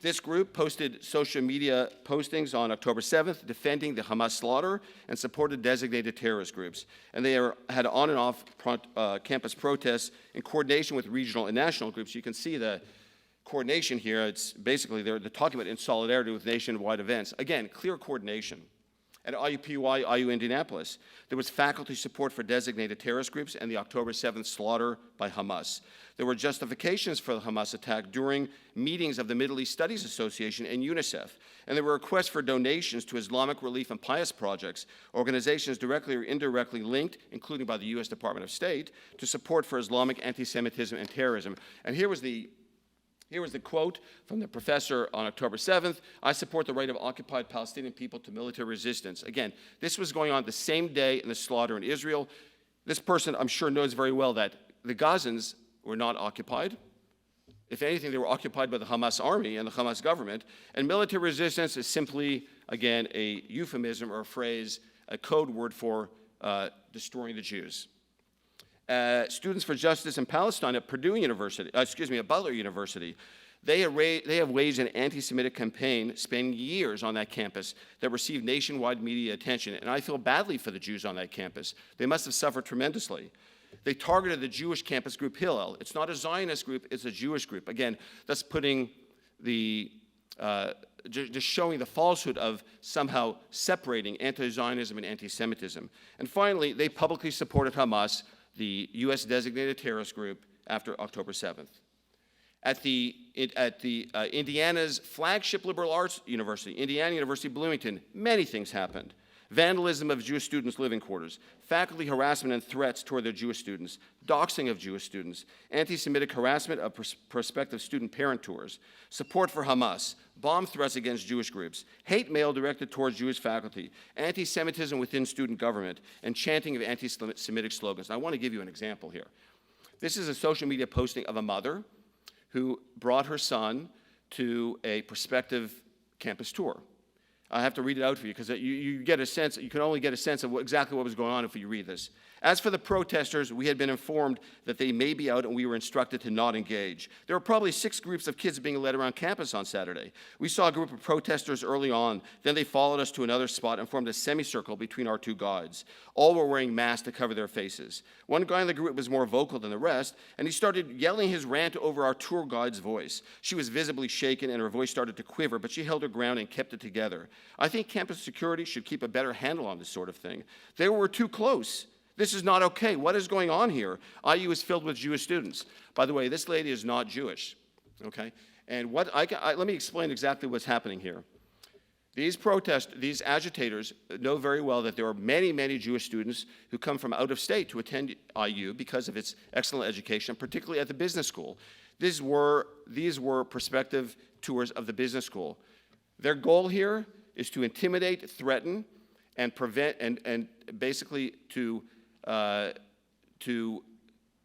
This group posted social media postings on October 7th defending the Hamas slaughter and supported designated terrorist groups. And they had on and off campus protests in coordination with regional and national groups. You can see the coordination here. It's basically they're talking about in solidarity with nationwide events. Again, clear coordination. At IUPUI, IU Indianapolis, there was faculty support for designated terrorist groups and the October 7th slaughter by Hamas. There were justifications for the Hamas attack during meetings of the Middle East Studies Association and UNICEF, and there were requests for donations to Islamic relief and pious projects, organizations directly or indirectly linked, including by the U.S. Department of State, to support for Islamic anti-Semitism and terrorism. And here was the quote from the professor on October 7th: "I support the right of occupied Palestinian people to military resistance." Again, this was going on the same day in the slaughter in Israel. This person, I'm sure, knows very well that the Gazans were not occupied. If anything, they were occupied by the Hamas army and the Hamas government. And military resistance is simply, again, a euphemism or a phrase, a code word for destroying the Jews. Students for Justice in Palestine at Purdue University, at Butler University, they have waged an anti-Semitic campaign spanning years on that campus that received nationwide media attention. And I feel badly for the Jews on that campus. They must have suffered tremendously. They targeted the Jewish campus group Hillel. It's not a Zionist group, it's a Jewish group. Again, that's putting just showing the falsehood of somehow separating anti-Zionism and anti-Semitism. And finally, they publicly supported Hamas, the U.S. designated terrorist group, after October 7th. At Indiana's flagship liberal arts university, Indiana University Bloomington, many things happened. Vandalism of Jewish students' living quarters, faculty harassment and threats toward their Jewish students, doxing of Jewish students, anti-Semitic harassment of prospective student parent tours, support for Hamas, bomb threats against Jewish groups, hate mail directed towards Jewish faculty, anti-Semitism within student government, and chanting of anti-Semitic slogans. And I want to give you an example here. This is a social media posting of a mother who brought her son to a prospective campus tour. I have to read it out for you because you get a sense, you can only get a sense of exactly what was going on if you read this. As for the protesters, we had been informed that they may be out and we were instructed to not engage. There were probably 6 groups of kids being led around campus on Saturday. We saw a group of protesters early on, then they followed us to another spot and formed a semicircle between our 2 guides. All were wearing masks to cover their faces. One guy in the group was more vocal than the rest, and he started yelling his rant over our tour guide's voice. She was visibly shaken and her voice started to quiver, but she held her ground and kept it together. I think campus security should keep a better handle on this sort of thing. They were too close. This is not okay. What is going on here? IU is filled with Jewish students. By the way, this lady is not Jewish, okay? And let me explain exactly what's happening here. These agitators know very well that there are many, many Jewish students who come from out of state to attend IU because of its excellent education, particularly at the business school. These were prospective tours of the business school. Their goal here is to intimidate, threaten, and prevent, and basically to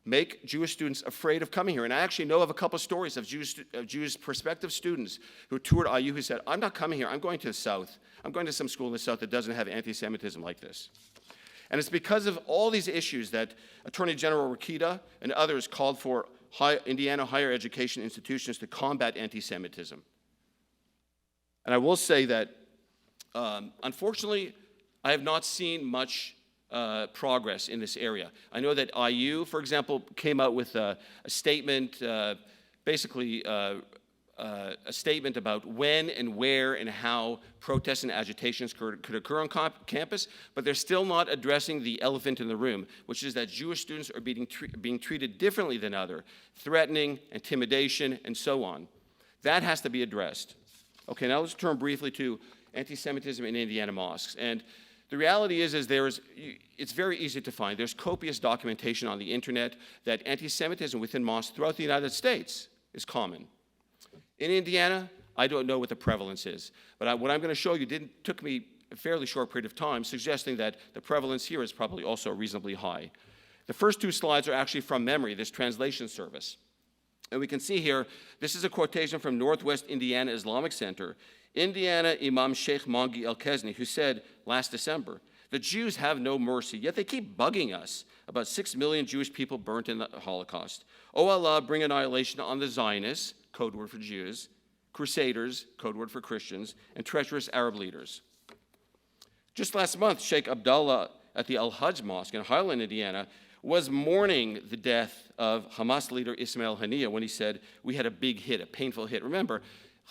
make Jewish students afraid of coming here. And I actually know of a couple of stories of Jewish prospective students who toured IU who said, I'm not coming here, I'm going to the South. I'm going to some school in the South that doesn't have anti-Semitism like this. And it's because of all these issues that Attorney General Rokita and others called for Indiana higher education institutions to combat anti-Semitism. And I will say that Unfortunately, I have not seen much progress in this area. I know that IU, for example, came out with a statement, basically a statement about when and where and how protests and agitations could occur on campus, but they're still not addressing the elephant in the room, which is that Jewish students are being treated differently than other, threatening, intimidation, and so on. That has to be addressed. Okay, now let's turn briefly to anti-Semitism in Indiana mosques. And the reality is it's very easy to find. There's copious documentation on the internet that anti-Semitism within mosques throughout the United States is common. In Indiana, I don't know what the prevalence is, but what I'm going to show you took me a fairly short period of time, suggesting that the prevalence here is probably also reasonably high. The first two slides are actually from memory, this translation service. And we can see here, this is a quotation from Northwest Indiana Islamic Center, Indiana Imam Sheikh Mangi El-Kezni, who said last December, "The Jews have no mercy, yet they keep bugging us about 6 million Jewish people burnt in the Holocaust. Oh Allah, bring annihilation on the Zionists," code word for Jews, "Crusaders," code word for Christians, and treacherous Arab leaders. Just last month, Sheikh Abdullah at the Al-Hajj Mosque in Highland, Indiana, was mourning the death of Hamas leader Ismail Haniyeh when he said, "We had a big hit, a painful hit." Remember,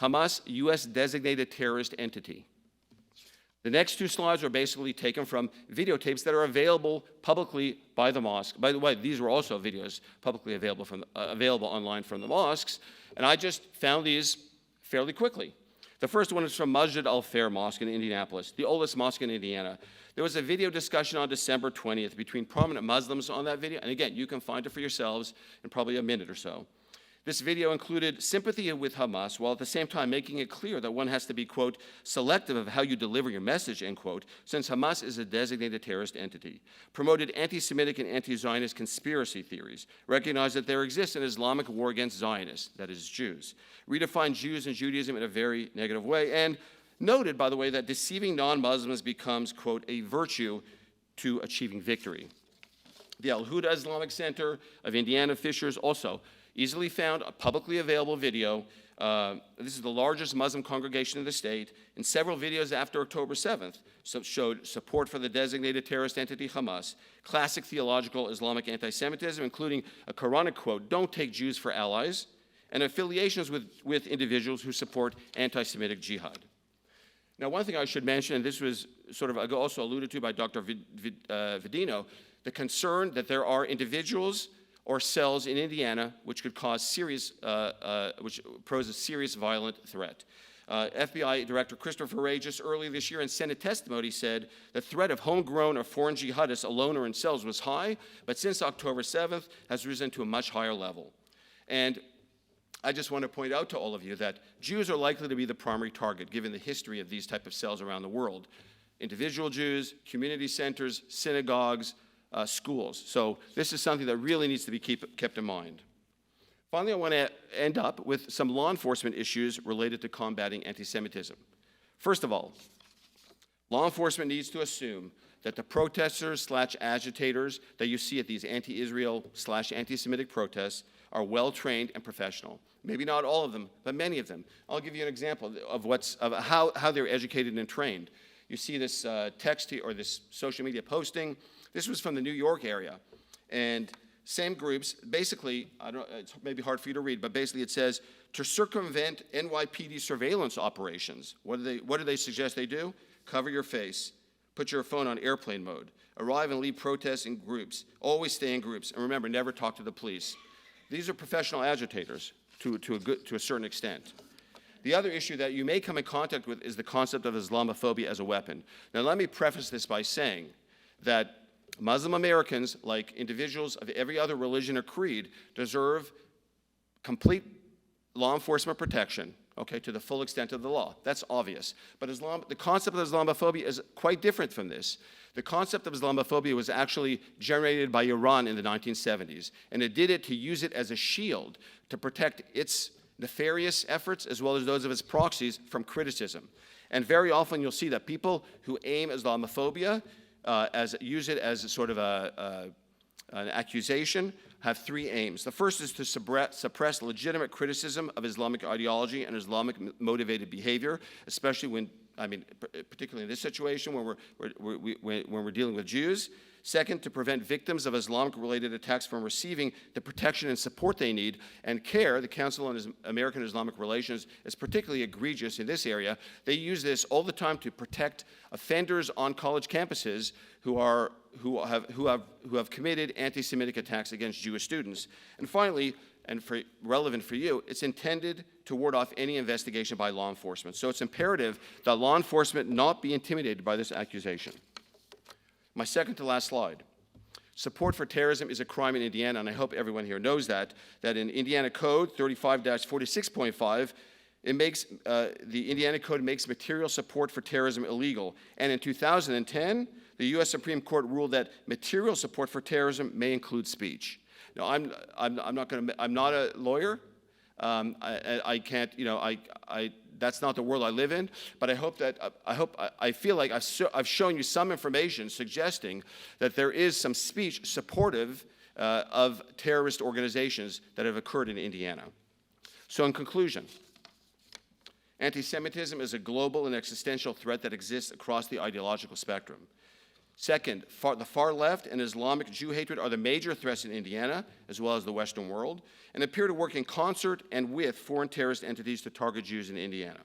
Hamas, U.S. designated terrorist entity. The next two slides are basically taken from videotapes that are available publicly by the mosque. By the way, these were also videos publicly available online from the mosques, and I just found these fairly quickly. The first one is from Masjid Al-Fair Mosque in Indianapolis, the oldest mosque in Indiana. There was a video discussion on December 20th between prominent Muslims on that video, and again, you can find it for yourselves in probably a minute or so. This video included sympathy with Hamas, while at the same time making it clear that one has to be, quote, selective of how you deliver your message, end quote, since Hamas is a designated terrorist entity. Promoted anti-Semitic and anti-Zionist conspiracy theories. Recognized that there exists an Islamic war against Zionists, that is, Jews. Redefined Jews and Judaism in a very negative way, and noted, by the way, that deceiving non-Muslims becomes, quote, a virtue to achieving victory. The Al-Huda Islamic Center of Indiana Fishers also easily found a publicly available video. This is the largest Muslim congregation in the state, and several videos after October 7th showed support for the designated terrorist entity Hamas, classic theological Islamic anti-Semitism, including a Quranic quote, "Don't take Jews for allies," and affiliations with individuals who support anti-Semitic jihad. Now, one thing I should mention, and this was sort of also alluded to by Dr. Vidino, the concern that there are individuals or cells in Indiana which could cause which pose a serious violent threat. FBI Director Christopher Wray just earlier this year in Senate testimony said the threat of homegrown or foreign jihadists alone or in cells was high, but since October 7th has risen to a much higher level. And I just want to point out to all of you that Jews are likely to be the primary target given the history of these type of cells around the world. Individual Jews, community centers, synagogues, schools. So this is something that really needs to be kept in mind. Finally, I want to end up with some law enforcement issues related to combating anti-Semitism. First of all, law enforcement needs to assume that the protesters/agitators that you see at these anti-Israel/anti-Semitic protests are well-trained and professional. Maybe not all of them, but many of them. I'll give you an example of how they're educated and trained. You see this text here, or this social media posting. This was from the New York area. And same groups, basically, it's maybe hard for you to read, but basically it says, to circumvent NYPD surveillance operations. What do they suggest they do? Cover your face. Put your phone on airplane mode. Arrive and lead protests in groups. Always stay in groups. And remember, never talk to the police. These are professional agitators to a certain extent. The other issue that you may come in contact with is the concept of Islamophobia as a weapon. Now, let me preface this by saying that Muslim Americans, like individuals of every other religion or creed, deserve complete law enforcement protection, okay, to the full extent of the law. That's obvious. But the concept of Islamophobia is quite different from this. The concept of Islamophobia was actually generated by Iran in the 1970s, and it did it to use it as a shield to protect its nefarious efforts as well as those of its proxies from criticism. And very often you'll see that people who aim Islamophobia use it as a sort of an accusation have three aims. The first is to suppress legitimate criticism of Islamic ideology and Islamic-motivated behavior, especially when, particularly in this situation when we're dealing with Jews. Second, to prevent victims of Islamic-related attacks from receiving the protection and support they need. And CARE, the Council on American Islamic Relations, is particularly egregious in this area. They use this all the time to protect offenders on college campuses who have committed anti-Semitic attacks against Jewish students. And finally, and relevant for you, it's intended to ward off any investigation by law enforcement. So it's imperative that law enforcement not be intimidated by this accusation. My second to last slide. Support for terrorism is a crime in Indiana, and I hope everyone here knows that in Indiana Code 35-46.5, the Indiana Code makes material support for terrorism illegal. And in 2010, the U.S. Supreme Court ruled that material support for terrorism may include speech. Now, I'm not a lawyer. I can't, that's not the world I live in, but I feel like I've shown you some information suggesting that there is some speech supportive of terrorist organizations that have occurred in Indiana. So in conclusion, anti-Semitism is a global and existential threat that exists across the ideological spectrum. Second, the far left and Islamic Jew hatred are the major threats in Indiana, as well as the Western world, and appear to work in concert and with foreign terrorist entities to target Jews in Indiana.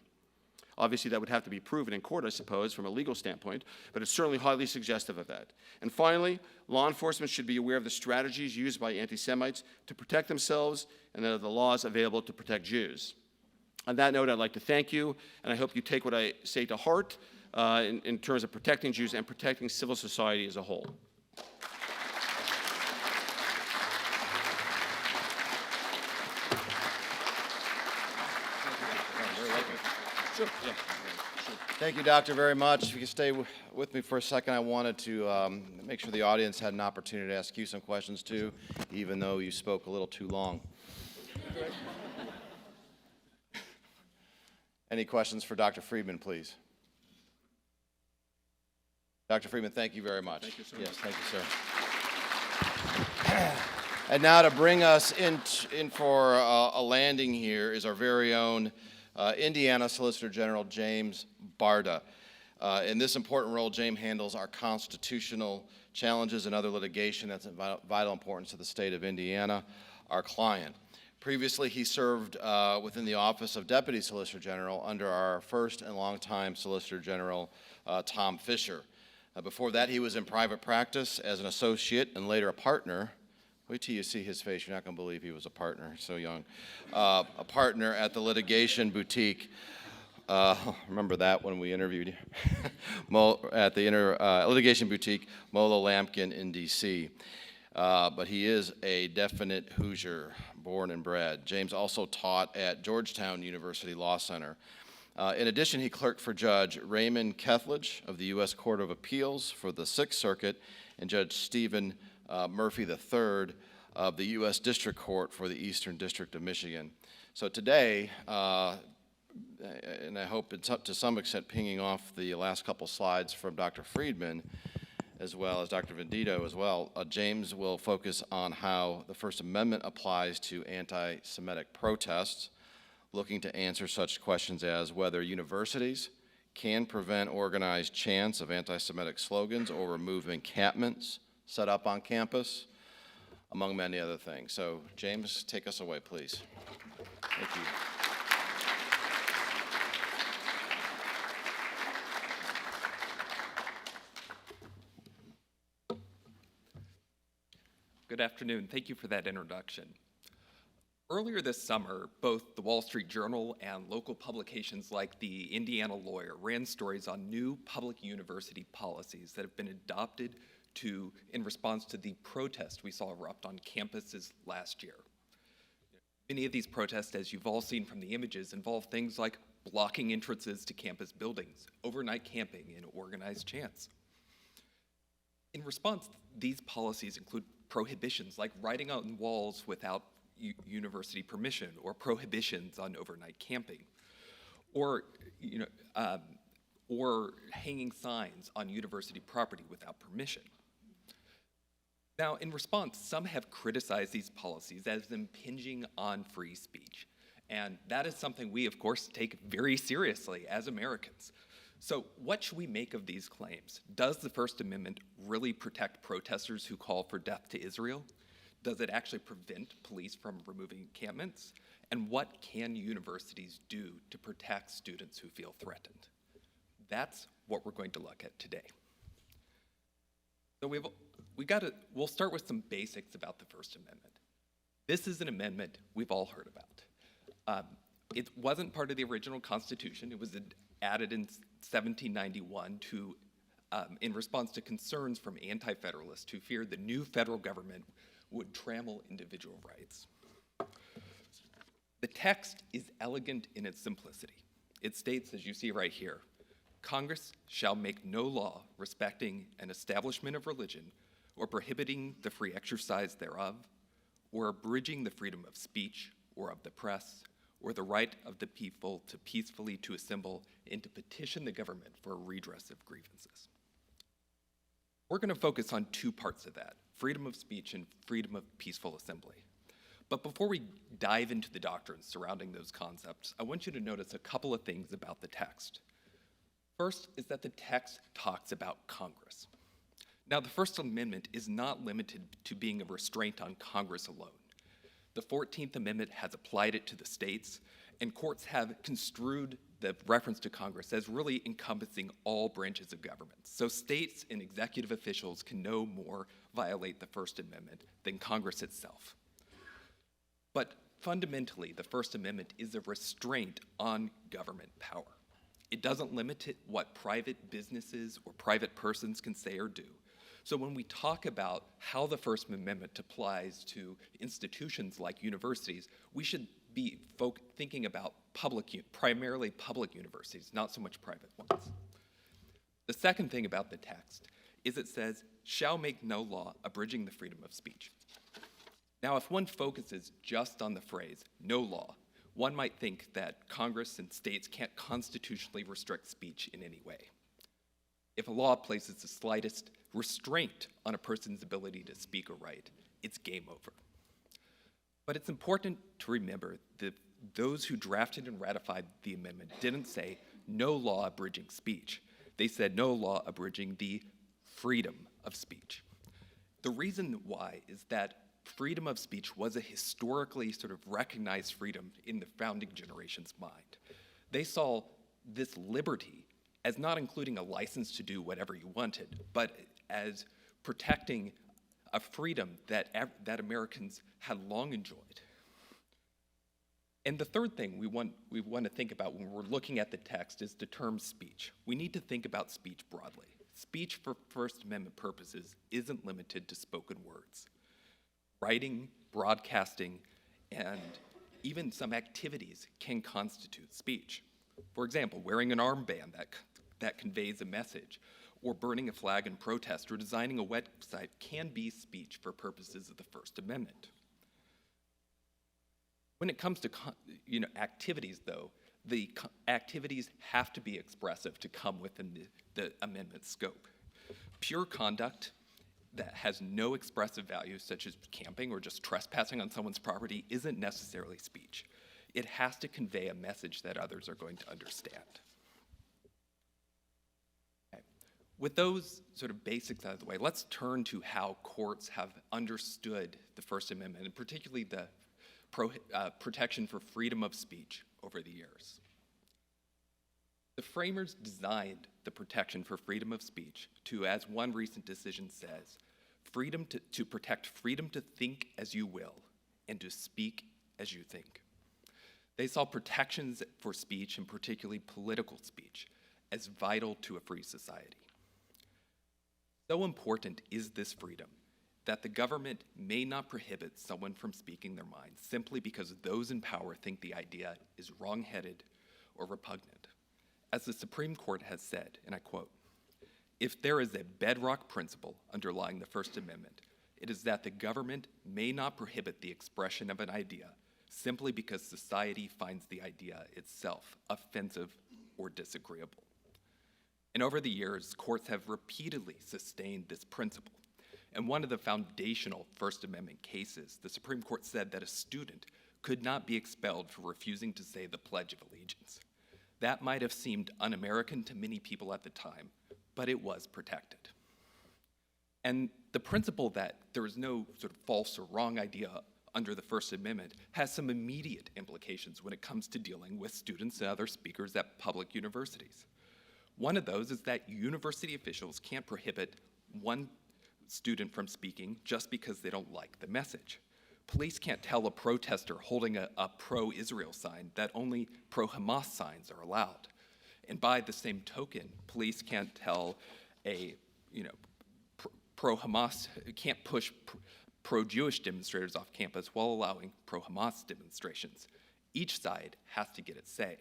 Obviously, that would have to be proven in court, I suppose, from a legal standpoint, but it's certainly highly suggestive of that. And finally, law enforcement should be aware of the strategies used by anti-Semites to protect themselves and of the laws available to protect Jews. On that note, I'd like to thank you, and I hope you take what I say to heart in terms of protecting Jews and protecting civil society as a whole. Sure. Yeah. Thank you, Doctor, very much. If you could stay with me for a second, I wanted to make sure the audience had an opportunity to ask you some questions too, even though you spoke a little too long. Any questions for Dr. Friedman, please? Dr. Friedman, thank you very much. Thank you so much. Yes, thank you, sir. And now to bring us in for a landing here is our very own Indiana Solicitor General James Barda. In this important role, James handles our constitutional challenges and other litigation that's of vital importance to the state of Indiana, our client. Previously, he served within the office of Deputy Solicitor General under our first and longtime Solicitor General, Tom Fisher. Before that, he was in private practice as an associate and later a partner. Wait till you see his face. You're not going to believe he was a partner. He's so young. A partner at the litigation boutique. Remember that when we interviewed you? At the litigation boutique, Molo Lampkin in D.C. But he is a definite Hoosier, born and bred. James also taught at Georgetown University Law Center. In addition, he clerked for Judge Raymond Kethledge of the U.S. Court of Appeals for the Sixth Circuit and Judge Stephen Murphy III of the U.S. District Court for the Eastern District of Michigan. So today, and I hope it's up to some extent pinging off the last couple slides from Dr. Friedman, as well as Dr. Vendito as well, James will focus on how the First Amendment applies to anti-Semitic protests, looking to answer such questions as whether universities can prevent organized chants of anti-Semitic slogans or remove encampments set up on campus, among many other things. So, James, take us away, please. Thank you. Good afternoon. Thank you for that introduction. Earlier this summer, both the Wall Street Journal and local publications like the Indiana Lawyer ran stories on new public university policies that have been adopted in response to the protests we saw erupt on campuses last year. Many of these protests, as you've all seen from the images, involve things like blocking entrances to campus buildings, overnight camping, and organized chants. In response, these policies include prohibitions like writing on walls without university permission, or prohibitions on overnight camping, or hanging signs on university property without permission. Now, in response, some have criticized these policies as impinging on free speech. And that is something we, of course, take very seriously as Americans. So what should we make of these claims? Does the First Amendment really protect protesters who call for death to Israel? Does it actually prevent police from removing encampments? And what can universities do to protect students who feel threatened? That's what we're going to look at today. So we'll start with some basics about the First Amendment. This is an amendment we've all heard about. It wasn't part of the original Constitution. It was added in 1791 in response to concerns from anti-federalists who feared the new federal government would trample individual rights. The text is elegant in its simplicity. It states, as you see right here, Congress shall make no law respecting an establishment of religion or prohibiting the free exercise thereof, or abridging the freedom of speech or of the press, or the right of the people to peacefully to assemble and to petition the government for a redress of grievances. We're going to focus on two parts of that, freedom of speech and freedom of peaceful assembly. But before we dive into the doctrines surrounding those concepts, I want you to notice a couple of things about the text. First is that the text talks about Congress. Now, the First Amendment is not limited to being a restraint on Congress alone. The 14th Amendment has applied it to the states, and courts have construed the reference to Congress as really encompassing all branches of government. So states and executive officials can no more violate the First Amendment than Congress itself. But fundamentally, the First Amendment is a restraint on government power. It doesn't limit what private businesses or private persons can say or do. So when we talk about how the First Amendment applies to institutions like universities, we should be thinking about primarily public universities, not so much private ones. The second thing about the text is it says, shall make no law abridging the freedom of speech. Now, if one focuses just on the phrase, no law, one might think that Congress and states can't constitutionally restrict speech in any way. If a law places the slightest restraint on a person's ability to speak or write, it's game over. But it's important to remember that those who drafted and ratified the amendment didn't say no law abridging speech. They said no law abridging the freedom of speech. The reason why is that freedom of speech was a historically sort of recognized freedom in the founding generation's mind. They saw this liberty as not including a license to do whatever you wanted, but as protecting a freedom that Americans had long enjoyed. And the third thing we want to think about when we're looking at the text is the term speech. We need to think about speech broadly. Speech for First Amendment purposes isn't limited to spoken words. Writing, broadcasting, and even some activities can constitute speech. For example, wearing an armband that conveys a message, or burning a flag in protest, or designing a website can be speech for purposes of the First Amendment. When it comes to activities, though, the activities have to be expressive to come within the amendment scope. Pure conduct that has no expressive value, such as camping or just trespassing on someone's property, isn't necessarily speech. It has to convey a message that others are going to understand. Okay. With those sort of basics out of the way, let's turn to how courts have understood the First Amendment, and particularly the protection for freedom of speech over the years. The framers designed the protection for freedom of speech to, as one recent decision says, to protect freedom to think as you will and to speak as you think. They saw protections for speech, and particularly political speech, as vital to a free society. So important is this freedom that the government may not prohibit someone from speaking their mind simply because those in power think the idea is wrong-headed or repugnant. As the Supreme Court has said, and I quote, "If there is a bedrock principle underlying the First Amendment, it is that the government may not prohibit the expression of an idea simply because society finds the idea itself offensive or disagreeable." And over the years, courts have repeatedly sustained this principle. In one of the foundational First Amendment cases, the Supreme Court said that a student could not be expelled for refusing to say the Pledge of Allegiance. That might have seemed un-American to many people at the time, but it was protected. And the principle that there is no sort of false or wrong idea under the First Amendment has some immediate implications when it comes to dealing with students and other speakers at public universities. One of those is that university officials can't prohibit one student from speaking just because they don't like the message. Police can't tell a protester holding a pro-Israel sign that only pro-Hamas signs are allowed. And by the same token, police can't tell a, pro-Hamas, can't push pro-Jewish demonstrators off campus while allowing pro-Hamas demonstrations. Each side has to get its say.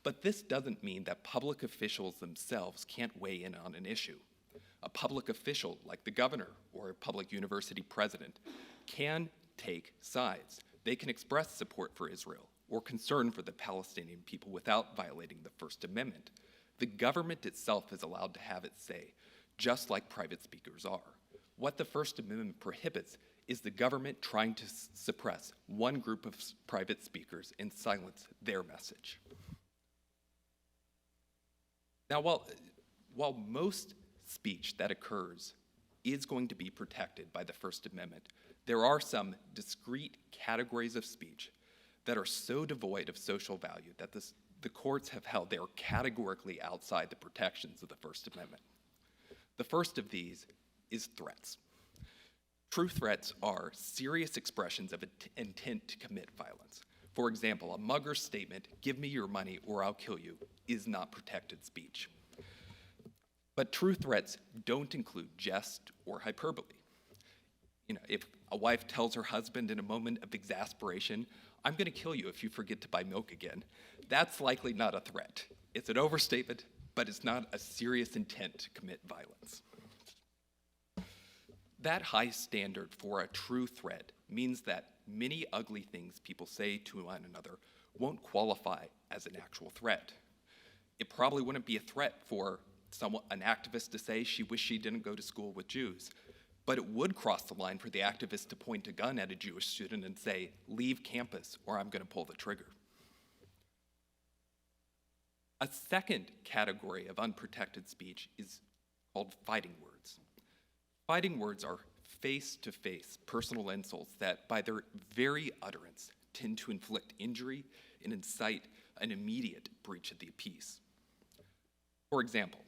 But this doesn't mean that public officials themselves can't weigh in on an issue. A public official, like the governor or a public university president, can take sides. They can express support for Israel or concern for the Palestinian people without violating the First Amendment. The government itself is allowed to have its say, just like private speakers are. What the First Amendment prohibits is the government trying to suppress one group of private speakers and silence their message. Now, while most speech that occurs is going to be protected by the First Amendment, there are some discrete categories of speech that are so devoid of social value that the courts have held they are categorically outside the protections of the First Amendment. The first of these is threats. True threats are serious expressions of intent to commit violence. For example, a mugger's statement, "Give me your money or I'll kill you," is not protected speech. But true threats don't include jest or hyperbole. If a wife tells her husband in a moment of exasperation, "I'm going to kill you if you forget to buy milk again," that's likely not a threat. It's an overstatement, but it's not a serious intent to commit violence. That high standard for a true threat means that many ugly things people say to one another won't qualify as an actual threat. It probably wouldn't be a threat for an activist to say she wished she didn't go to school with Jews, but it would cross the line for the activist to point a gun at a Jewish student and say, "Leave campus or I'm going to pull the trigger." A second category of unprotected speech is called fighting words. Fighting words are face-to-face personal insults that, by their very utterance, tend to inflict injury and incite an immediate breach of the peace. For example,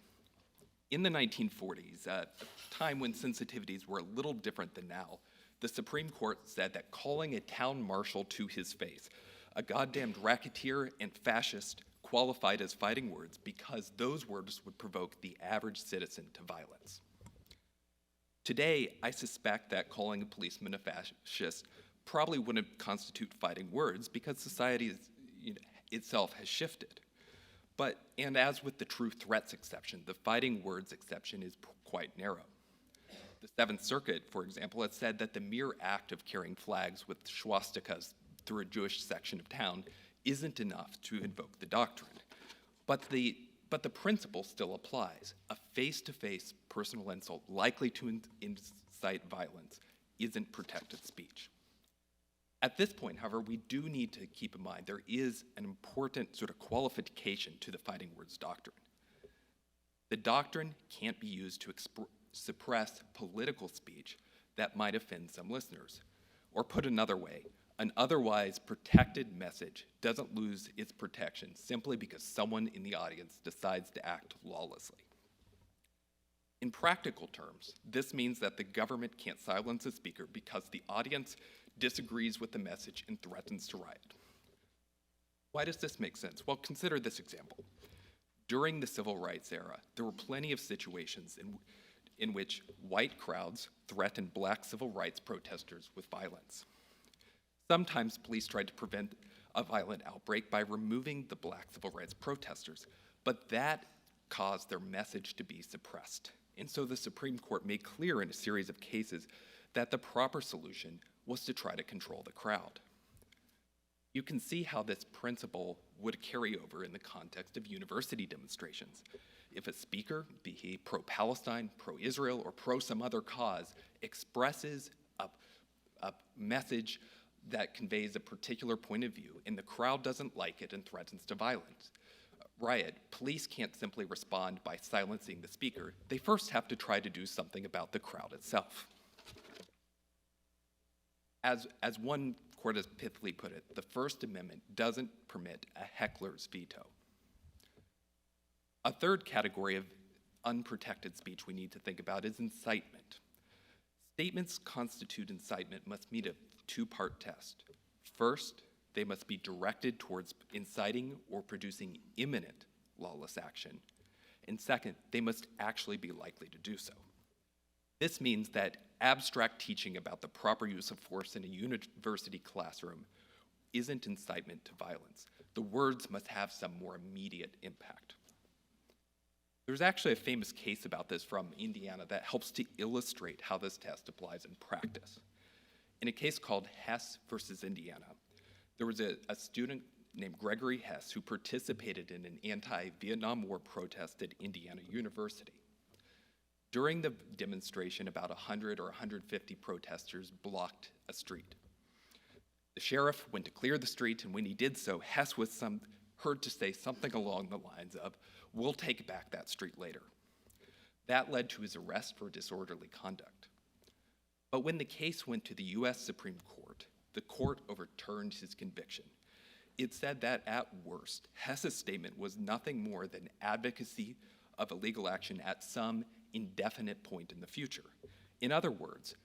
in the 1940s, a time when sensitivities were a little different than now, the Supreme Court said that calling a town marshal to his face a goddamned racketeer and fascist qualified as fighting words because those words would provoke the average citizen to violence. Today, I suspect that calling a policeman a fascist probably wouldn't constitute fighting words because society itself has shifted. And as with the true threats exception, the fighting words exception is quite narrow. The Seventh Circuit, for example, has said that the mere act of carrying flags with swastikas through a Jewish section of town isn't enough to invoke the doctrine. But the principle still applies. A face-to-face personal insult likely to incite violence isn't protected speech. At this point, however, we do need to keep in mind there is an important sort of qualification to the fighting words doctrine. The doctrine can't be used to suppress political speech that might offend some listeners. Or put another way, an otherwise protected message doesn't lose its protection simply because someone in the audience decides to act lawlessly. In practical terms, this means that the government can't silence a speaker because the audience disagrees with the message and threatens to riot. Why does this make sense? Well, consider this example. During the civil rights era, there were plenty of situations in which white crowds threatened black civil rights protesters with violence. Sometimes police tried to prevent a violent outbreak by removing the black civil rights protesters, but that caused their message to be suppressed. And so the Supreme Court made clear in a series of cases that the proper solution was to try to control the crowd. You can see how this principle would carry over in the context of university demonstrations. if a speaker, be he pro-Palestine, pro-Israel, or pro some other cause, expresses a message that conveys a particular point of view, and the crowd doesn't like it and threatens to riot, police can't simply respond by silencing the speaker. They first have to try to do something about the crowd itself. As one court has pithily put it, the First Amendment doesn't permit a heckler's veto. A third category of unprotected speech we need to think about is incitement. Statements constitute incitement must meet a two-part test. First, they must be directed towards inciting or producing imminent lawless action. And second, they must actually be likely to do so. This means that abstract teaching about the proper use of force in a university classroom isn't incitement to violence. The words must have some more immediate impact. There's actually a famous case about this from Indiana that helps to illustrate how this test applies in practice. In a case called Hess versus Indiana, there was a student named Gregory Hess who participated in an anti-Vietnam War protest at Indiana University. During the demonstration, about 100 or 150 protesters blocked a street. The sheriff went to clear the street, and when he did so, Hess was heard to say something along the lines of, "We'll take back that street later." That led to his arrest for disorderly conduct. But when the case went to the US Supreme Court, the court overturned his conviction. It said that at worst, Hess's statement was nothing more than advocacy of illegal action at some indefinite point in the future. In other words,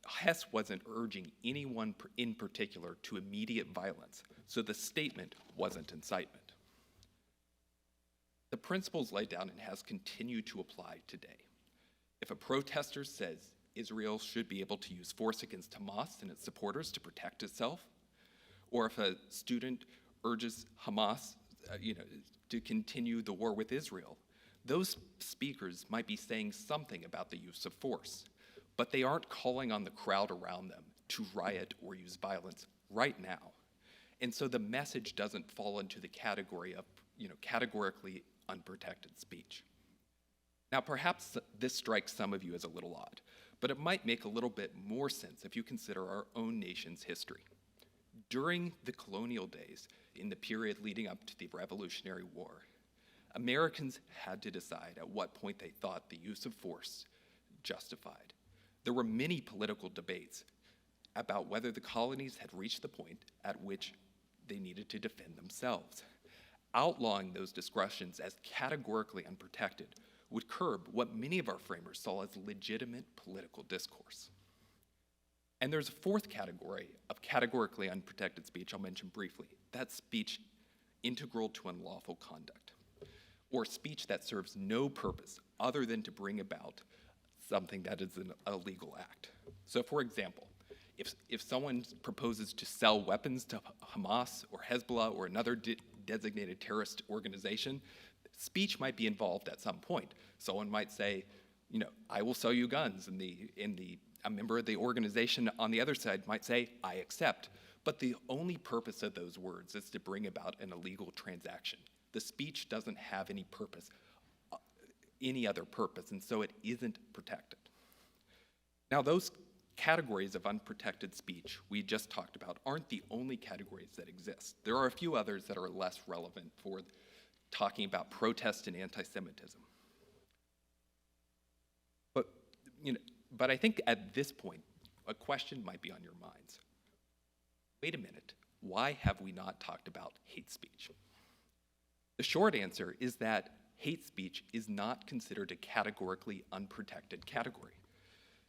Hess wasn't urging anyone in particular to immediate violence, so the statement wasn't incitement. The principles laid down in Hess continue to apply today. If a protester says Israel should be able to use force against Hamas and its supporters to protect itself, or if a student urges Hamas to continue the war with Israel, those speakers might be saying something about the use of force, but they aren't calling on the crowd around them to riot or use violence right now. And so the message doesn't fall into the category of categorically unprotected speech. Now, perhaps this strikes some of you as a little odd, but it might make a little bit more sense if you consider our own nation's history. During the colonial days, in the period leading up to the Revolutionary War, Americans had to decide at what point they thought the use of force justified. There were many political debates about whether the colonies had reached the point at which they needed to defend themselves. Outlawing those discretions as categorically unprotected would curb what many of our framers saw as legitimate political discourse. And there's a fourth category of categorically unprotected speech I'll mention briefly. That's speech integral to unlawful conduct, or speech that serves no purpose other than to bring about something that is an illegal act. So for example, if someone proposes to sell weapons to Hamas or Hezbollah or another designated terrorist organization, speech might be involved at some point. Someone might say, I will sell you guns, and a member of the organization on the other side might say, I accept. But the only purpose of those words is to bring about an illegal transaction. The speech doesn't have any other purpose, and so it isn't protected. Now, those categories of unprotected speech we just talked about aren't the only categories that exist. There are a few others that are less relevant for talking about protest and anti-Semitism. But I think at this point, a question might be on your minds. Wait a minute, why have we not talked about hate speech? The short answer is that hate speech is not considered a categorically unprotected category.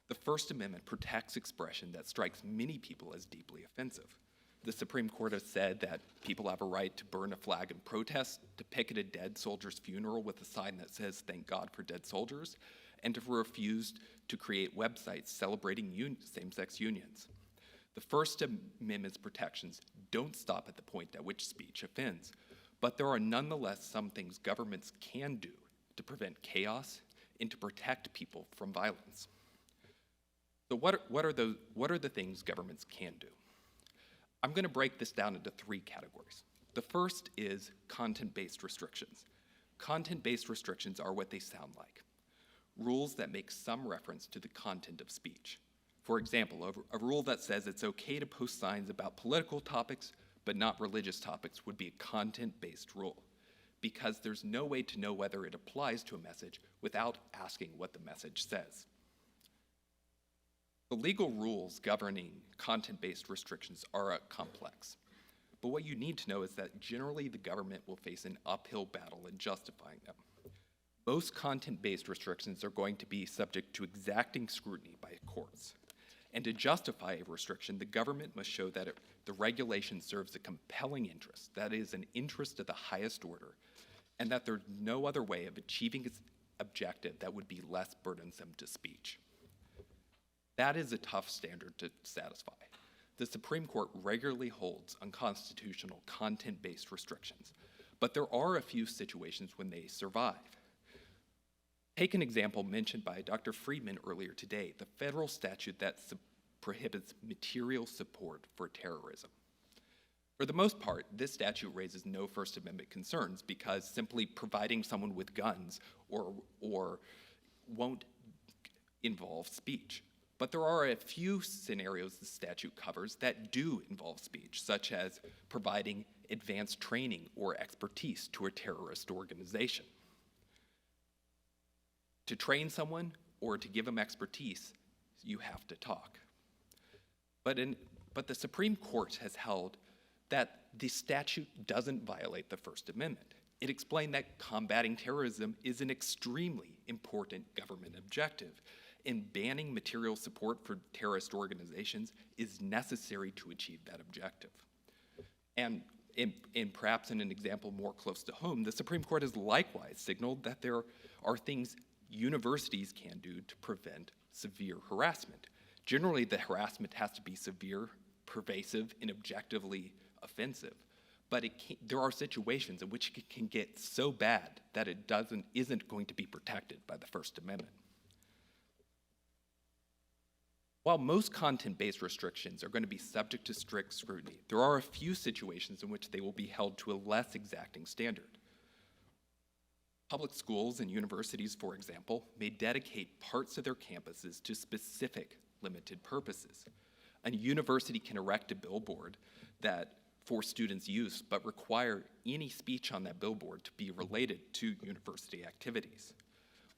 The First Amendment protects expression that strikes many people as deeply offensive. The Supreme Court has said that people have a right to burn a flag in protest, to picket a dead soldier's funeral with a sign that says, "Thank God for dead soldiers," and to refuse to create websites celebrating same-sex unions. The First Amendment's protections don't stop at the point at which speech offends, but there are nonetheless some things governments can do to prevent chaos and to protect people from violence. So what are the things governments can do? I'm going to break this down into three categories. The first is content-based restrictions. content-based restrictions are what they sound like. Rules that make some reference to the content of speech. For example, a rule that says it's okay to post signs about political topics but not religious topics would be a content-based rule, because there's no way to know whether it applies to a message without asking what the message says. The legal rules governing content-based restrictions are complex, but what you need to know is that generally the government will face an uphill battle in justifying them. Most content-based restrictions are going to be subject to exacting scrutiny by courts. And to justify a restriction, the government must show that the regulation serves a compelling interest, that is, an interest of the highest order, and that there's no other way of achieving its objective that would be less burdensome to speech. That is a tough standard to satisfy. The Supreme Court regularly holds unconstitutional content-based restrictions, but there are a few situations when they survive. Take an example mentioned by Dr. Friedman earlier today, the federal statute that prohibits material support for terrorism. For the most part, this statute raises no First Amendment concerns because simply providing someone with guns or won't involve speech. But there are a few scenarios the statute covers that do involve speech, such as providing advanced training or expertise to a terrorist organization. To train someone or to give them expertise, you have to talk. But the Supreme Court has held that the statute doesn't violate the First Amendment. It explained that combating terrorism is an extremely important government objective, and banning material support for terrorist organizations is necessary to achieve that objective. And perhaps in an example more close to home, the Supreme Court has likewise signaled that there are things universities can do to prevent severe harassment. Generally, the harassment has to be severe, pervasive, and objectively offensive. But there are situations in which it can get so bad that it isn't going to be protected by the First Amendment. While most content-based restrictions are going to be subject to strict scrutiny, there are a few situations in which they will be held to a less exacting standard. Public schools and universities, for example, may dedicate parts of their campuses to specific limited purposes. A university can erect a billboard that for students' use, but require any speech on that billboard to be related to university activities.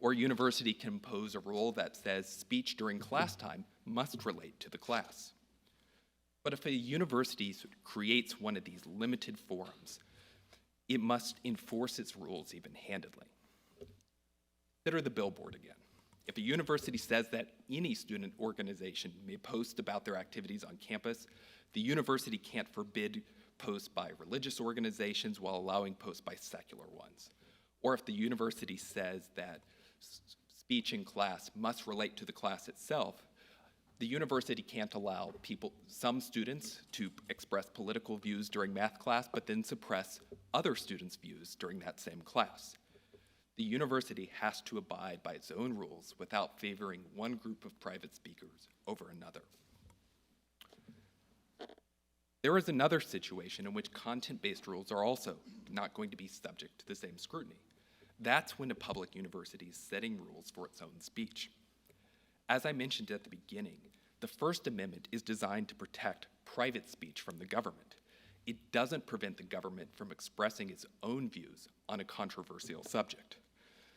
Or a university can impose a rule that says speech during class time must relate to the class. But if a university creates one of these limited forums, it must enforce its rules even-handedly. Consider the billboard again. If a university says that any student organization may post about their activities on campus, the university can't forbid posts by religious organizations while allowing posts by secular ones. Or if the university says that speech in class must relate to the class itself, the university can't allow some students to express political views during math class, but then suppress other students' views during that same class. The university has to abide by its own rules without favoring one group of private speakers over another. There is another situation in which content-based rules are also not going to be subject to the same scrutiny. That's when a public university is setting rules for its own speech. As I mentioned at the beginning, the First Amendment is designed to protect private speech from the government. It doesn't prevent the government from expressing its own views on a controversial subject.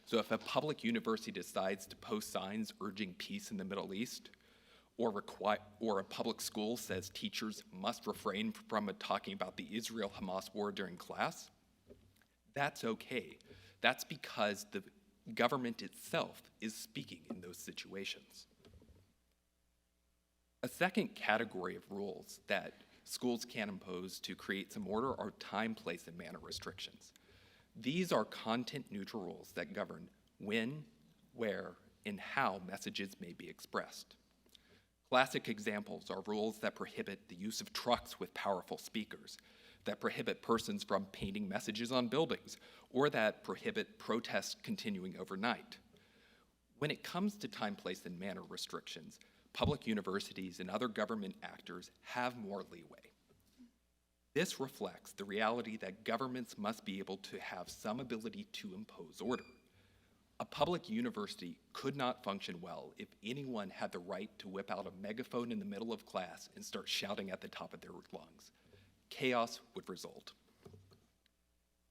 So if a public university decides to post signs urging peace in the Middle East, or a public school says teachers must refrain from talking about the Israel-Hamas war during class, that's okay. That's because the government itself is speaking in those situations. A second category of rules that schools can impose to create some order are time, place, and manner restrictions. These are content-neutral rules that govern when, where, and how messages may be expressed. Classic examples are rules that prohibit the use of trucks with powerful speakers, that prohibit persons from painting messages on buildings, or that prohibit protests continuing overnight. When it comes to time, place, and manner restrictions, public universities and other government actors have more leeway. This reflects the reality that governments must be able to have some ability to impose order. A public university could not function well if anyone had the right to whip out a megaphone in the middle of class and start shouting at the top of their lungs. Chaos would result.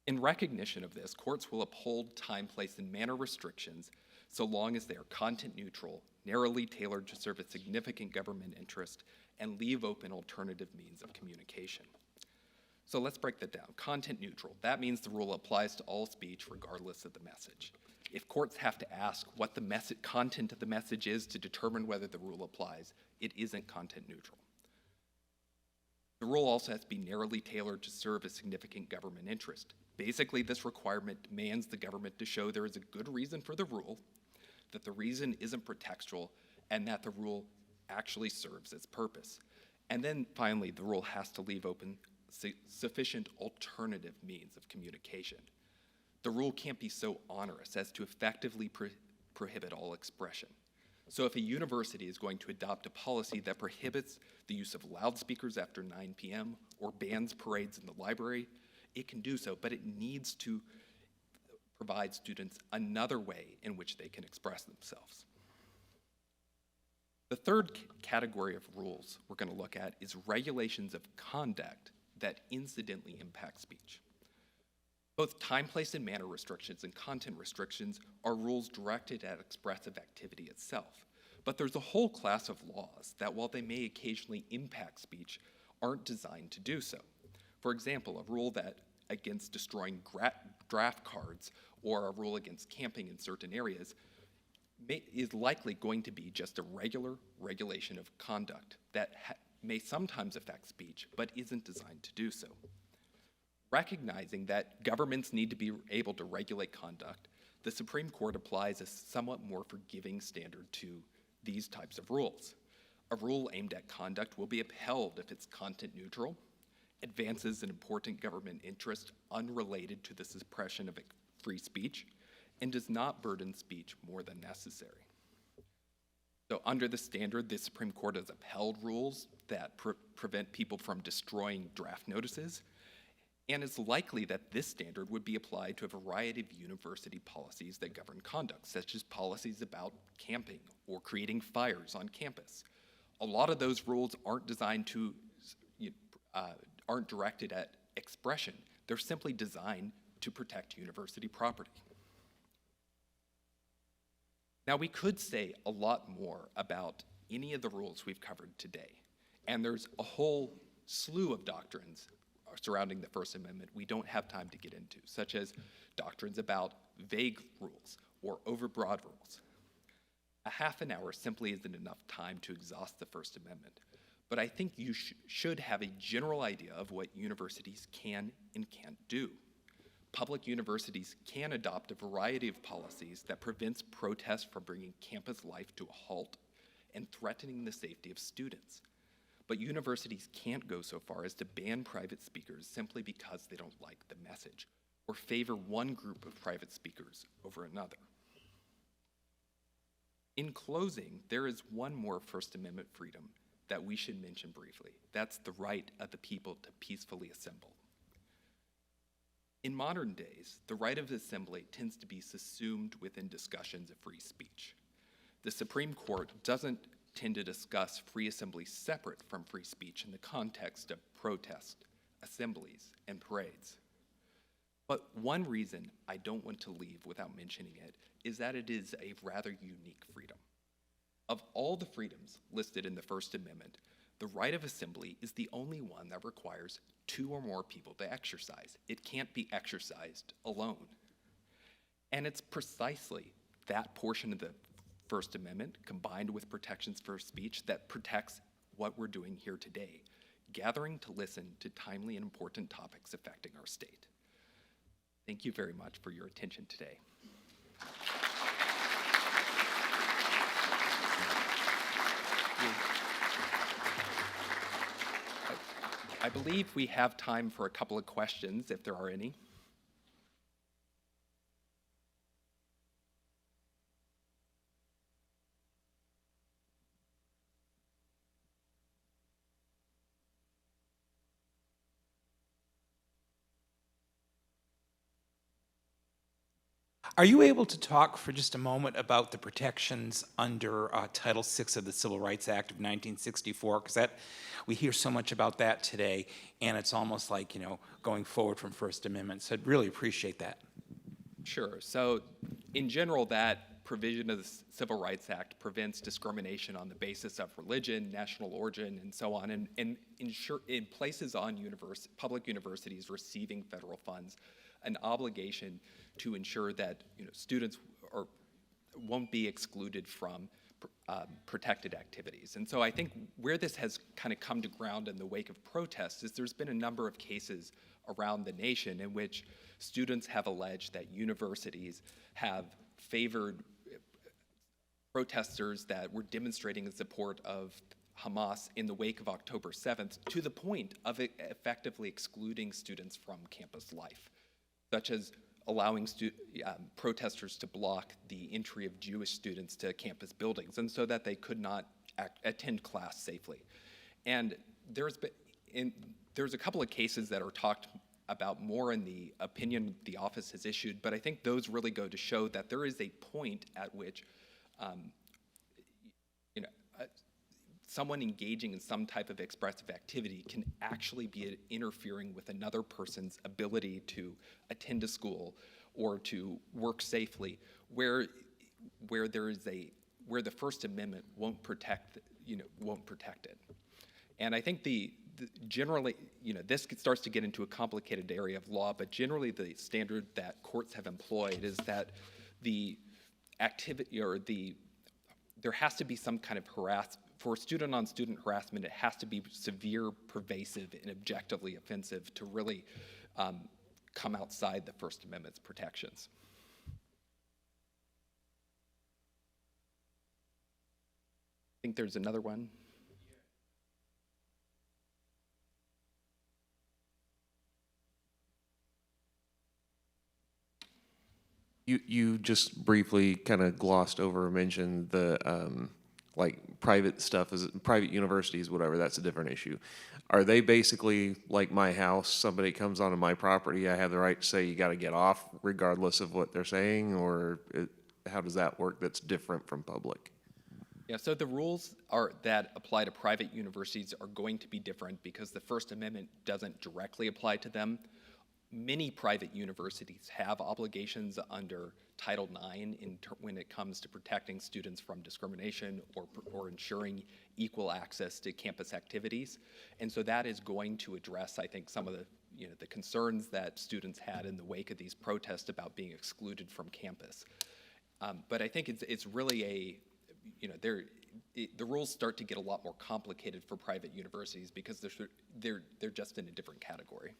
In recognition of this, courts will uphold time, place, and manner restrictions so long as they are content neutral, narrowly tailored to serve a significant government interest, and leave open alternative means of communication. So let's break that down. Content neutral, that means the rule applies to all speech regardless of the message. If courts have to ask what the content of the message is to determine whether the rule applies, it isn't content neutral. The rule also has to be narrowly tailored to serve a significant government interest. Basically, this requirement demands the government to show there is a good reason for the rule, that the reason isn't pretextual, and that the rule actually serves its purpose. And then finally, the rule has to leave open sufficient alternative means of communication. The rule can't be so onerous as to effectively prohibit all expression. So if a university is going to adopt a policy that prohibits the use of loudspeakers after 9 p.m. or bans parades in the library, it can do so, but it needs to provide students another way in which they can express themselves. The third category of rules we're going to look at is regulations of conduct that incidentally impact speech. Both time, place, and manner restrictions and content restrictions are rules directed at expressive activity itself. But there's a whole class of laws that, while they may occasionally impact speech, aren't designed to do so. For example, a rule that against destroying draft cards or a rule against camping in certain areas is likely going to be just a regular regulation of conduct that may sometimes affect speech, but isn't designed to do so. Recognizing that governments need to be able to regulate conduct, the Supreme Court applies a somewhat more forgiving standard to these types of rules. A rule aimed at conduct will be upheld if it's content neutral, advances an important government interest unrelated to the suppression of free speech, and does not burden speech more than necessary. So under the standard, the Supreme Court has upheld rules that prevent people from destroying draft notices, and it's likely that this standard would be applied to a variety of university policies that govern conduct, such as policies about camping or creating fires on campus. A lot of those rules aren't designed to, aren't directed at expression. They're simply designed to protect university property. Now, we could say a lot more about any of the rules we've covered today, and there's a whole slew of doctrines surrounding the First Amendment we don't have time to get into, such as doctrines about vague rules or overbroad rules. A half an hour simply isn't enough time to exhaust the First Amendment, but I think you should have a general idea of what universities can and can't do. Public universities can adopt a variety of policies that prevents protests from bringing campus life to a halt and threatening the safety of students. But universities can't go so far as to ban private speakers simply because they don't like the message or favor one group of private speakers over another. In closing, there is one more First Amendment freedom that we should mention briefly. That's the right of the people to peacefully assemble. In modern days, the right of assembly tends to be subsumed within discussions of free speech. The Supreme Court doesn't tend to discuss free assembly separate from free speech in the context of protest, assemblies, and parades. But one reason I don't want to leave without mentioning it is that it is a rather unique freedom. Of all the freedoms listed in the First Amendment, the right of assembly is the only one that requires 2 or more people to exercise. It can't be exercised alone. And it's precisely that portion of the First Amendment, combined with protections for speech, that protects what we're doing here today, gathering to listen to timely and important topics affecting our state. Thank you very much for your attention today. I believe we have time for a couple of questions, if there are any. Are you able to talk for just a moment about the protections under Title VI of the Civil Rights Act of 1964? Because we hear so much about that today, and it's almost like, going forward from First Amendment. So I'd really appreciate that. Sure. So, in general, that provision of the Civil Rights Act prevents discrimination on the basis of religion, national origin, and so on, and it places on public universities receiving federal funds an obligation to ensure that students won't be excluded from protected activities. And so I think where this has kind of come to ground in the wake of protests is there's been a number of cases around the nation in which students have alleged that universities have favored protesters that were demonstrating in support of Hamas in the wake of October 7th to the point of effectively excluding students from campus life, such as allowing protesters to block the entry of Jewish students to campus buildings, and so that they could not attend class safely. And there's a couple of cases that are talked about more in the opinion the office has issued, but I think those really go to show that there is a point at which someone engaging in some type of expressive activity can actually be interfering with another person's ability to attend a school or to work safely, where the First Amendment won't protect it. And I think generally, this starts to get into a complicated area of law, but generally the standard that courts have employed is that the activity there has to be some kind of for student-on-student harassment, it has to be severe, pervasive, and objectively offensive to really come outside the First Amendment's protections. I think there's another one. You just briefly kind of glossed over, mentioned the like private stuff, private universities, whatever. That's a different issue. Are they basically like my house? Somebody comes onto my property, I have the right to say you got to get off, regardless of what they're saying, or how does that work? That's different from public. Yeah, so the rules that apply to private universities are going to be different because the First Amendment doesn't directly apply to them. Many private universities have obligations under Title IX when it comes to protecting students from discrimination or ensuring equal access to campus activities. And so that is going to address, I think, some of the concerns that students had in the wake of these protests about being excluded from campus. But I think it's really the rules start to get a lot more complicated for private universities because they're just in a different category.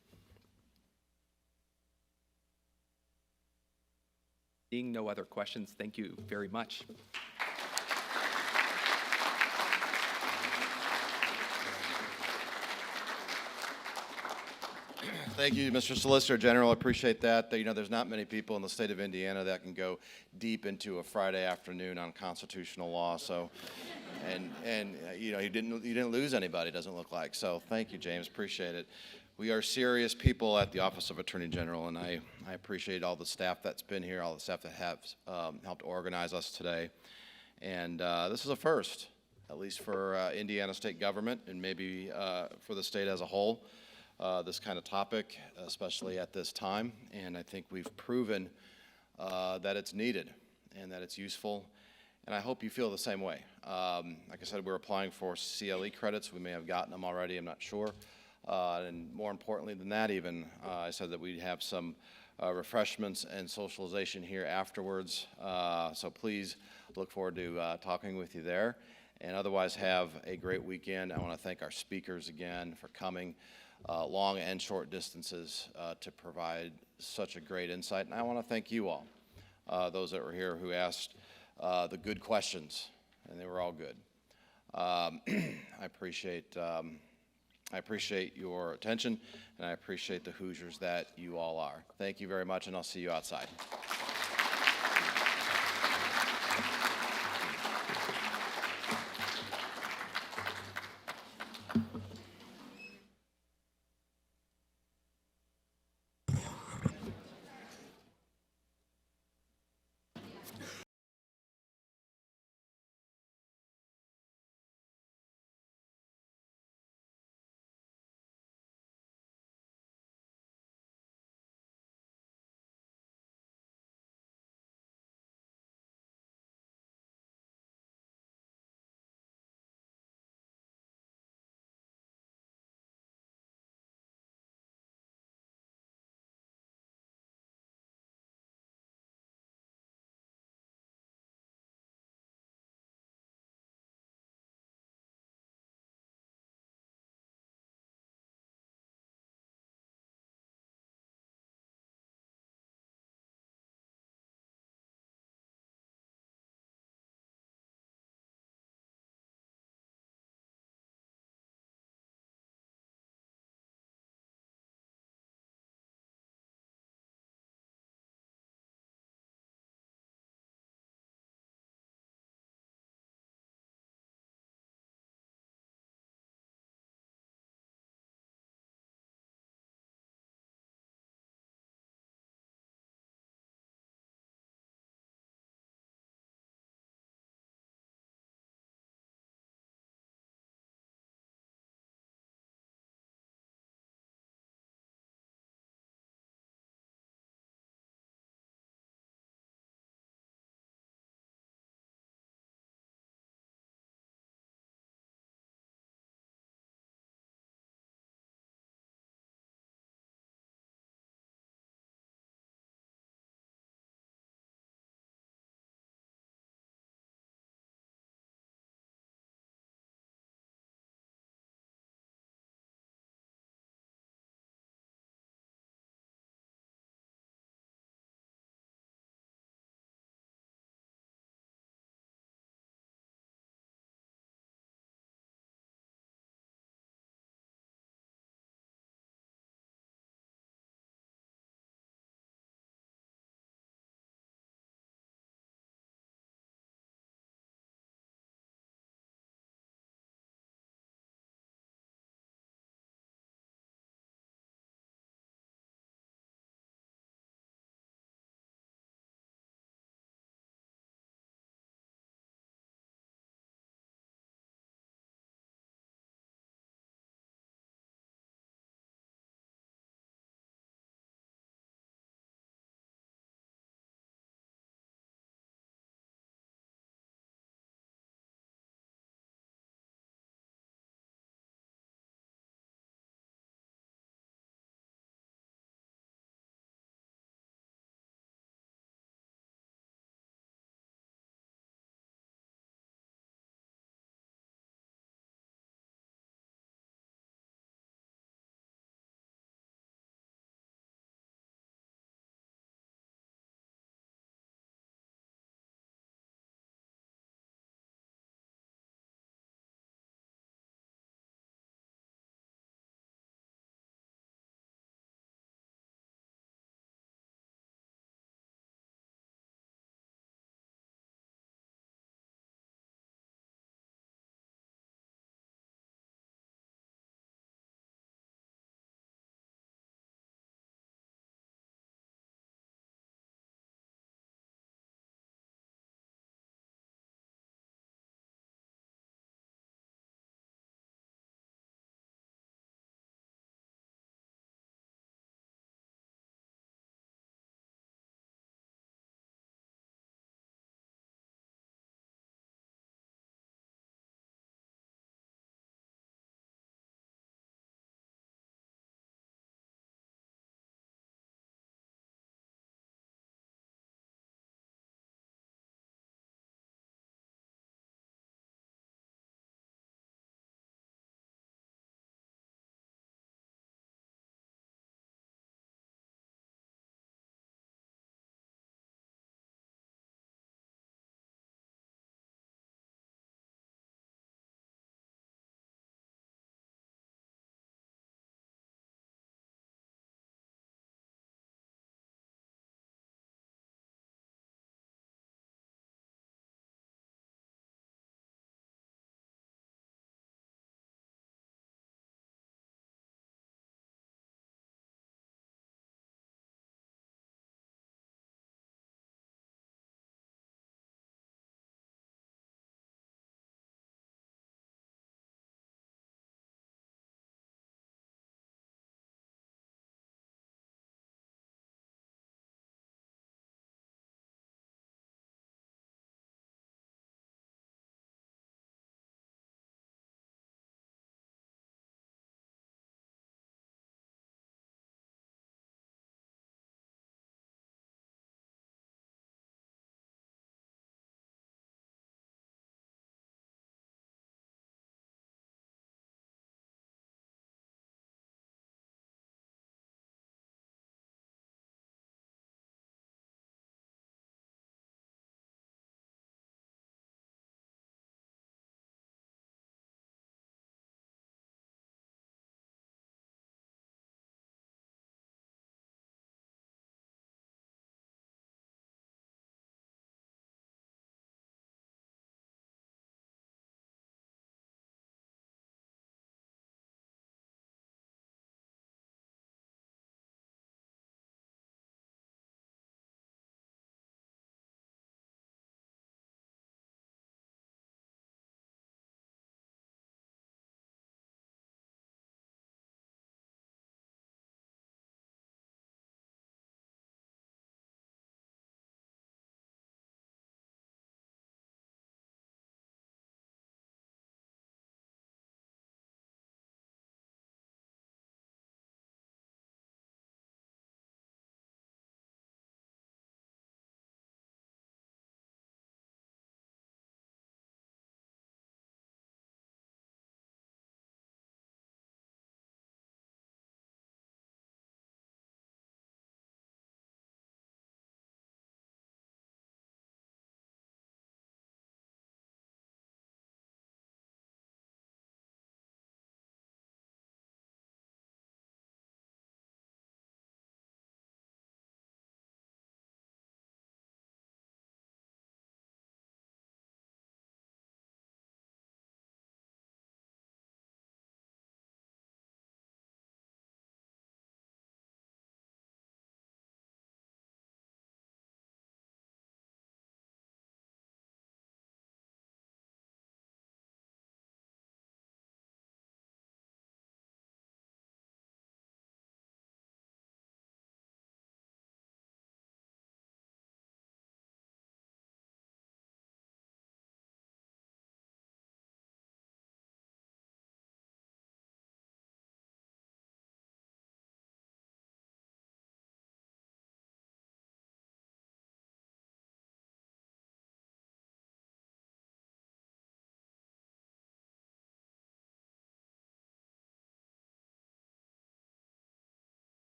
Seeing no other questions, thank you very much. Thank you, Mr. Solicitor General. I appreciate that. There's not many people in the state of Indiana that can go deep into a Friday afternoon on constitutional law. So, and you didn't lose anybody, doesn't look like. So, thank you, James. Appreciate it. We are serious people at the Office of Attorney General, and I appreciate all the staff that's been here, all the staff that have helped organize us today. And this is a first, at least for Indiana state government and maybe for the state as a whole, this kind of topic, especially at this time. And I think we've proven that it's needed and that it's useful. And I hope you feel the same way. Like I said, we're applying for CLE credits. We may have gotten them already, I'm not sure. And more importantly than that even, I said that we'd have some refreshments and socialization here afterwards. So please look forward to talking with you there. And otherwise, have a great weekend. I want to thank our speakers again for coming long and short distances to provide such a great insight. And I want to thank you all, those that were here who asked the good questions, and they were all good. I appreciate your attention, and I appreciate the Hoosiers that you all are. Thank you very much, and I'll see you outside.